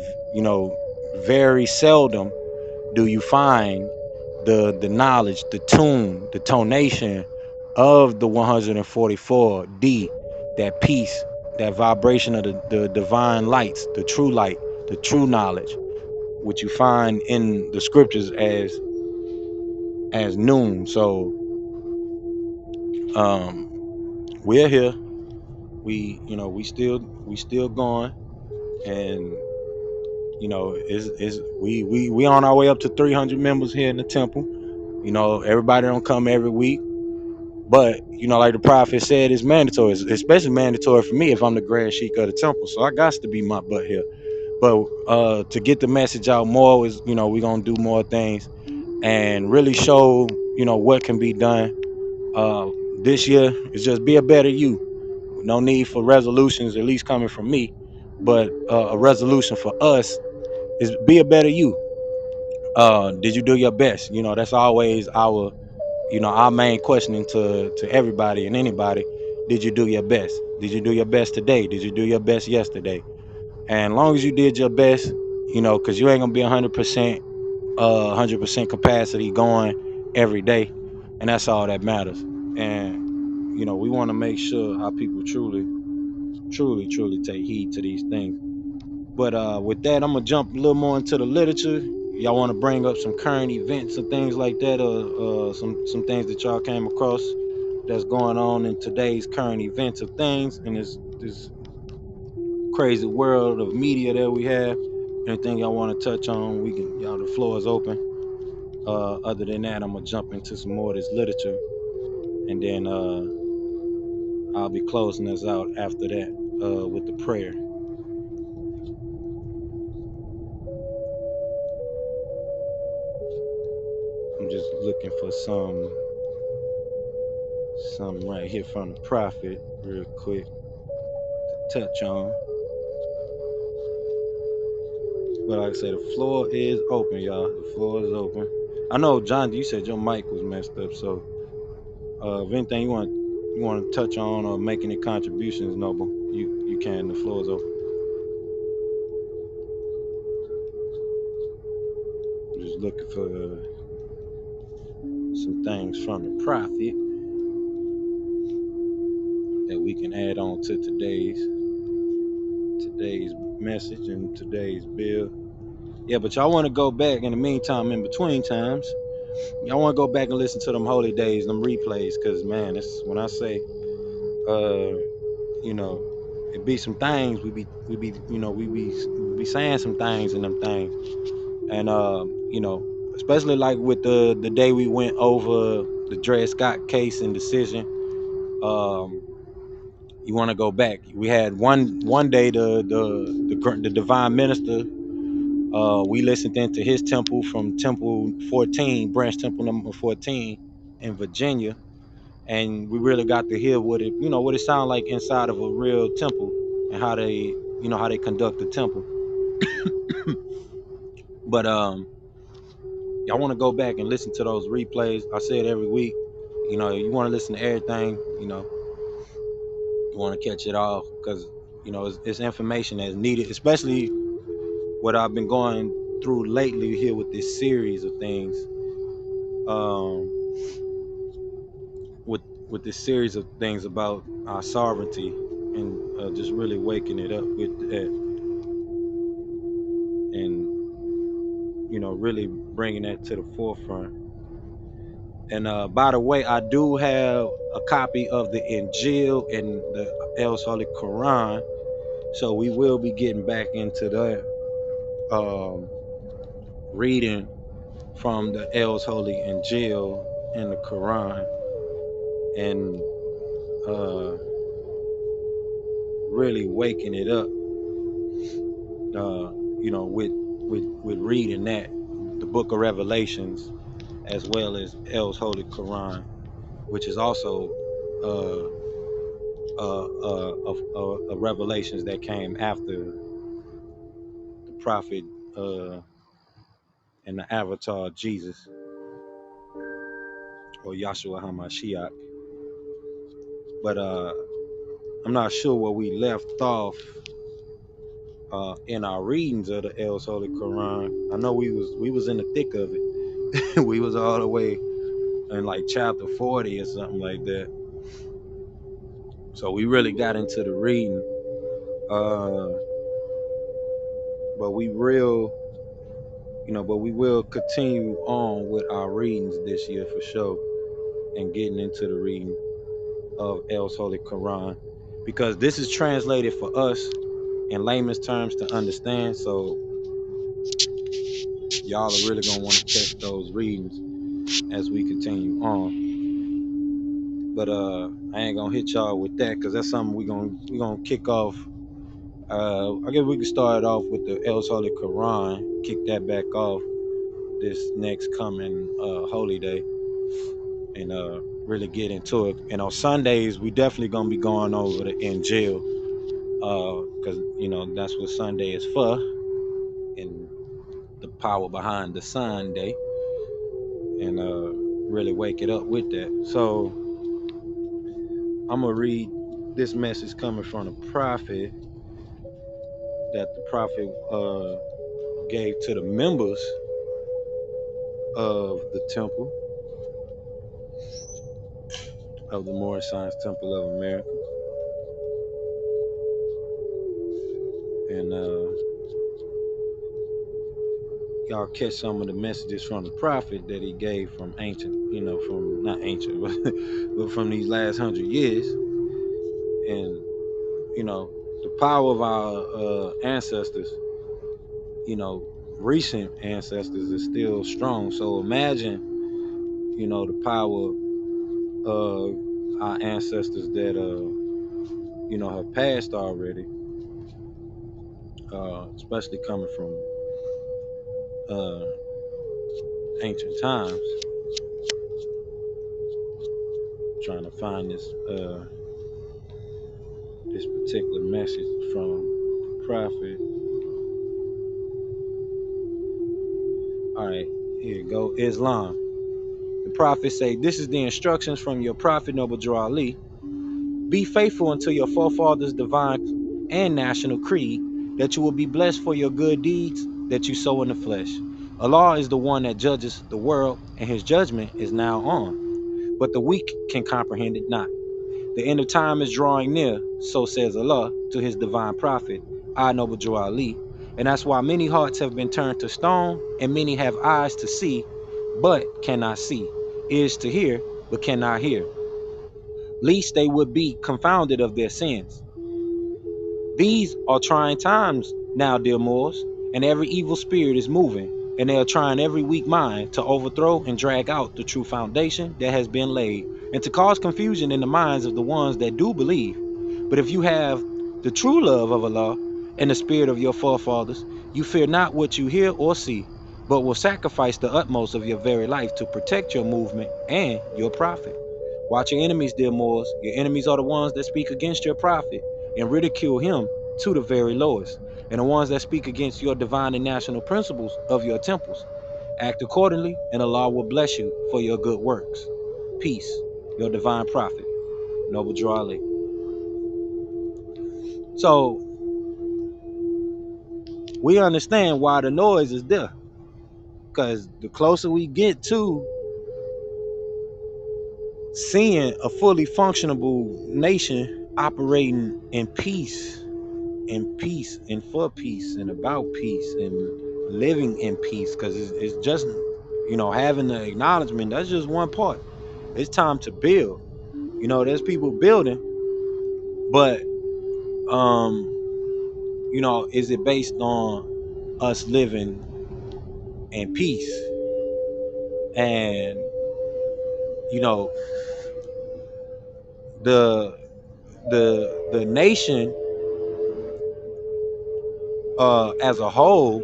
very seldom do you find the knowledge, the tune, the tonation of the 144D, that peace, that vibration of the divine lights, the true light, the true knowledge, which you find in the scriptures as noon. So we're here. We still going, and is we on our way up to 300 members here in the temple. Everybody don't come every week, but like the prophet said, it's mandatory. It's especially mandatory for me if I'm the grand sheik of the temple. So I got to be my butt here. But to get the message out more is, we're gonna do more things and really show what can be done. This year is just be a better you. No need for resolutions, at least coming from me, but a resolution for us is be a better you. Did you do your best? That's always our main questioning to everybody and anybody. Did you do your best? Did you do your best today? Did you do your best yesterday? And as long as you did your best, because you ain't gonna be 100% capacity going every day, and that's all that matters. And we want to make sure our people truly, truly, truly take heed to these things. But with that, I'm gonna jump a little more into the literature. Y'all want to bring up some current events and things like that, or some things that y'all came across that's going on in today's current events of things in this crazy world of media that we have. Anything y'all want to touch on, y'all, the floor is open. Other than that, I'm gonna jump into some more of this literature, and then I'll be closing us out after that with the prayer. I'm just looking for something right here from the prophet real quick to touch on. But like I said, the floor is open, y'all. The floor is open. I know, John, you said your mic was messed up, so if anything you want to touch on or make any contributions, Noble, you can. The floor is open. I'm just looking for some things from the prophet that we can add on to today's message and today's bill. Yeah, but y'all want to go back in the meantime, in between times. Y'all want to go back and listen to them holy days, them replays, because man, it's when I say, it be some things we be saying some things in them things, and especially like with the day we went over the Dred Scott case and decision. You want to go back. We had one day the divine minister. We listened into his temple from Temple 14, branch temple number 14 in Virginia, and we really got to hear what it sounded like inside of a real temple and how they conduct the temple. But y'all want to go back and listen to those replays. I say it every week. You want to listen to everything. You want to catch it all because it's information that's needed, especially what I've been going through lately here with this series of things. With this series of things about our sovereignty and just really waking it up with that, and really bringing that to the forefront. And by the way, I do have a copy of the Injiyl and the El's Holy Qur'aan, so we will be getting back into that, reading from the El's Holy Injiyl and the Qur'an, and really waking it up, with reading that, the Book of Revelations, as well as El's Holy Qur'an, which is also uh, of revelations that came after the prophet and the avatar Jesus or Yahshua HaMashiach. But I'm not sure where we left off in our readings of the El's Holy Quran. I know we was in the thick of it. We was all the way in like chapter 40 or something like that. So we really got into the reading. But we will continue on with our readings this year for sure, and getting into the reading of El's Holy Quran, because this is translated for us in layman's terms to understand. So y'all are really gonna want to catch those readings as we continue on. But I ain't gonna hit y'all with that because that's something we gonna kick off. I guess we can start off with the El's Holy Quran, kick that back off this next coming holy day, and really get into it. And on Sundays, we definitely gonna be going over the Injiyl, because that's what Sunday is for, and the power behind the Sunday, and really wake it up with that. So I'm gonna read this message coming from the prophet that the prophet gave to the members of the temple of the Moorish Science Temple of America. And y'all catch some of the messages from the prophet that he gave from ancient, from not ancient, but from these last 100 years. And, the power of our ancestors, recent ancestors is still strong. So imagine, the power of our ancestors that, have passed already, especially coming from ancient times. Trying to find this particular message from the prophet. All right, here you go. Islam. The prophet say, "This is the instructions from your prophet Noble Ali. Be faithful unto your forefathers' divine and national creed, that you will be blessed for your good deeds that you sow in the flesh. Allah is the one that judges the world, and his judgment is now on. But the weak can comprehend it not. The end of time is drawing near, so says Allah to his divine prophet, I Noble Ali. And that's why many hearts have been turned to stone, and many have eyes to see, but cannot see, ears to hear, but cannot hear, lest they would be confounded of their sins. These are trying times now, dear Moors, and every evil spirit is moving, and they are trying every weak mind to overthrow and drag out the true foundation that has been laid, and to cause confusion in the minds of the ones that do believe. But if you have the true love of Allah and the spirit of your forefathers, you fear not what you hear or see, but will sacrifice the utmost of your very life to protect your movement and your prophet. Watch your enemies, dear Moors. Your enemies are the ones that speak against your prophet and ridicule him to the very lowest, and the ones that speak against your divine and national principles of your temples. Act accordingly, and Allah will bless you for your good works. Peace, your divine prophet, Noble Ali. So we understand why the noise is there, because the closer we get to seeing a fully functionable nation operating in peace and for peace and about peace and living in peace, because it's just having the acknowledgement, that's just one part. It's time to build. There's people building, but is it based on us living in peace? And the the nation as a whole,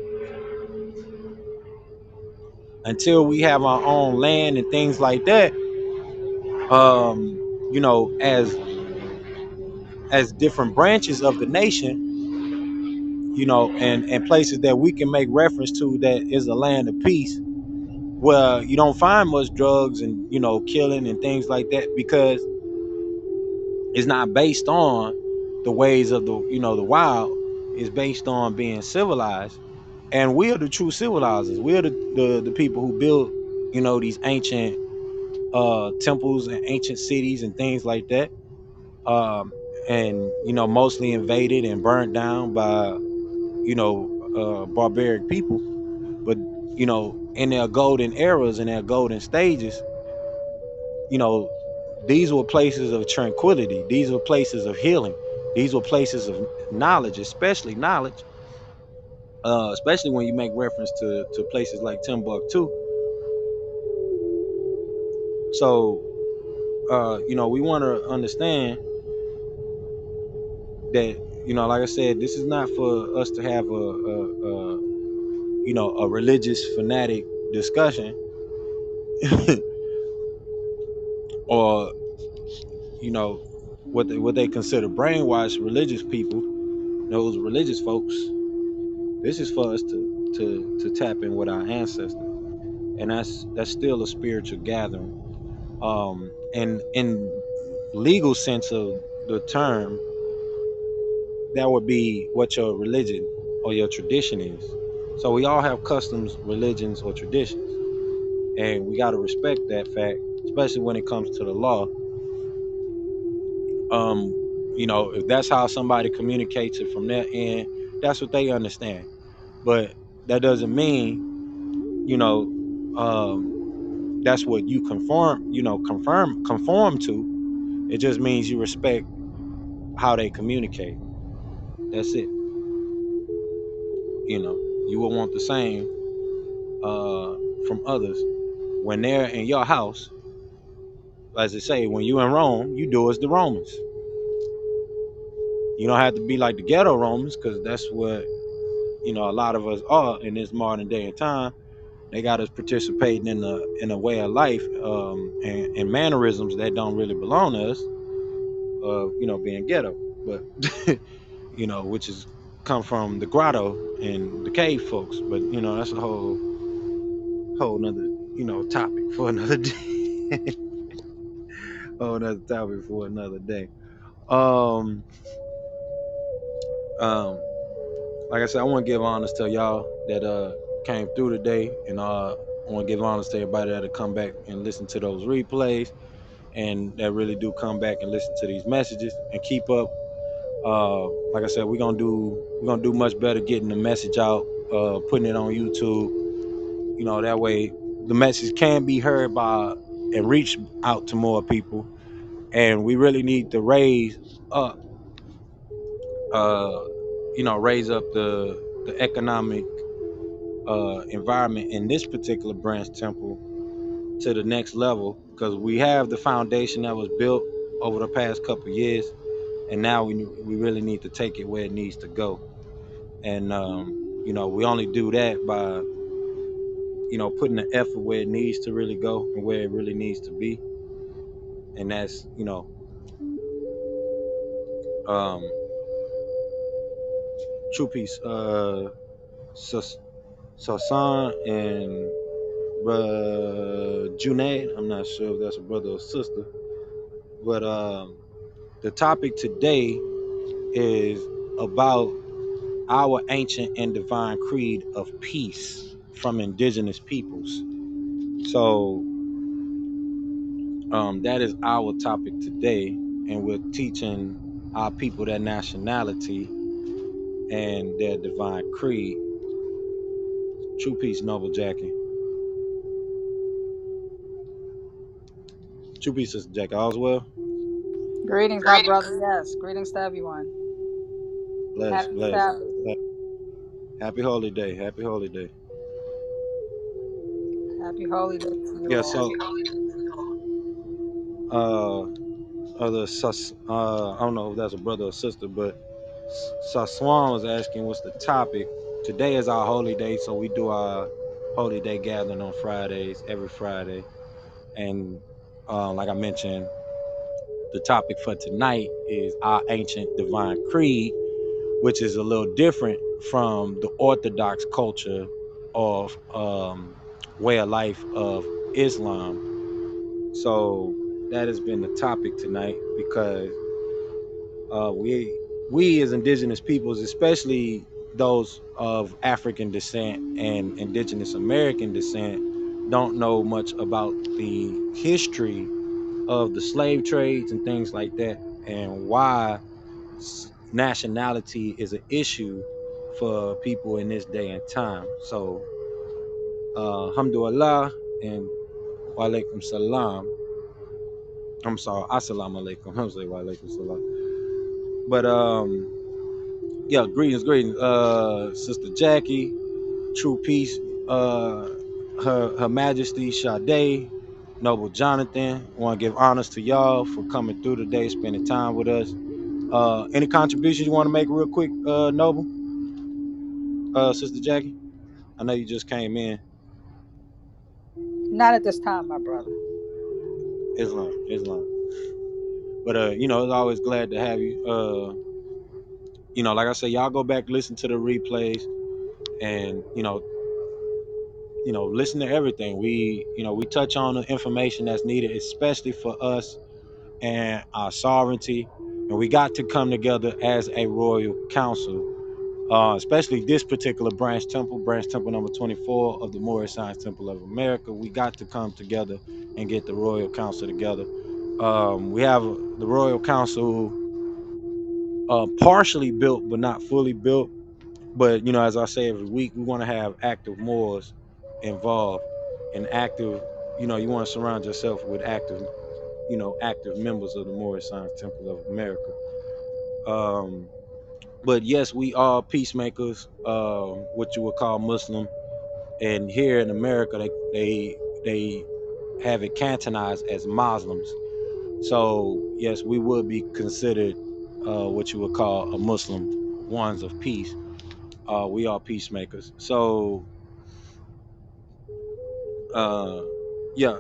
until we have our own land and things like that, you know, as different branches of the nation, you know, and places that we can make reference to that is a land of peace, where you don't find much drugs and, you know, killing and things like that, because it's not based on the ways of the, you know, the wild. It's based on being civilized. And we are the true civilizers. We are the people who built, you know, these ancient temples and ancient cities and things like that. Um, and, you know, mostly invaded and burnt down by, you know, barbaric people. But, you know, in their golden eras and their golden stages, you know, these were places of tranquility. These were places of healing. These were places of knowledge, especially knowledge. Especially when you make reference to places like Timbuktu. So, you know, we want to understand that, you know, like I said, this is not for us to have a you know, a religious fanatic discussion, or, you know, what they consider brainwashed religious people, those religious folks. This is for us to tap in with our ancestors, and that's still a spiritual gathering. And in legal sense of the term, that would be what your religion or your tradition is. So we all have customs, religions, or traditions, and we got to respect that fact, especially when it comes to the law. Um, you know, if that's how somebody communicates it from their end, that's what they understand. But that doesn't mean, you know, that's what you conform to. It just means you respect how they communicate. That's it. You know, you will want the same uh, from others when they're in your house. As they say, when you in Rome, you do as the Romans. You don't have to be like the ghetto Romans, because that's what, you know, a lot of us are in this modern day and time. They got us participating in a way of life, and mannerisms that don't really belong to us. You know, being ghetto, but you know, which is come from the grotto and the cave folks. But, you know, that's a whole nother, you know, topic for another day. Whole another topic for another day. Um, um, like I said, I want to give honors to y'all that came through today, and I want to give honors to everybody that'll come back and listen to those replays, and that really do come back and listen to these messages and keep up. Like I said, we're gonna do much better getting the message out, putting it on YouTube. You know, that way the message can be heard by and reach out to more people. And we really need to up, uh, raise up the economic environment in this particular branch temple to the next level, because we have the foundation that was built over the past couple of years, and now we really need to take it where it needs to go. And you know, we only do that by, you know, putting the effort where it needs to really go and where it really needs to be. And that's, you know, um true peace. Sasan and Junaid, I'm not sure if that's a brother or sister, but the topic today is about our ancient and divine creed of peace from indigenous peoples. So that is our topic today, and we're teaching our people their nationality and their divine creed. True peace, Noble Jackie. True peace, Sister Jackie. All's well. Greetings, my brother. Yes, greetings to everyone. Bless, Happy bless, Sabbath. bless. Happy holy day. Happy holy day. Happy holy day to you Yeah. all. So, uh, I don't know if that's a brother or sister, but Saswan was asking what's the topic. Today is our holy day, so we do our holy day gathering on Fridays, every Friday. And like I mentioned, the topic for tonight is our ancient divine creed, which is a little different from the orthodox culture of way of life of Islam. So that has been the topic tonight because we as indigenous peoples, especially those of African descent and indigenous American descent, don't know much about the history of the slave trades and things like that, and why nationality is an issue for people in this day and time. So, alhamdulillah and wa alaikum salam. I'm sorry, assalamu alaikum. I was like wa alaikum salam. But yeah, greetings, Sister Jackie, True Peace, Her Majesty Sade, Noble Jonathan. Want to give honors to y'all for coming through today, spending time with us. Any contributions you want to make real quick, Noble? Sister Jackie? I know you just came in. Not at this time, my brother. Islam. But it's always glad to have you. Like I said, y'all go back, listen to the replays, and listen to everything. We touch on the information that's needed, especially for us and our sovereignty. And we got to come together as a royal council, especially this particular branch temple number 24 of the Moorish Science Temple of America. We got to come together and get the royal council together. We have the royal council partially built, but not fully built. But as I say every week, we want to have active Moors involved and active. You want to surround yourself with active members of the Moorish Science Temple of America. But yes, we are peacemakers, what you would call Muslim, and here in America, they have it cantonized as Muslims. So yes, we would be considered what you would call a Muslim, ones of peace. We are peacemakers. So yeah,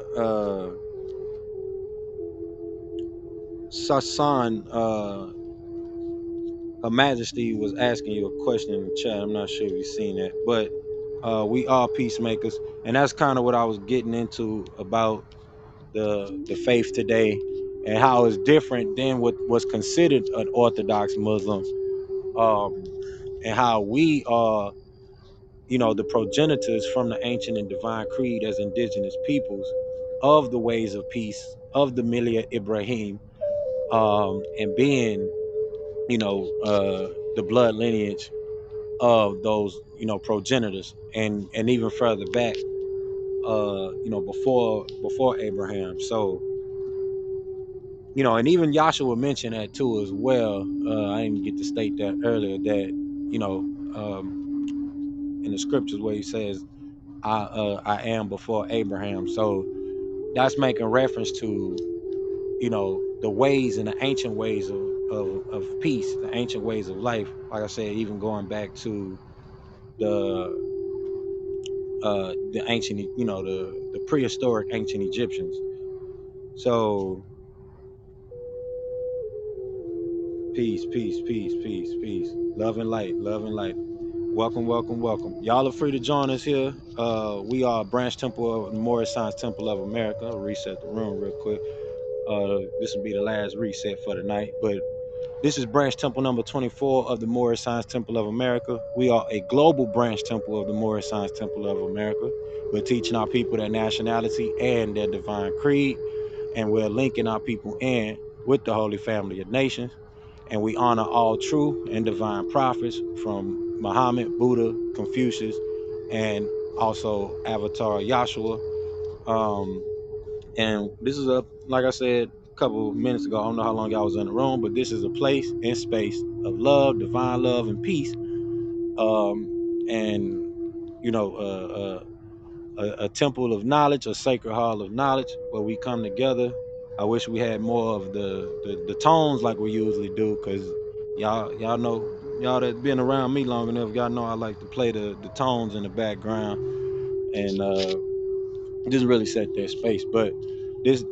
Sasan, Her Majesty was asking you a question in the chat. I'm not sure if you've seen that, but we are peacemakers, and that's kind of what I was getting into about the faith today and how it's different than what was considered an Orthodox Muslim, um, and how we are, the progenitors from the ancient and divine creed as indigenous peoples of the ways of peace of the Milia Ibrahim, and being, the blood lineage of those, progenitors, and even further back, before Abraham. So, and even Joshua mentioned that too as well. I didn't get to state that earlier, that in the scriptures where he says, I am before Abraham. So that's making reference to, the ways and the ancient ways of peace, the ancient ways of life. Like I said, even going back to the ancient, the prehistoric ancient Egyptians. So peace, peace, peace, peace, peace. Love and light, love and light. Welcome, welcome, welcome. Y'all are free to join us here. We are Branch Temple of the Moorish Science Temple of America. I'll reset the room real quick. This will be the last reset for the night, but this is branch temple number 24 of the Moorish Science Temple of America. We are a global branch temple of the Moorish Science Temple of America. We're teaching our people their nationality and their divine creed, and we're linking our people in with the Holy Family of Nations. And we honor all true and divine prophets from Muhammad, Buddha, Confucius, and also Avatar Yahshua. And this is like I said a couple minutes ago, I don't know how long y'all was in the room, but this is a place and space of love, divine love, and peace. And a temple of knowledge, a sacred hall of knowledge, where we come together. I wish we had more of the tones like we usually do, because y'all know, y'all that been around me long enough, y'all know I like to play the tones in the background and just really set that space. But this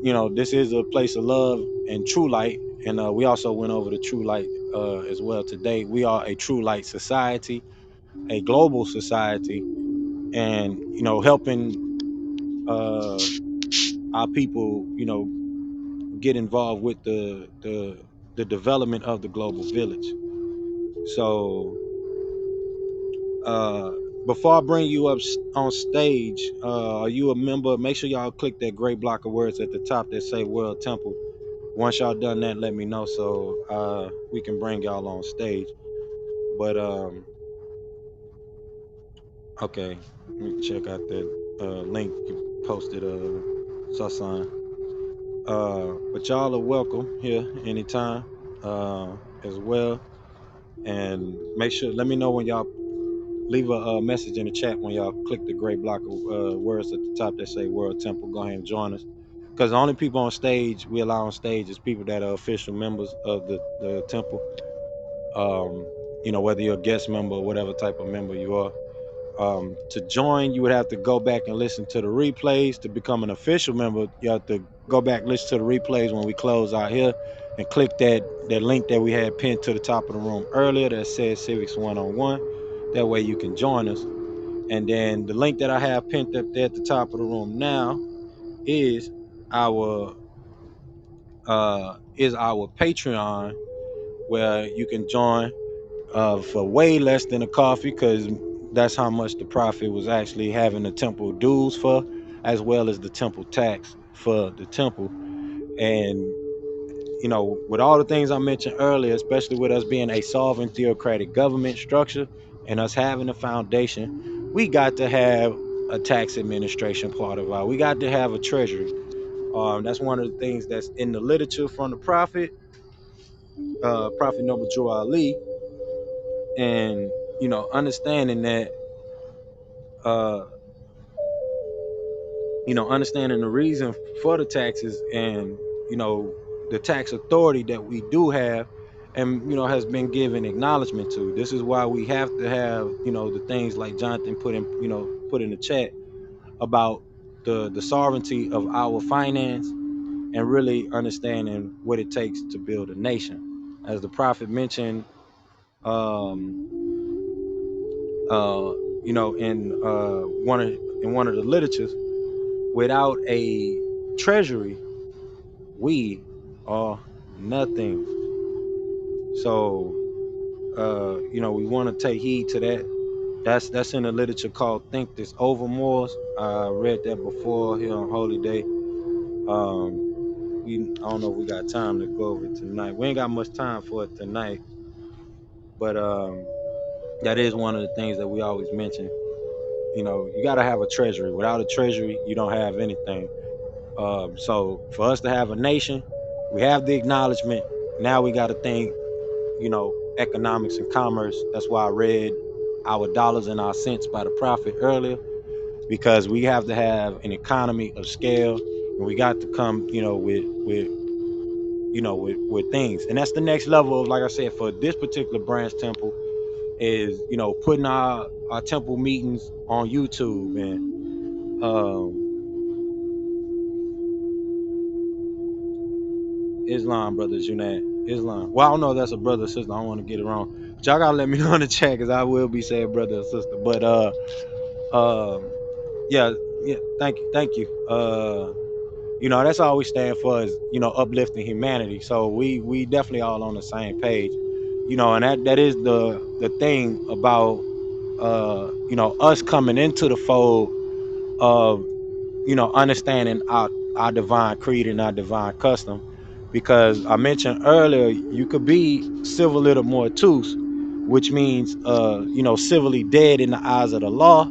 is a place of love and true light. And we also went over the true light as well today. We are a true light society, a global society, and helping uh, our people, get involved with the development of the global village. So uh, before I bring you up on stage, are you a member? Make sure y'all click that gray block of words at the top that say World Temple. Once y'all done that, let me know so we can bring y'all on stage. But okay, let me check out that link you posted, Sasan. But y'all are welcome here anytime as well. And make sure, let me know when y'all leave a message in the chat when y'all click the gray block of words at the top that say World Temple. Go ahead and join us. Because the only people on stage we allow on stage is people that are official members of the temple. Whether you're a guest member or whatever type of member you are. To join, you would have to go back and listen to the replays. To become an official member, you have to go back, listen to the replays when we close out here, and click that link that we had pinned to the top of the room earlier that says Civics 101. That way you can join us. And then the link that I have pinned up there at the top of the room now is our Patreon, where you can join for way less than a coffee, because that's how much the prophet was actually having the temple dues for, as well as the temple tax for the temple. And with all the things I mentioned earlier, especially with us being a sovereign theocratic government structure and us having a foundation, we got to have a tax administration part of our. We got to have a treasury. That's one of the things that's in the literature from the prophet, Prophet Noble Drew Ali, and understanding that uh understanding the reason for the taxes, and the tax authority that we do have, and has been given acknowledgement to. This is why we have to have the things like Jonathan put in the chat about the sovereignty of our finance, and really understanding what it takes to build a nation. As the prophet mentioned, um uh in one of the literatures, without a treasury, we are nothing. So we want to take heed to that. That's in the literature called Think This Over Moors. I read that before here on Holy Day. I don't know if we got time to go over it tonight. We ain't got much time for it tonight, but that is one of the things that we always mention. You got to have a treasury. Without a treasury, you don't have anything. So for us to have a nation, we have the acknowledgement. Now we got to think, economics and commerce. That's why I read Our Dollars and Our Cents by the prophet earlier, because we have to have an economy of scale, and we got to come, with things. And that's the next level of, like I said, for this particular branch temple, is putting our temple meetings on YouTube, and Islam brothers, Islam. Well, I don't know if that's a brother or sister. I don't want to get it wrong. But y'all gotta let me know in the chat, because I will be saying brother or sister. But yeah, thank you. That's all we stand for, is uplifting humanity. So we definitely all on the same page. And that is the thing about us coming into the fold of understanding our divine creed and our divine custom. Because I mentioned earlier, you could be civil little mortus, which means civilly dead in the eyes of the law,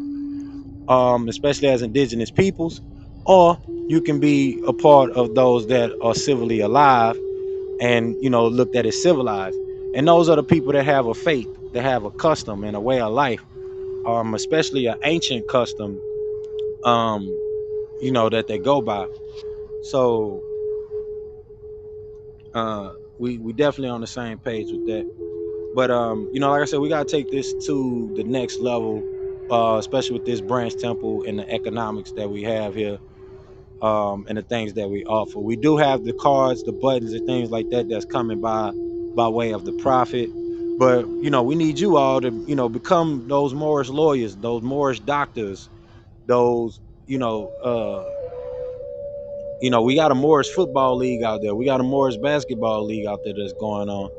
especially as indigenous peoples, or you can be a part of those that are civilly alive and looked at as civilized. And those are the people that have a faith, that have a custom and a way of life, especially an ancient custom, that they go by. So we definitely on the same page with that. But like I said, we gotta take this to the next level, especially with this branch temple and the economics that we have here. and the things that we offer. We do have the cards, the buttons, and things like that that's coming by way of the prophet. But we need you all to become those Moorish lawyers, those Moorish doctors, those we got a Moorish football league out there. We got a Moorish basketball league out there that's going on.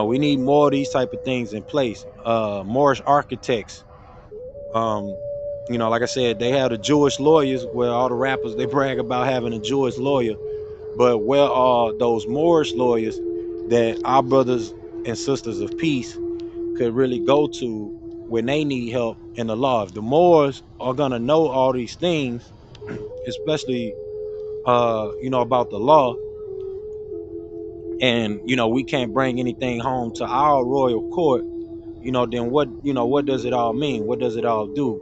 We need more of these type of things in place. Moorish architects. Um, like I said, they have the Jewish lawyers where all the rappers they brag about having a Jewish lawyer. But where are those Moorish lawyers that our brothers and sisters of peace could really go to when they need help in the law? If the Moors are gonna know all these things, especially about the law, and we can't bring anything home to our royal court, then what does it all mean? What does it all do?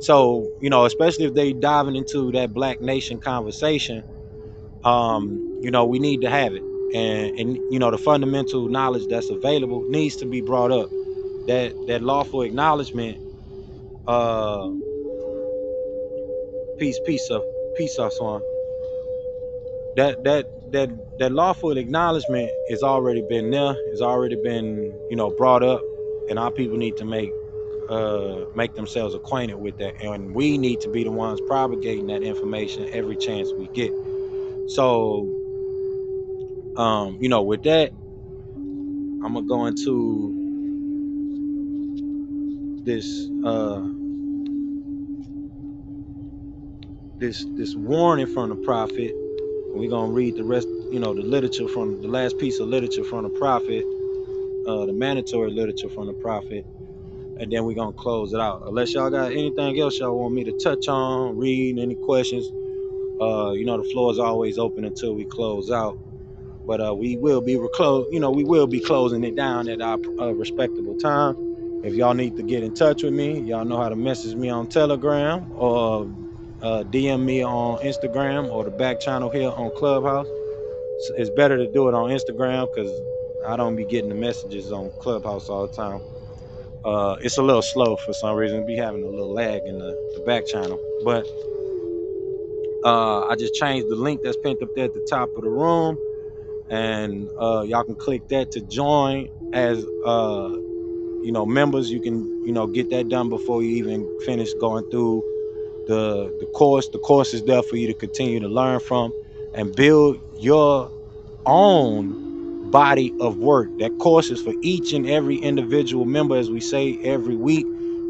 So especially if they diving into that black nation conversation, we need to have it. And the fundamental knowledge that's available needs to be brought up. That lawful acknowledgement, uh peace of on that lawful acknowledgement has already been there, has already been brought up, and our people need to make themselves acquainted with that, and we need to be the ones propagating that information every chance we get. So with that, I'm gonna go into this this warning from the prophet. We're gonna read the rest, the literature from the last piece of literature from the prophet, the mandatory literature from the prophet, and then we're gonna close it out. Unless y'all got anything else y'all want me to touch on, read, any questions, the floor is always open until we close out. But we will be closing it down at our respectable time. If y'all need to get in touch with me, y'all know how to message me on Telegram or DM me on Instagram or the back channel here on Clubhouse. It's better to do it on Instagram because I don't be getting the messages on Clubhouse all the time. It's a little slow for some reason. Be having a little lag in the back channel. But I just changed the link that's pinned up there at the top of the room, and y'all can click that to join as members. You can get that done before you even finish going through the course. The course is there for you to continue to learn from and build your own body of work. That course is for each and every individual member, as we say every week,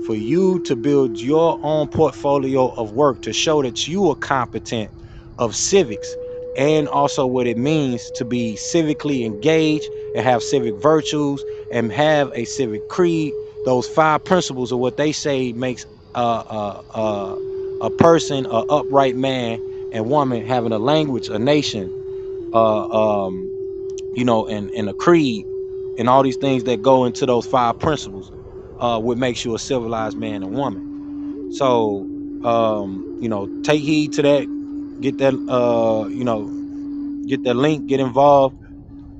for you to build your own portfolio of work to show that you are competent of civics, and also what it means to be civically engaged and have civic virtues and have a civic creed. Those 5 principles are what they say makes a person, a upright man and woman, having a language, a nation, and a creed, and all these things that go into those 5 principles, what makes you a civilized man and woman. So, take heed to that. Get that, get that link. Get involved.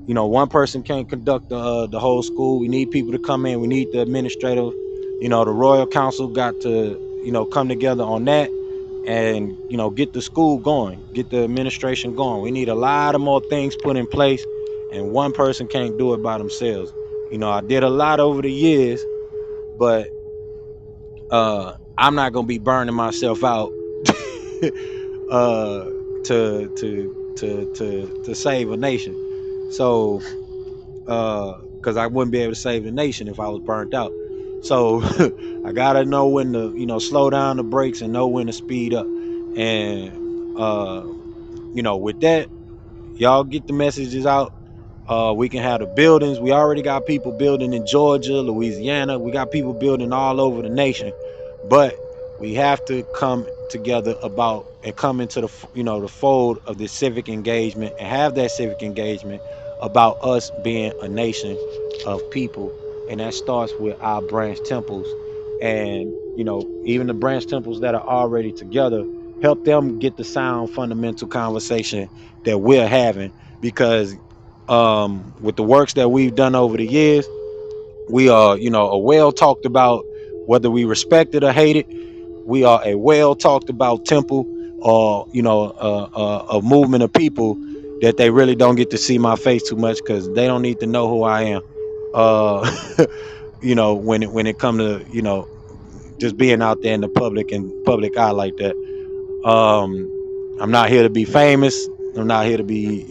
One person can't conduct the whole school. We need people to come in. We need the administrative. The Royal Council got to come together on that, and get the school going, get the administration going. We need a lot of more things put in place, and one person can't do it by themselves. I did a lot over the years, but I'm not gonna be burning myself out to save a nation. So because I wouldn't be able to save the nation if I was burnt out. So I gotta know when to slow down the brakes and know when to speed up. And with that, y'all get the messages out. We can have the buildings. We already got people building in Georgia, Louisiana. We got people building all over the nation, but we have to come together about and come into the fold of this civic engagement and have that civic engagement about us being a nation of people, and that starts with our branch temples. And even the branch temples that are already together, help them get the sound fundamental conversation that we're having, because with the works that we've done over the years, we are a well talked about, whether we respect it or hate it. We are a well talked about temple. or a movement of people that they really don't get to see my face too much because they don't need to know who I am. Uh, when it come to just being out there in the public eye like that. Um, I'm not here to be famous. I'm not here to be,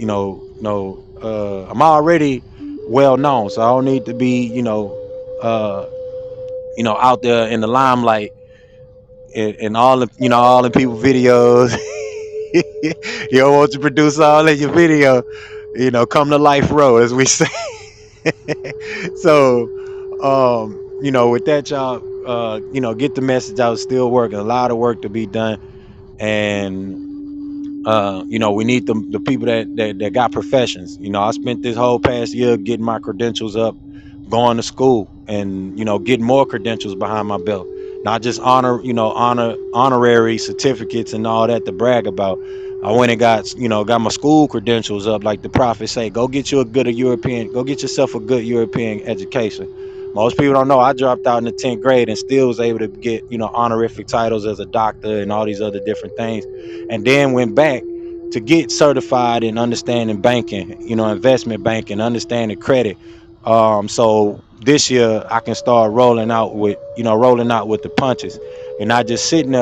no. I'm already well known, so I don't need to be, out there in the limelight and all the, all the people videos. You don't want to produce all in your video, come to life row, as we say. So, with that, y'all, get the message out. Still working, a lot of work to be done, and we need the people that got professions. I spent this whole past year getting my credentials up, going to school, and getting more credentials behind my belt. Not just honorary certificates and all that to brag about. I went and got my school credentials up, like the prophet say. Go get you go get yourself a good European education. Most people don't know I dropped out in the 10th grade and still was able to get honorific titles as a doctor and all these other different things, and then went back to get certified in understanding banking, investment banking, understanding credit. So this year I can start rolling out with the punches, and not just sitting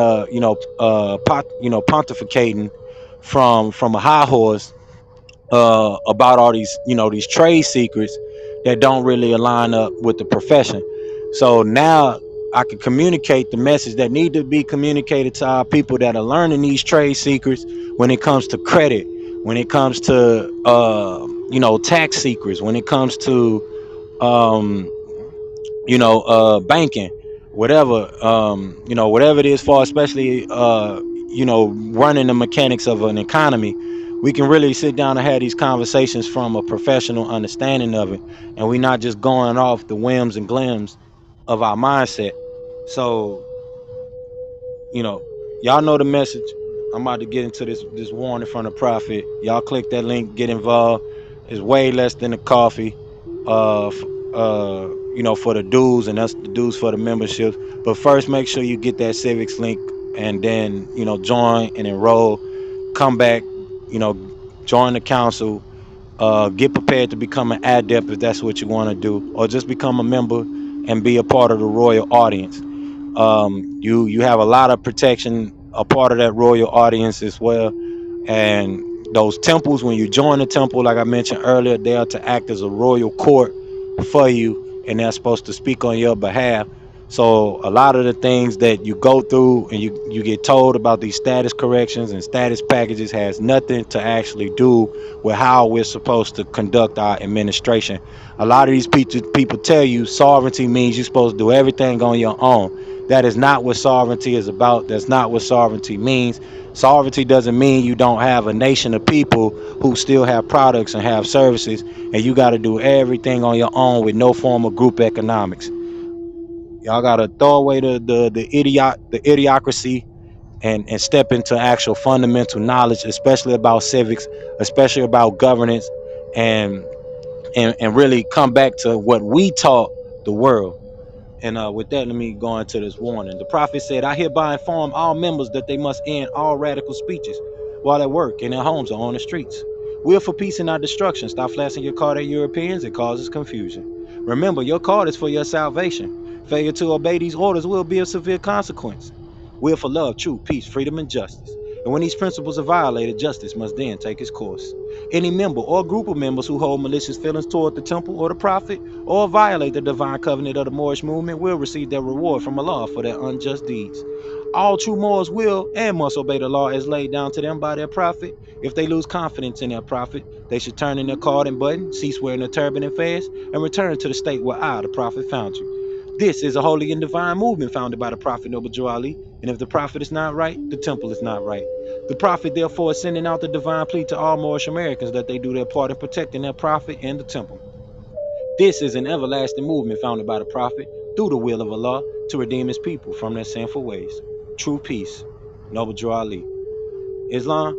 pontificating from a high horse about all these trade secrets that don't really align up with the profession. So now I can communicate the message that need to be communicated to our people that are learning these trade secrets when it comes to credit, when it comes to tax secrets, when it comes to um, banking, whatever, whatever it is for, especially running the mechanics of an economy. We can really sit down and have these conversations from a professional understanding of it, and we're not just going off the whims and glims of our mindset. So, you know, y'all know the message. I'm about to get into this warning from the prophet. Y'all click that link, get involved. It's way less than the coffee, for the dues, and that's the dues for the memberships. But first, make sure you get that civics link, and then join and enroll. Come back, you know, join the council. Get prepared to become an adept if that's what you want to do, or just become a member and be a part of the royal audience. You have a lot of protection, a part of that royal audience as well. And those temples, when you join the temple, like I mentioned earlier, they are to act as a royal court for you, and they're supposed to speak on your behalf. So a lot of the things that you go through and you get told about these status corrections and status packages has nothing to actually do with how we're supposed to conduct our administration. A lot of these people tell you sovereignty means you're supposed to do everything on your own. That is not what sovereignty is about. That's not what sovereignty means. Sovereignty doesn't mean you don't have a nation of people who still have products and have services, and you got to do everything on your own with no form of group economics. Y'all got to throw away the idiocracy, and step into actual fundamental knowledge, especially about civics, especially about governance, and and really come back to what we taught the world. And with that, let me go into this warning. The prophet said, I hereby inform all members that they must end all radical speeches while at work, in their homes, or on the streets. We are for peace and not destruction. Stop flashing your card at Europeans. It causes confusion. Remember, your card is for your salvation. Failure to obey these orders will be of severe consequence. We are for love, truth, peace, freedom, and justice. And when these principles are violated, justice must then take its course. Any member or group of members who hold malicious feelings toward the temple or the prophet, or violate the divine covenant of the Moorish movement, will receive their reward from Allah for their unjust deeds. All true Moors will and must obey the law as laid down to them by their prophet. If they lose confidence in their prophet, they should turn in their card and button, cease wearing their turban and fez, and return to the state where I, the prophet, found you. This is a holy and divine movement founded by the prophet Noble Ali, and if the prophet is not right, the temple is not right. The prophet therefore is sending out the divine plea to all Moorish Americans that they do their part in protecting their prophet and the temple. This is an everlasting movement founded by the prophet through the will of Allah to redeem his people from their sinful ways. True peace. Noble Ali. Islam.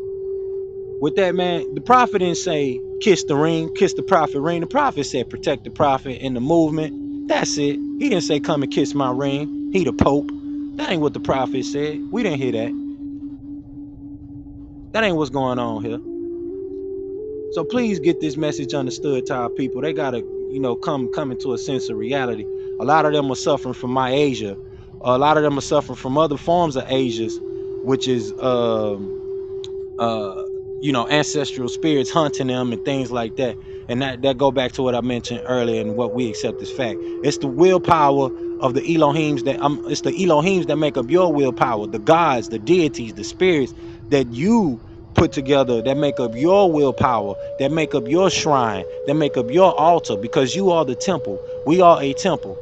With that, man, the prophet didn't say kiss the ring, kiss the prophet ring. The prophet said protect the prophet and the movement. That's it. He didn't say come and kiss my ring. He the Pope. That ain't what the prophet said. We didn't hear that. That ain't what's going on here. So please get this message understood to our people. They gotta, come into a sense of reality. A lot of them are suffering from myassia. A lot of them are suffering from other forms of Asias, which is uh ancestral spirits hunting them and things like that. And that go back to what I mentioned earlier and what we accept as fact. It's the willpower of the Elohims it's the Elohims that make up your willpower, the gods, the deities, the spirits that you put together, that make up your willpower, that make up your shrine, that make up your altar, because you are the temple. We are a temple.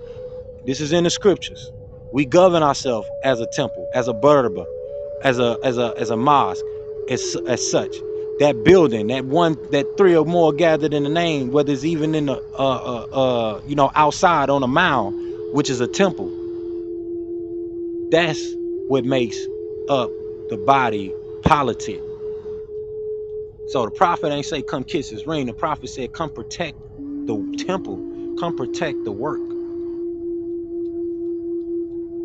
This is in the scriptures. We govern ourselves as a temple, as a Barnabas, as a mosque, as such. That building, that three or more gathered in the name, whether it's even in the outside on a mound, which is a temple. That's what makes up the body politic. So the prophet ain't say come kiss his ring. The prophet said come protect the temple, come protect the work.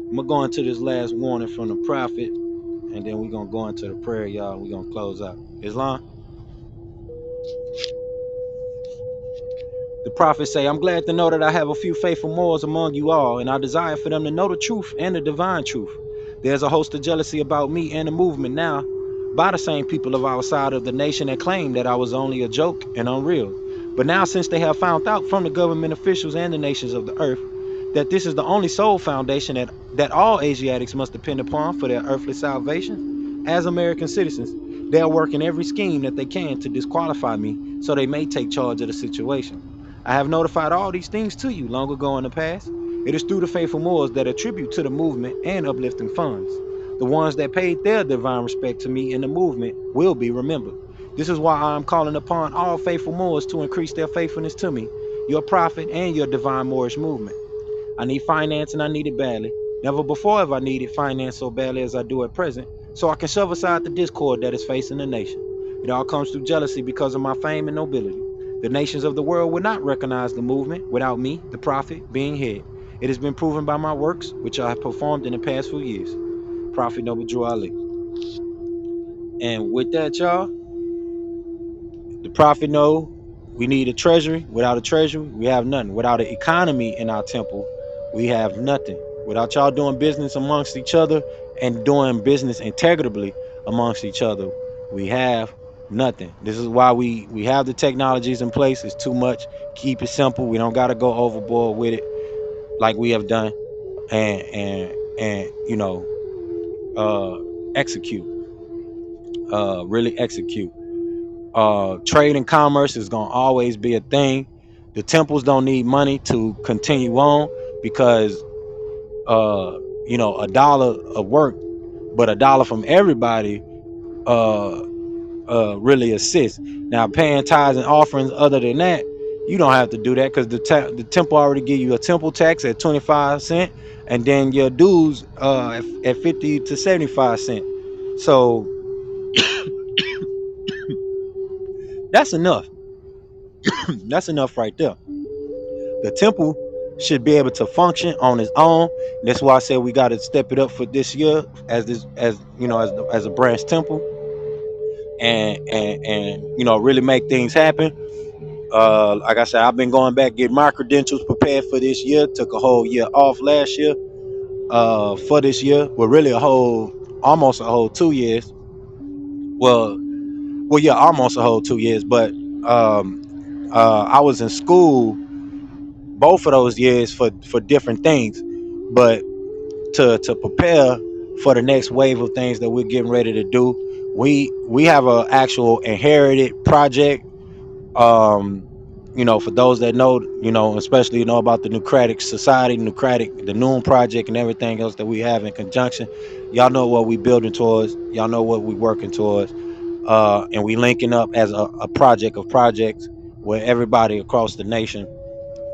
I'm gonna go into this last warning from the prophet, and then we're gonna go into the prayer, y'all. We're gonna close out. Islam. The prophets say, I'm glad to know that I have a few faithful Moors among you all, and I desire for them to know the truth and the divine truth. There's a host of jealousy about me and the movement now by the same people of our side of the nation that claimed that I was only a joke and unreal. But now, since they have found out from the government officials and the nations of the earth that this is the only sole foundation that all Asiatics must depend upon for their earthly salvation, as American citizens, they are working every scheme that they can to disqualify me so they may take charge of the situation. I have notified all these things to you long ago in the past. It is through the faithful Moors that attribute to the movement and uplifting funds. The ones that paid their divine respect to me in the movement will be remembered. This is why I am calling upon all faithful Moors to increase their faithfulness to me, your prophet, and your divine Moorish movement. I need finance, and I need it badly. Never before have I needed finance so badly as I do at present, so I can shove aside the discord that is facing the nation. It all comes through jealousy because of my fame and nobility. The nations of the world would not recognize the movement without me, the prophet, being head. It has been proven by my works, which I have performed in the past few years. Prophet Noble Drew Ali. And with that, y'all, the prophet know we need a treasury. Without a treasury, we have nothing. Without an economy in our temple, we have nothing. Without y'all doing business amongst each other and doing business integratively amongst each other, we have nothing. This is why we have the technologies in place. It's too much. Keep it simple. We don't got to go overboard with it like we have done, and execute. Really execute. Trade and commerce is gonna always be a thing. The temples don't need money to continue on because a dollar of work, but a dollar from everybody really assists. Now paying tithes and offerings other than that, you don't have to do that because the temple already give you a temple tax at 25 cents and then your dues at 50 to 75 cents. So that's enough. That's enough right there. The temple should be able to function on its own. That's why I said we got to step it up for this year as a branch temple, and really make things happen. Like I said, I've been going back get my credentials prepared for this year. Took a whole year off last year for this year. Well, really almost a whole 2 years. Well, yeah, almost a whole 2 years. But I was in school both of those years for different things, but to prepare for the next wave of things that we're getting ready to do, we have an actual inherited project. For those that know, especially about the Nucratic Society, the Noon Project, and everything else that we have in conjunction. Y'all know what we building towards. Y'all know what we working towards. And we linking up as a project of projects where everybody across the nation,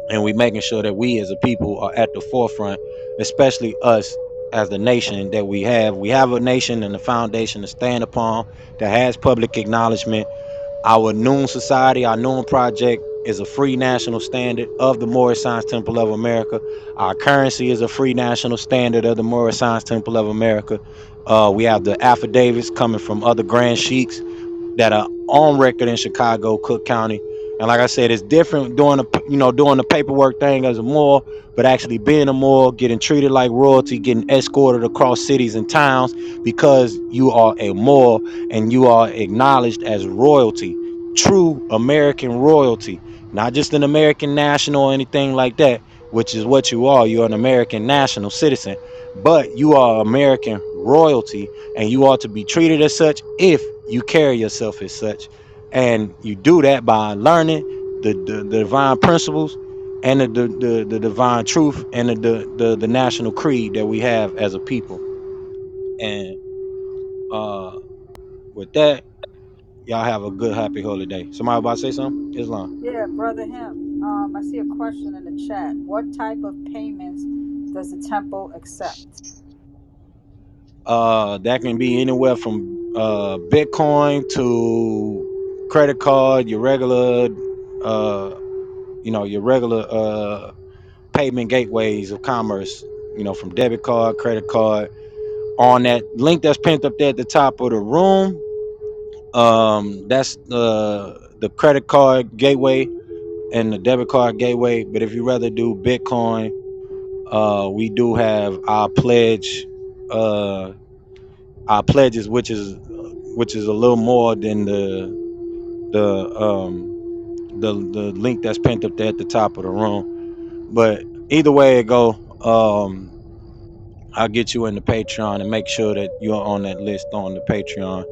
and we making sure that we as a people are at the forefront, especially us as the nation that we have. We have a nation and a foundation to stand upon that has public acknowledgement. Our Noon Society, our Noon Project, is a free national standard of the Moorish Science Temple of America. Our currency is a free national standard of the Moorish Science Temple of America. We have the affidavits coming from other grand sheiks that are on record in Chicago, Cook County. And like I said, it's different doing the paperwork thing as a Moor, but actually being a Moor, getting treated like royalty, getting escorted across cities and towns because you are a Moor and you are acknowledged as royalty, true American royalty, not just an American national or anything like that, which is what you are. You're an American national citizen, but you are American royalty, and you ought to be treated as such if you carry yourself as such. And you do that by learning the divine principles and the divine truth and the national creed that we have as a people. And uh with that, y'all have a good happy holiday. Somebody about to say something? Islam. Yeah, brother him. I see a question in the chat. What type of payments does the temple accept? That can be anywhere from Bitcoin to credit card, your regular uh your regular payment gateways of commerce, from debit card, credit card. On that link that's pinned up there at the top of the room, that's the credit card gateway and the debit card gateway. But if you rather do Bitcoin, we do have uh, our pledges, which is a little more than the link that's pinned up there at the top of the room. But either way it go, I'll get you in the Patreon and make sure that you're on that list on the Patreon,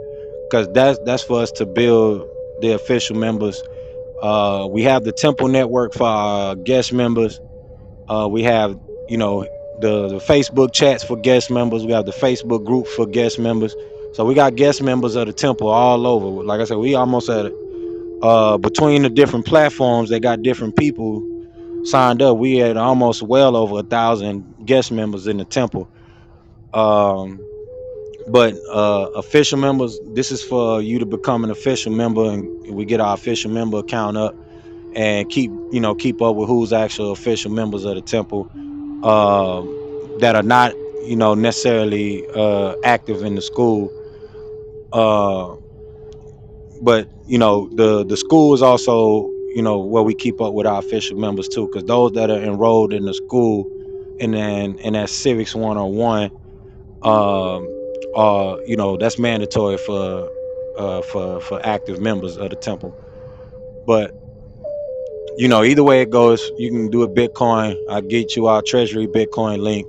because that's for us to build the official members. We have the Temple Network for our guest members. We have the Facebook chats for guest members. We have the Facebook group for guest members. So we got guest members of the temple all over. Like I said, we almost at between the different platforms, they got different people signed up. We had almost well over 1,000 guest members in the temple. Um, but official members, this is for you to become an official member, and we get our official member account up and keep up with who's actual official members of the temple, that are not necessarily active in the school. Uh, but the school is also where we keep up with our official members too, because those that are enrolled in the school and then in that civics 101, that's mandatory for active members of the temple. But either way it goes, you can do a Bitcoin. I'll get you our treasury Bitcoin link,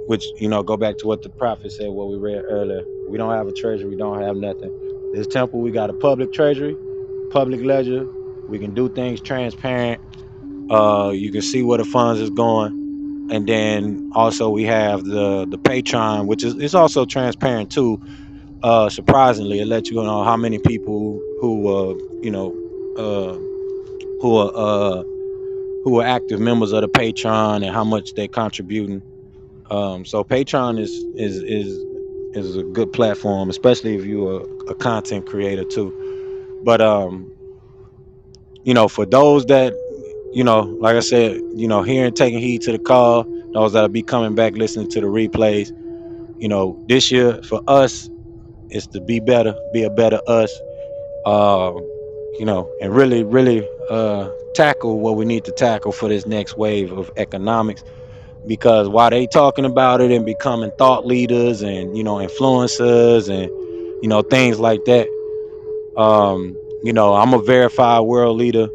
which go back to what the prophet said, what we read earlier. We don't have a treasury, we don't have nothing. This temple, we got a public treasury, public ledger. We can do things transparent. You can see where the funds is going. And then also we have the Patreon, which is it's also transparent too. Surprisingly, it lets you know how many people uh who are uh who are active members of the Patreon and how much they're contributing. So Patreon is a good platform, especially if you're a content creator too. But for those that like I said, hearing, taking heed to the call, those that'll be coming back listening to the replays, this year for us is to be better, be a better us, and really, really tackle what we need to tackle for this next wave of economics. Because while they talking about it and becoming thought leaders and influencers and things like that, I'm a verified world leader,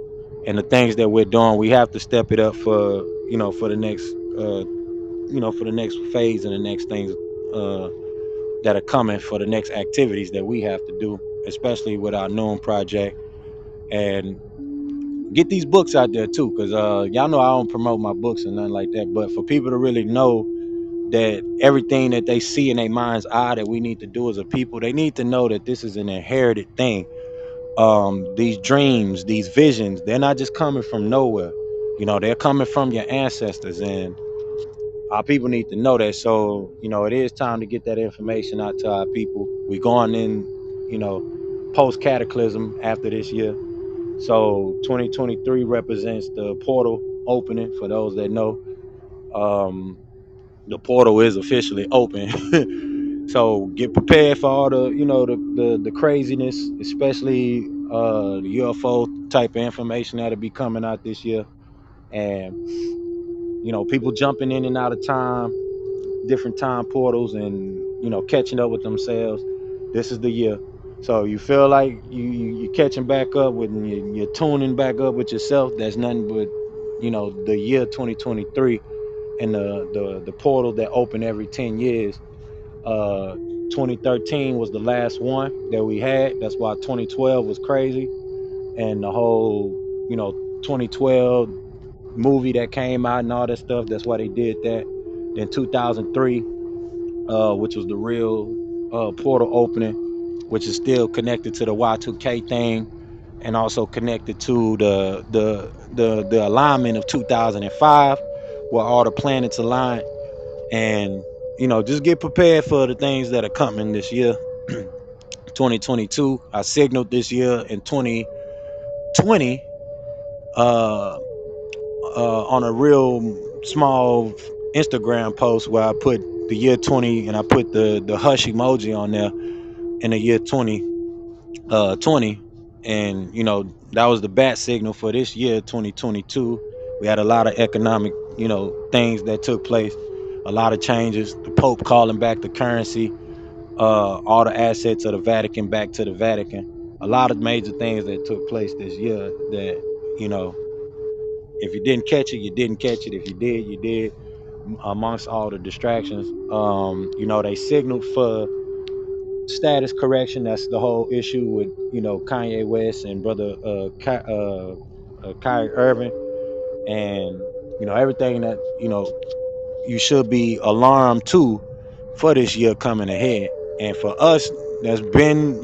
and the things that we're doing, we have to step it up for the next for the next phase and the next things that are coming, for the next activities that we have to do, especially with our known project. And get these books out there too, because y'all know I don't promote my books and nothing like that, but for people to really know that everything that they see in their mind's eye that we need to do as a people, they need to know that this is an inherited thing. These dreams, these visions, they're not just coming from nowhere. They're coming from your ancestors, and our people need to know that. So it is time to get that information out to our people. We're going in post cataclysm after this year. So 2023 represents the portal opening. For those that know, the portal is officially open. So get prepared for all the the craziness, especially the UFO type of information that'll be coming out this year, and people jumping in and out of time, different time portals, and catching up with themselves. This is the year. So you feel like you're catching back up with, and you're tuning back up with yourself. That's nothing but the year 2023, and the portal that opened every 10 years. 2013 was the last one that we had. That's why 2012 was crazy, and the whole 2012 movie that came out and all that stuff. That's why they did that. Then 2003, which was the real portal opening, which is still connected to the Y2K thing, and also connected to the alignment of 2005, where all the planets aligned. And just get prepared for the things that are coming this year. 2022, I signaled this year in 2020, uh, on a real small Instagram post where I put the year 20, and I put the hush emoji on there in the year 2020. And that was the bat signal for this year 2022. We had a lot of economic things that took place, a lot of changes, the Pope calling back the currency, all the assets of the Vatican back to the Vatican, a lot of major things that took place this year that you know if you didn't catch it, you didn't catch it. If you did, you did. Amongst all the distractions, they signaled for status correction. That's the whole issue with Kanye West and brother Kyrie Irving, and everything that you should be alarmed to for this year coming ahead. And for us, that's been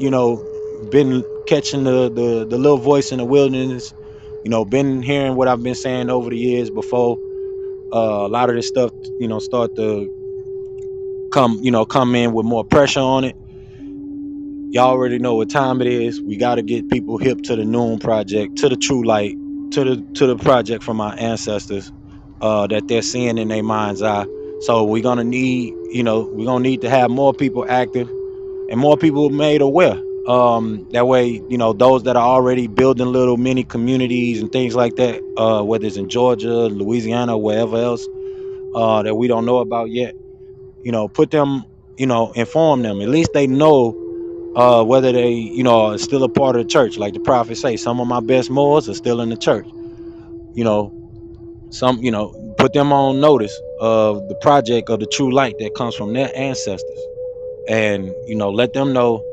catching the little voice in the wilderness. Been hearing what I've been saying over the years before. A lot of this stuff, start to come in with more pressure on it. Y'all already know what time it is. We got to get people hip to the Noon Project, to the True Light, to the project from our ancestors, that they're seeing in their mind's eye. So we're gonna need to have more people active and more people made aware. That way, those that are already building little mini communities and things like that, whether it's in Georgia, Louisiana, wherever else, that we don't know about yet, put them, inform them. At least they know whether they, are still a part of the church. Like the prophet say, some of my best Moors are still in the church. You know, some, put them on notice of the project of the true light that comes from their ancestors, and let them know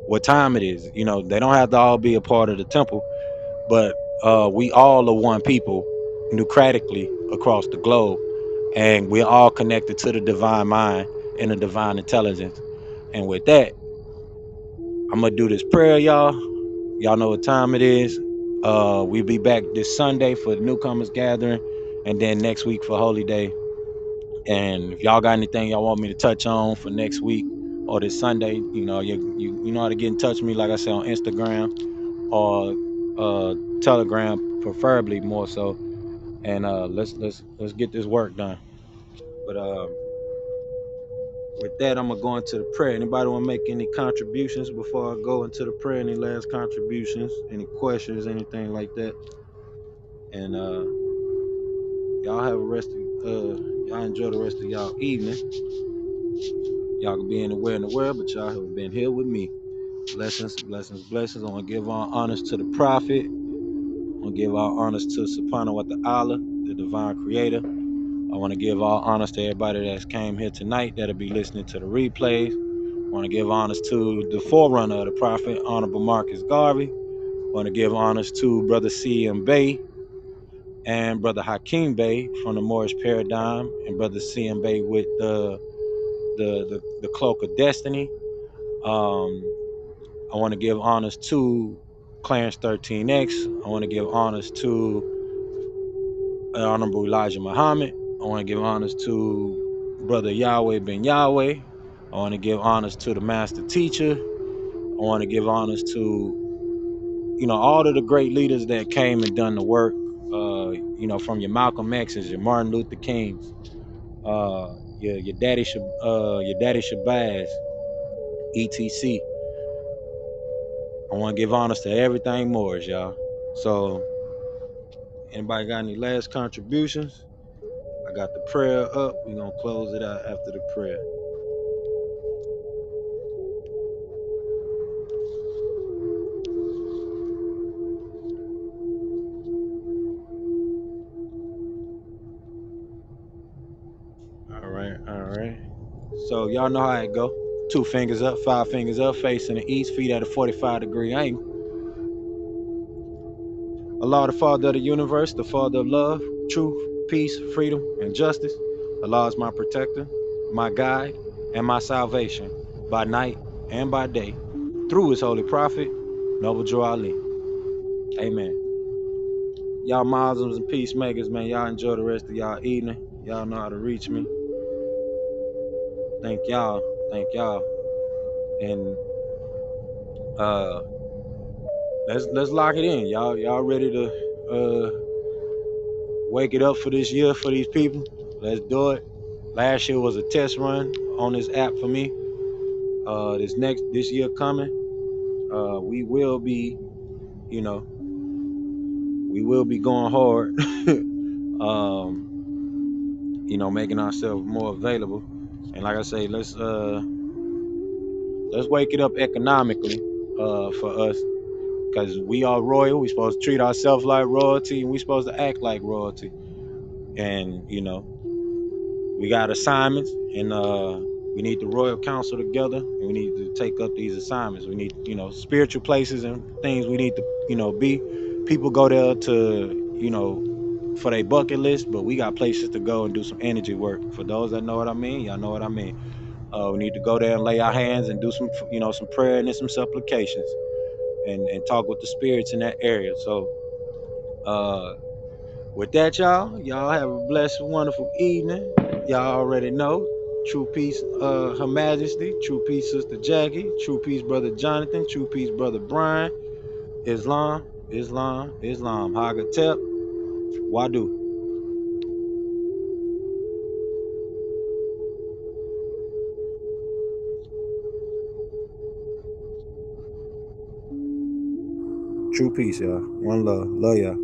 what time it is. They don't have to all be a part of the temple, but we all are one people, nucratically across the globe, and we're all connected to the divine mind and the divine intelligence. And with that, I'm gonna do this prayer, y'all. Y'all know what time it is. We'll be back this Sunday for the newcomers gathering, and then next week for Holy Day. And if y'all got anything y'all want me to touch on for next week or this Sunday, you know how to get in touch with me. Like I said, on Instagram or Telegram, preferably more so. And let's get this work done. But with that, I'm gonna go into the prayer. Anybody want to make any contributions before I go into the prayer? Any last contributions? Any questions? Anything like that? And y'all have a y'all enjoy the rest of y'all evening. Y'all can be anywhere in the world, but y'all have been here with me. Blessings, blessings, blessings. I want to give all honors to the prophet. I want to give all honors to Subhanahu wa Ta'ala, the divine creator. I want to give all honors to everybody that's came here tonight that'll be listening to the replays. I want to give honors to the forerunner of the prophet, Honorable Marcus Garvey. I want to give honors to Brother C.M. Bay and Brother Hakeem Bey from the Moorish paradigm, and Brother C.M. Bey with the Cloak of Destiny. I want to give honors to Clarence 13X. I want to give honors to Honorable Elijah Muhammad. I want to give honors to Brother Yahweh Ben Yahweh. I want to give honors to the Master Teacher. I want to give honors to all of the great leaders that came and done the work, from your Malcolm X's, your Martin Luther Kings, your daddy Shabazz, etc. I want to give honors to everything Moorish, y'all. So, anybody got any last contributions? I got the prayer up. We're gonna close it out after the prayer. All right, all right. So y'all know how it go. 2 fingers up, 5 fingers up, facing the east, feet at a 45-degree angle. Allah, the Father of the universe, the Father of love, truth, peace, freedom, and justice. Allah is my protector, my guide, and my salvation, by night and by day, through his holy prophet, Noble Drew Ali. Amen. Y'all Muslims and peacemakers, man, y'all enjoy the rest of y'all evening. Y'all know how to reach me. Thank y'all. Thank y'all. And let's lock it in. Y'all ready to wake it up for this year for these people? Let's do it. Last year was a test run on this app for me. This year coming, we will be, we will be going hard. Making ourselves more available. And like I say, let's wake it up economically for us, because we are royal. We supposed to treat ourselves like royalty, and we supposed to act like royalty. And we got assignments, and we need the royal council together, and we need to take up these assignments. We need spiritual places and things we need to be. People go there to for their bucket list, but we got places to go and do some energy work. For those that know what I mean, y'all know what I mean. We need to go there and lay our hands and do some some prayer and some supplications, and talk with the spirits in that area. So with that, y'all have a blessed, wonderful evening. Y'all already know. True peace, Her Majesty. True peace, Sister Jackie. True peace, Brother Jonathan. True peace, Brother Brian. Islam, Islam, Islam. Hagatep, Wadu. True peace, y'all. One love. Love y'all.